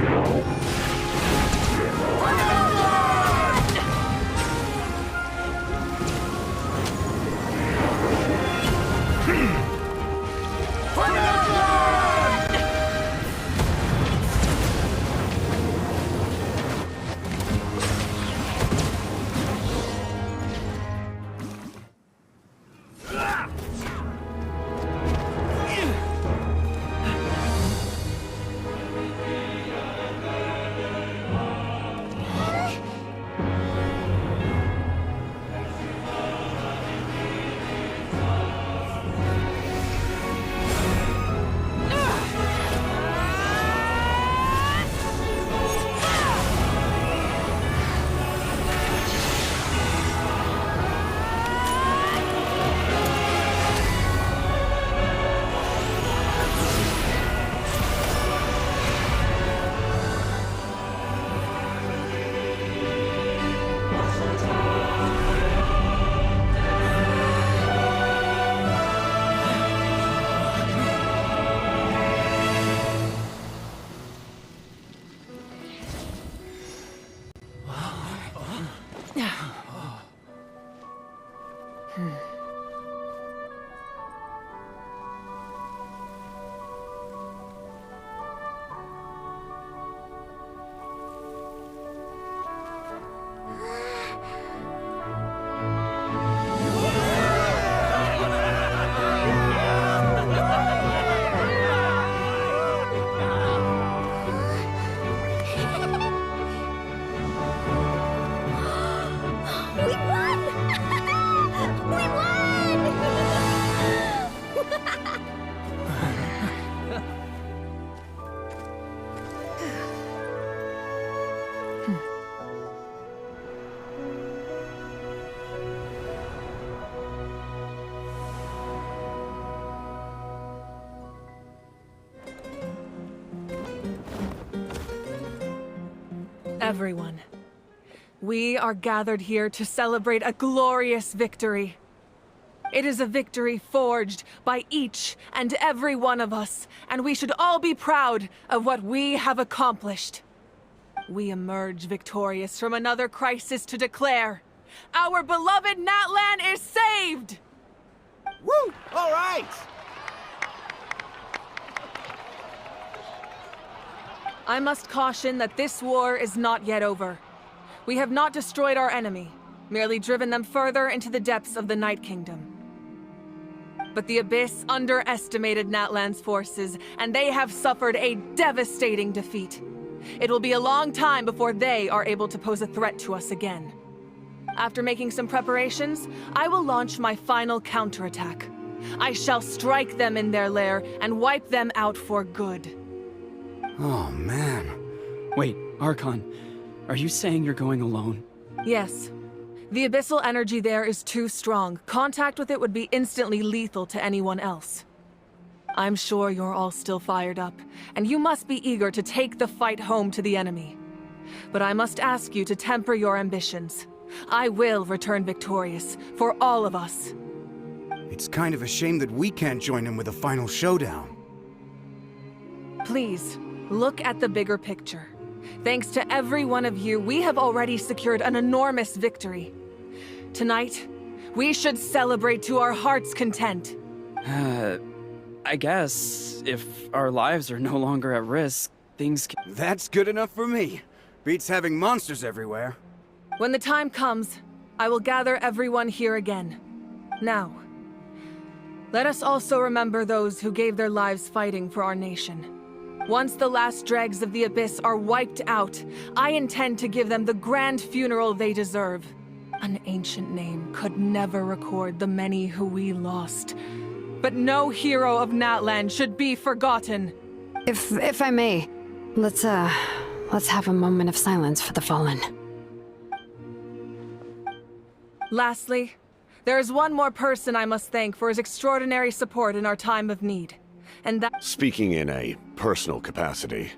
Everyone, we are gathered here to celebrate a glorious victory. It is a victory forged by each and every one of us, and we should all be proud of what we have accomplished. We emerge victorious from another crisis to declare, our beloved Natlan is saved! Woo! All right! I must caution that this war is not yet over. We have not destroyed our enemy, merely driven them further into the depths of the Night Kingdom. But the Abyss underestimated Natlan's forces, and they have suffered a devastating defeat. It will be a long time before they are able to pose a threat to us again. After making some preparations, I will launch my final counterattack. I shall strike them in their lair and wipe them out for good. Oh, man. Wait, Archon, are you saying you're going alone? Yes. The abyssal energy there is too strong. Contact with it would be instantly lethal to anyone else. I'm sure you're all still fired up, and you must be eager to take the fight home to the enemy. But I must ask you to temper your ambitions. I will return victorious, for all of us. It's kind of a shame that we can't join him with a final showdown. Please, look at the bigger picture. Thanks to every one of you, we have already secured an enormous victory. Tonight, we should celebrate to our heart's content. I guess if our lives are no longer at risk, things can... That's good enough for me. Beats having monsters everywhere. When the time comes, I will gather everyone here again. Now, let us also remember those who gave their lives fighting for our nation. Once the last dregs of the Abyss are wiped out, I intend to give them the grand funeral they deserve. An ancient name could never record the many who we lost. But no hero of Natlan should be forgotten. If I may, let's have a moment of silence for the fallen. Lastly, there is one more person I must thank for his extraordinary support in our time of need. And that— Speaking in a personal capacity,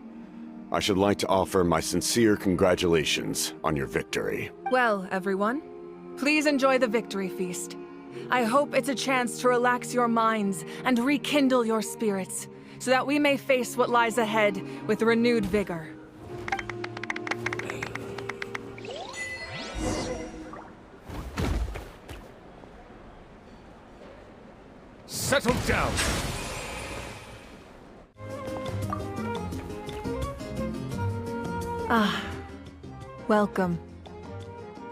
I should like to offer my sincere congratulations on your victory. Well, everyone, please enjoy the victory feast. I hope it's a chance to relax your minds and rekindle your spirits, so that we may face what lies ahead with renewed vigor. Settle down! Ah, welcome.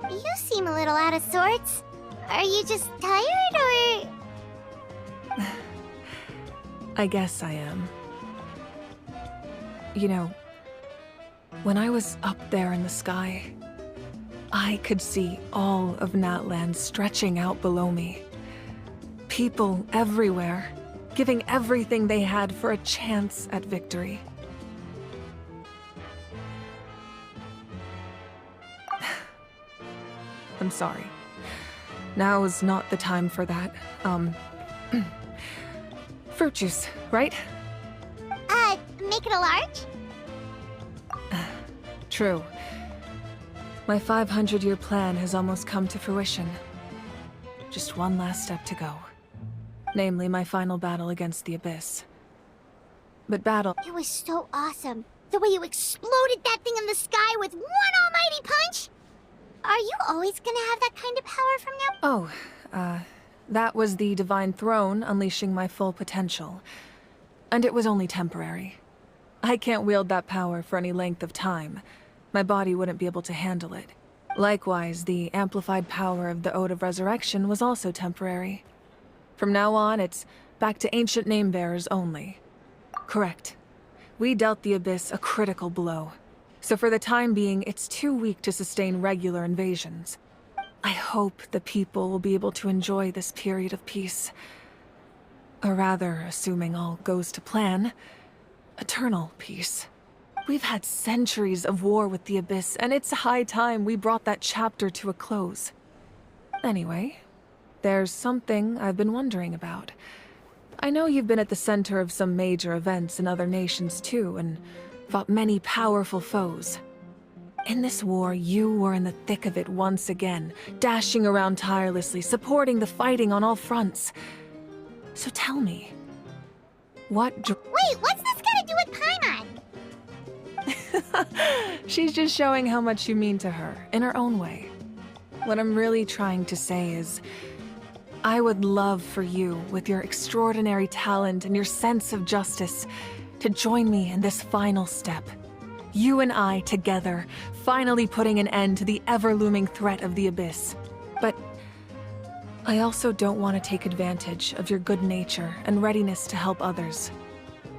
You seem a little out of sorts. Are you just tired, or...? I guess I am. You know, when I was up there in the sky, I could see all of Natlan stretching out below me. People everywhere, giving everything they had for a chance at victory. I'm sorry. Now is not the time for that. Fruit juice, right? Make it a large? True. My 500-year plan has almost come to fruition. Just one last step to go. Namely, my final battle against the Abyss. But battle— It was so awesome. The way you exploded that thing in the sky with one almighty punch! Are you always gonna have that kind of power from now? Oh, that was the Divine Throne unleashing my full potential. And it was only temporary. I can't wield that power for any length of time. My body wouldn't be able to handle it. Likewise, the amplified power of the Ode of Resurrection was also temporary. From now on, it's back to ancient name-bearers only. Correct. We dealt the Abyss a critical blow. So for the time being, it's too weak to sustain regular invasions. I hope the people will be able to enjoy this period of peace. Or rather, assuming all goes to plan, eternal peace. We've had centuries of war with the Abyss, and it's high time we brought that chapter to a close. Anyway, there's something I've been wondering about. I know you've been at the center of some major events in other nations too, and fought many powerful foes. In this war, you were in the thick of it once again, dashing around tirelessly, supporting the fighting on all fronts. So tell me, Wait, what's this got to do with Paimon? She's just showing how much you mean to her, in her own way. What I'm really trying to say is, I would love for you, with your extraordinary talent and your sense of justice, to join me in this final step. You and I together, finally putting an end to the ever-looming threat of the Abyss. But I also don't want to take advantage of your good nature and readiness to help others.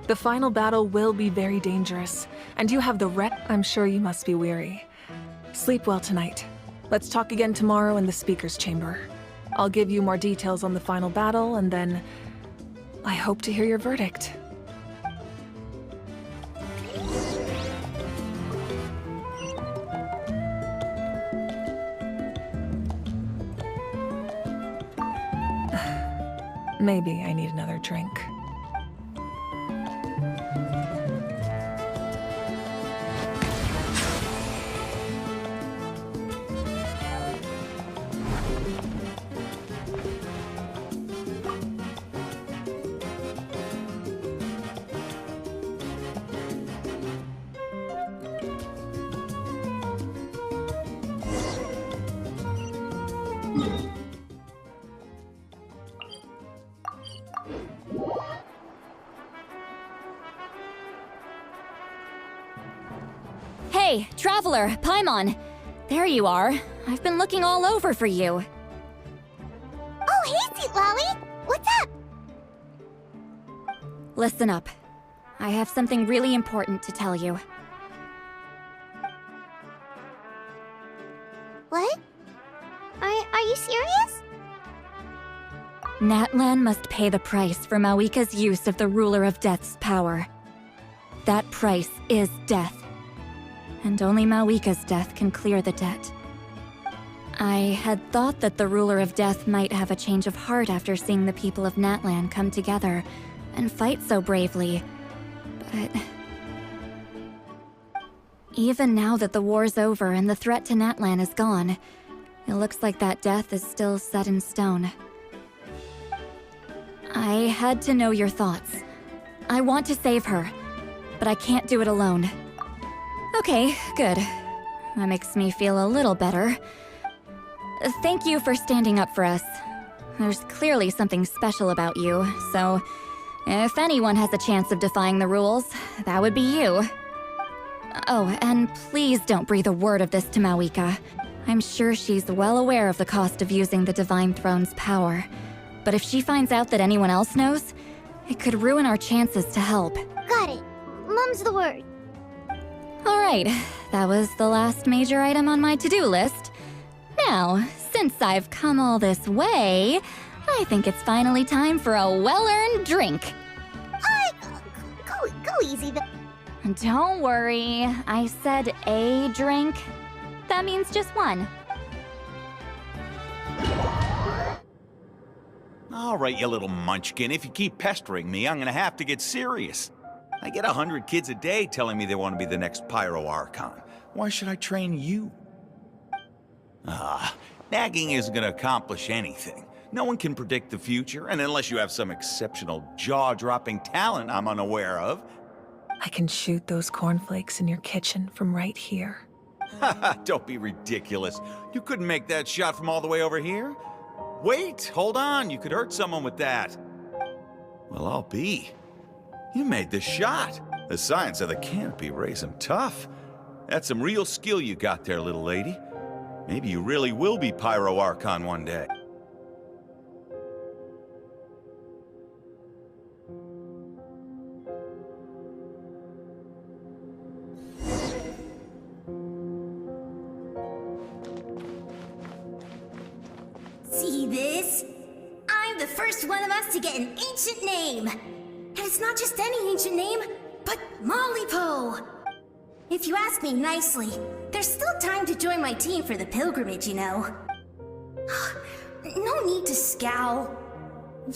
The final battle will be very dangerous, and you have the I'm sure you must be weary. Sleep well tonight. Let's talk again tomorrow in the speaker's chamber. I'll give you more details on the final battle, and then I hope to hear your verdict. Maybe I need another drink. Hey, Traveler, Paimon! There you are. I've been looking all over for you. Oh, hey, Sweet Lolly! What's up? Listen up. I have something really important to tell you. What? Are you serious? Natlan must pay the price for Mawika's use of the Ruler of Death's power. That price is death. And only Mawika's death can clear the debt. I had thought that the Ruler of Death might have a change of heart after seeing the people of Natlan come together and fight so bravely, but... Even now that the war's over and the threat to Natlan is gone, it looks like that death is still set in stone. I had to know your thoughts. I want to save her, but I can't do it alone. Okay, good. That makes me feel a little better. Thank you for standing up for us. There's clearly something special about you, so if anyone has a chance of defying the rules, that would be you. Oh, and please don't breathe a word of this to Mawika. I'm sure she's well aware of the cost of using the Divine Throne's power. But if she finds out that anyone else knows, it could ruin our chances to help. Got it. Mum's the word. Alright, that was the last major item on my to-do list. Now, since I've come all this way, I think it's finally time for a well-earned drink. Go easy then. Don't worry, I said a drink. That means just one. All right, you little munchkin, if you keep pestering me, I'm gonna have to get serious. I get 100 kids a day telling me they want to be the next Pyro Archon. Why should I train you? Nagging isn't gonna accomplish anything. No one can predict the future, and unless you have some exceptional jaw-dropping talent I'm unaware of. I can shoot those cornflakes in your kitchen from right here. Haha, don't be ridiculous. You couldn't make that shot from all the way over here? Wait, hold on, you could hurt someone with that. Well, I'll be. You made the shot. The science of the canopy raised some tough. That's some real skill you got there, little lady. Maybe you really will be Pyro Archon one day. See this? I'm the first one of us to get an ancient name. And it's not just any ancient name, but Mollypo. If you ask me nicely, there's still time to join my team for the pilgrimage, you know. No need to scowl.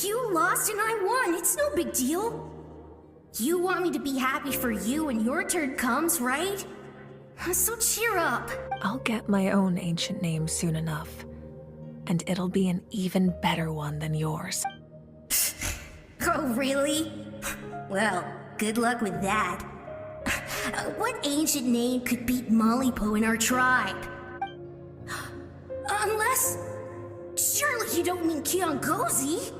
You lost and I won, it's no big deal. You want me to be happy for you when your turn comes, right? So cheer up. I'll get my own ancient name soon enough. And it'll be an even better one than yours. Oh, really? Well, good luck with that. What ancient name could beat Mollypo in our tribe? Unless... surely you don't mean Kiangozi?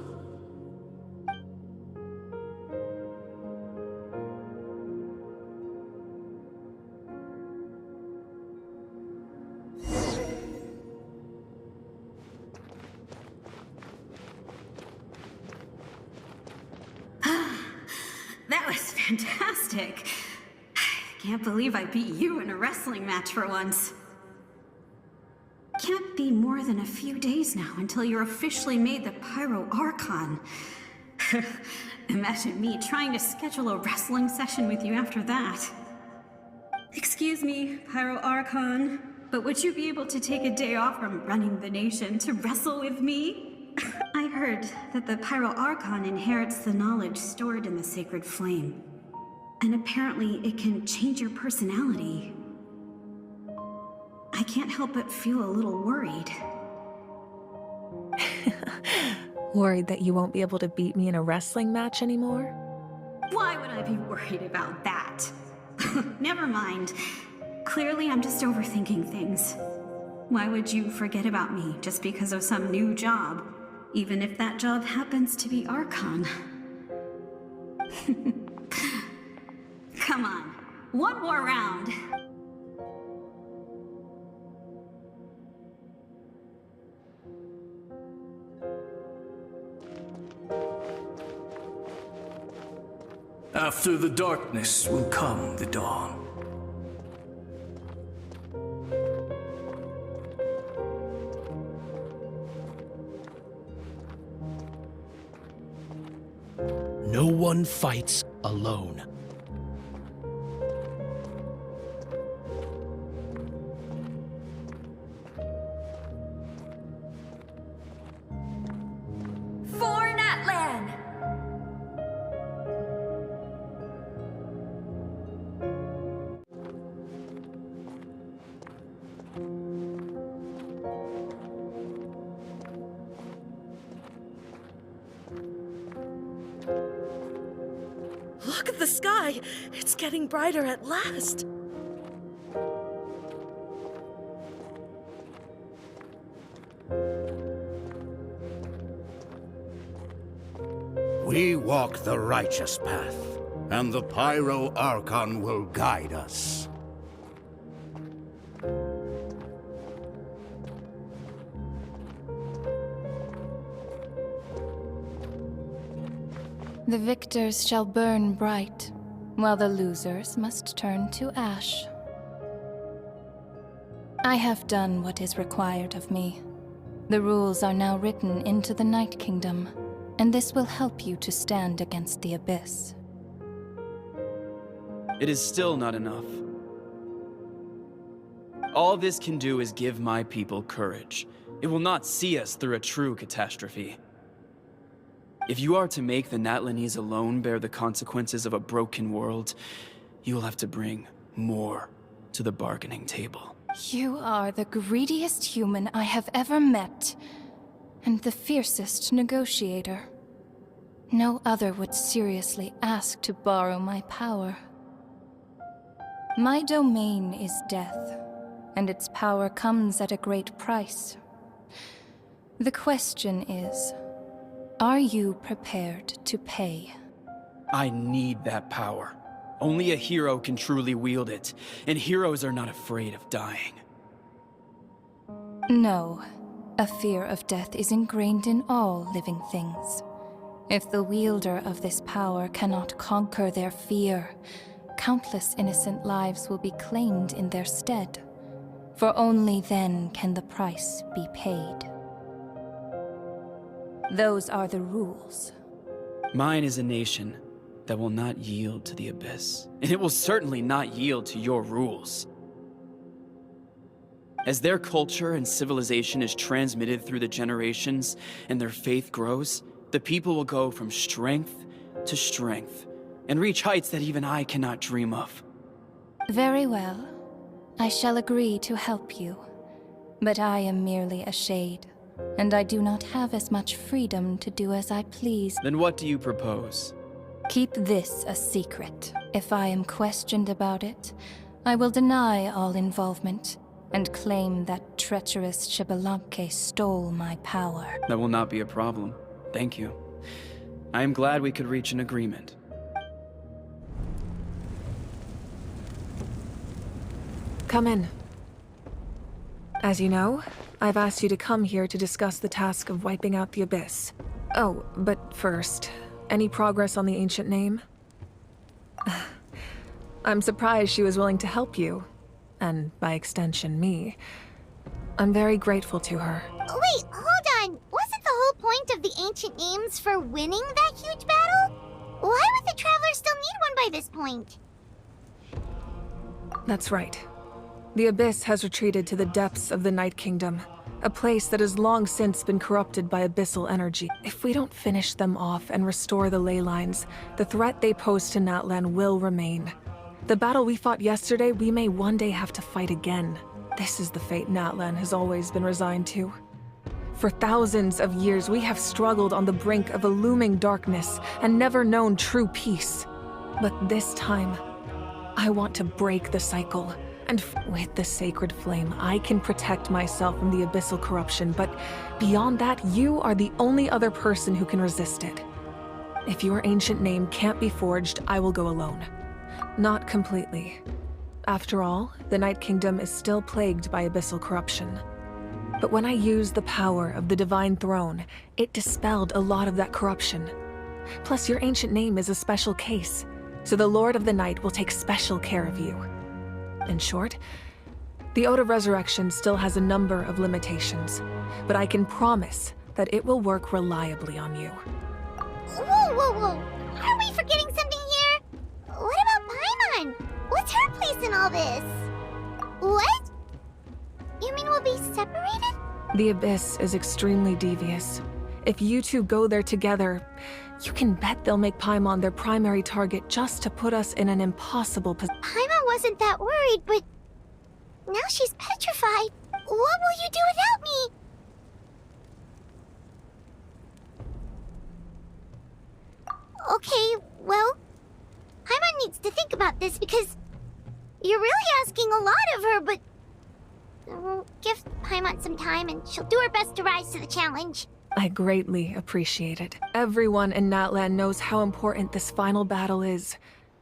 That was fantastic. Can't believe I beat you in a wrestling match for once. Can't be more than a few days now until you're officially made the Pyro Archon. Imagine me trying to schedule a wrestling session with you after that. Excuse me, Pyro Archon, but would you be able to take a day off from running the nation to wrestle with me? I heard that the Pyro Archon inherits the knowledge stored in the sacred flame. And apparently it can change your personality. I can't help but feel a little worried. Worried that you won't be able to beat me in a wrestling match anymore? Why would I be worried about that? Never mind. Clearly I'm just overthinking things. Why would you forget about me just because of some new job? Even if that job happens to be Archon. Come on, one more round. After the darkness will come the dawn. No one fights alone. For Natlan! Look at the sky! It's getting brighter at last! We walk the righteous path, and the Pyro Archon will guide us. The victors shall burn bright, while the losers must turn to ash. I have done what is required of me. The rules are now written into the Night Kingdom, and this will help you to stand against the Abyss. It is still not enough. All this can do is give my people courage. It will not see us through a true catastrophe. If you are to make the Natlanese alone bear the consequences of a broken world, you will have to bring more to the bargaining table. You are the greediest human I have ever met, and the fiercest negotiator. No other would seriously ask to borrow my power. My domain is death, and its power comes at a great price. The question is, are you prepared to pay? I need that power. Only a hero can truly wield it, and heroes are not afraid of dying. No. A fear of death is ingrained in all living things. If the wielder of this power cannot conquer their fear, countless innocent lives will be claimed in their stead. For only then can the price be paid. Those are the rules. Mine is a nation that will not yield to the Abyss, and it will certainly not yield to your rules. As their culture and civilization is transmitted through the generations and their faith grows, the people will go from strength to strength and reach heights that even I cannot dream of. Very well. I shall agree to help you. But I am merely a shade, and I do not have as much freedom to do as I please. Then what do you propose? Keep this a secret. If I am questioned about it, I will deny all involvement and claim that treacherous Xbalanque stole my power. That will not be a problem. Thank you. I am glad we could reach an agreement. Come in. As you know, I've asked you to come here to discuss the task of wiping out the Abyss. Oh, but first, any progress on the ancient name? I'm surprised she was willing to help you, and by extension, me. I'm very grateful to her. Wait, hold on. Wasn't the whole point of the ancient names for winning that huge battle? Why would the Travelers still need one by this point? That's right. The Abyss has retreated to the depths of the Night Kingdom, a place that has long since been corrupted by abyssal energy. If we don't finish them off and restore the ley lines, the threat they pose to Natlan will remain. The battle we fought yesterday, we may one day have to fight again. This is the fate Natlan has always been resigned to. For thousands of years, we have struggled on the brink of a looming darkness and never known true peace. But this time, I want to break the cycle. And with the sacred flame, I can protect myself from the abyssal corruption, but beyond that, you are the only other person who can resist it. If your ancient name can't be forged, I will go alone. Not completely. After all, the Night Kingdom is still plagued by abyssal corruption. But when I used the power of the Divine Throne, it dispelled a lot of that corruption. Plus, your ancient name is a special case, so the Lord of the Night will take special care of you. In short, the Ode of Resurrection still has a number of limitations, but I can promise that it will work reliably on you. Whoa, whoa, whoa! Are we forgetting something here? What about Paimon? What's her place in all this? What? You mean we'll be separated? The Abyss is extremely devious. If you two go there together, you can bet they'll make Paimon their primary target just to put us in an impossible position. Paimon wasn't that worried, but now she's petrified. What will you do without me? Okay, well, Paimon needs to think about this because you're really asking a lot of her, but we'll give Paimon some time and she'll do her best to rise to the challenge. I greatly appreciate it. Everyone in Natlan knows how important this final battle is.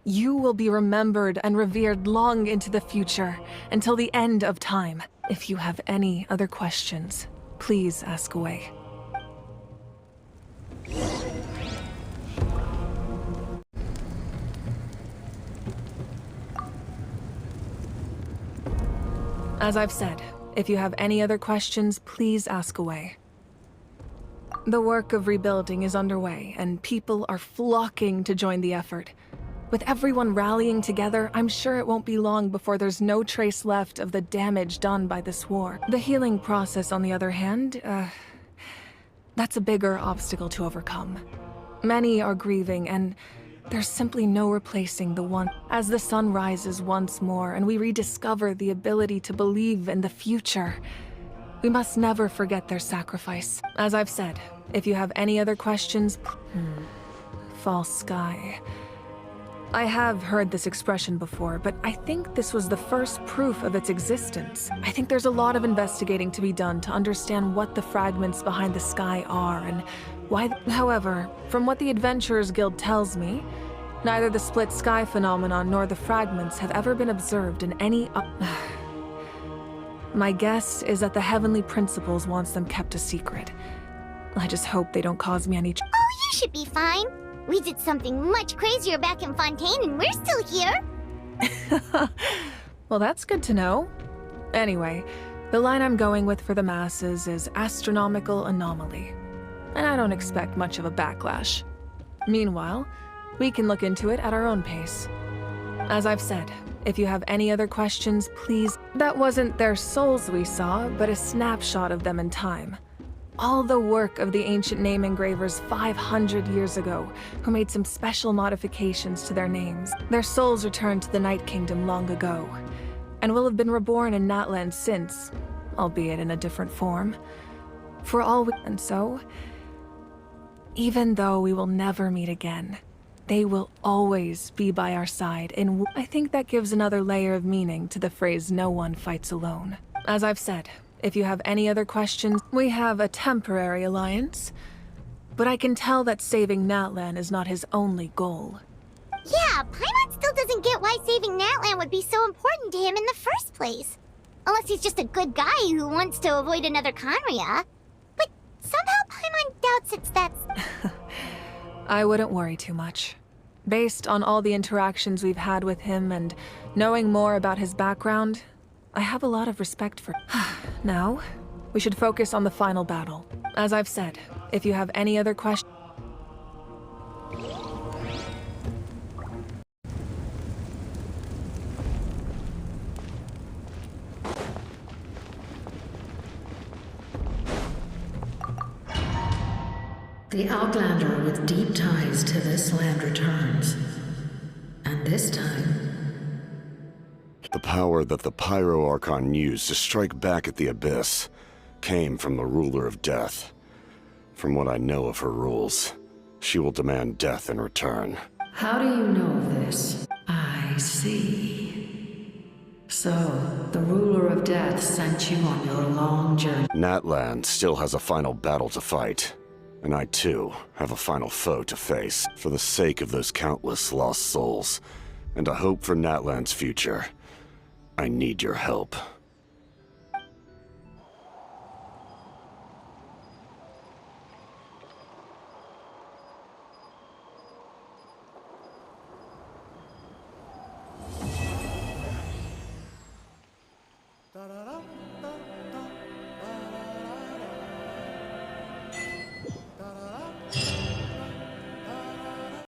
You will be remembered and revered long into the future, until the end of time. If you have any other questions, please ask away. As I've said, if you have any other questions, please ask away. The work of rebuilding is underway, and people are flocking to join the effort. With everyone rallying together, I'm sure it won't be long before there's no trace left of the damage done by this war. The healing process, on the other hand, that's a bigger obstacle to overcome. Many are grieving, and there's simply no replacing the one. As the sun rises once more, and we rediscover the ability to believe in the future, we must never forget their sacrifice. As I've said, if you have any other questions, false sky. I have heard this expression before, but I think this was the first proof of its existence. I think there's a lot of investigating to be done to understand what the fragments behind the sky are and why. However, from what the Adventurers Guild tells me, neither the split sky phenomenon nor the fragments have ever been observed in any. My guess is that the Heavenly Principles wants them kept a secret. I just hope they don't cause me any. Oh, you should be fine. We did something much crazier back in Fontaine and we're still here. Well, that's good to know. Anyway, the line I'm going with for the masses is astronomical anomaly. And I don't expect much of a backlash. Meanwhile, we can look into it at our own pace. As I've said, if you have any other questions, please. That wasn't their souls we saw, but a snapshot of them in time. All the work of the ancient name engravers 500 years ago, who made some special modifications to their names. Their souls returned to the Night Kingdom long ago. and will have been reborn in Natlan since, albeit in a different form. For all we... And so, even though we will never meet again, they will always be by our side, and I think that gives another layer of meaning to the phrase "no one fights alone." As I've said, if you have any other questions, we have a temporary alliance, but I can tell that saving Natlan is not his only goal. Yeah, Paimon still doesn't get why saving Natlan would be so important to him in the first place. Unless he's just a good guy who wants to avoid another Khaenri'ah. But somehow Paimon doubts it's that... I wouldn't worry too much. Based on all the interactions we've had with him and knowing more about his background, I have a lot of respect for... Now, we should focus on the final battle. As I've said, if you have any other questions... The Outlander with deep ties to this land returns. And this time... The power that the Pyro Archon used to strike back at the Abyss came from the Ruler of Death. From what I know of her rules, she will demand death in return. How do you know this? I see. So, the Ruler of Death sent you on your long journey. Natlan still has a final battle to fight. And I, too, have a final foe to face, for the sake of those countless lost souls, and a hope for Natlan's future. I need your help.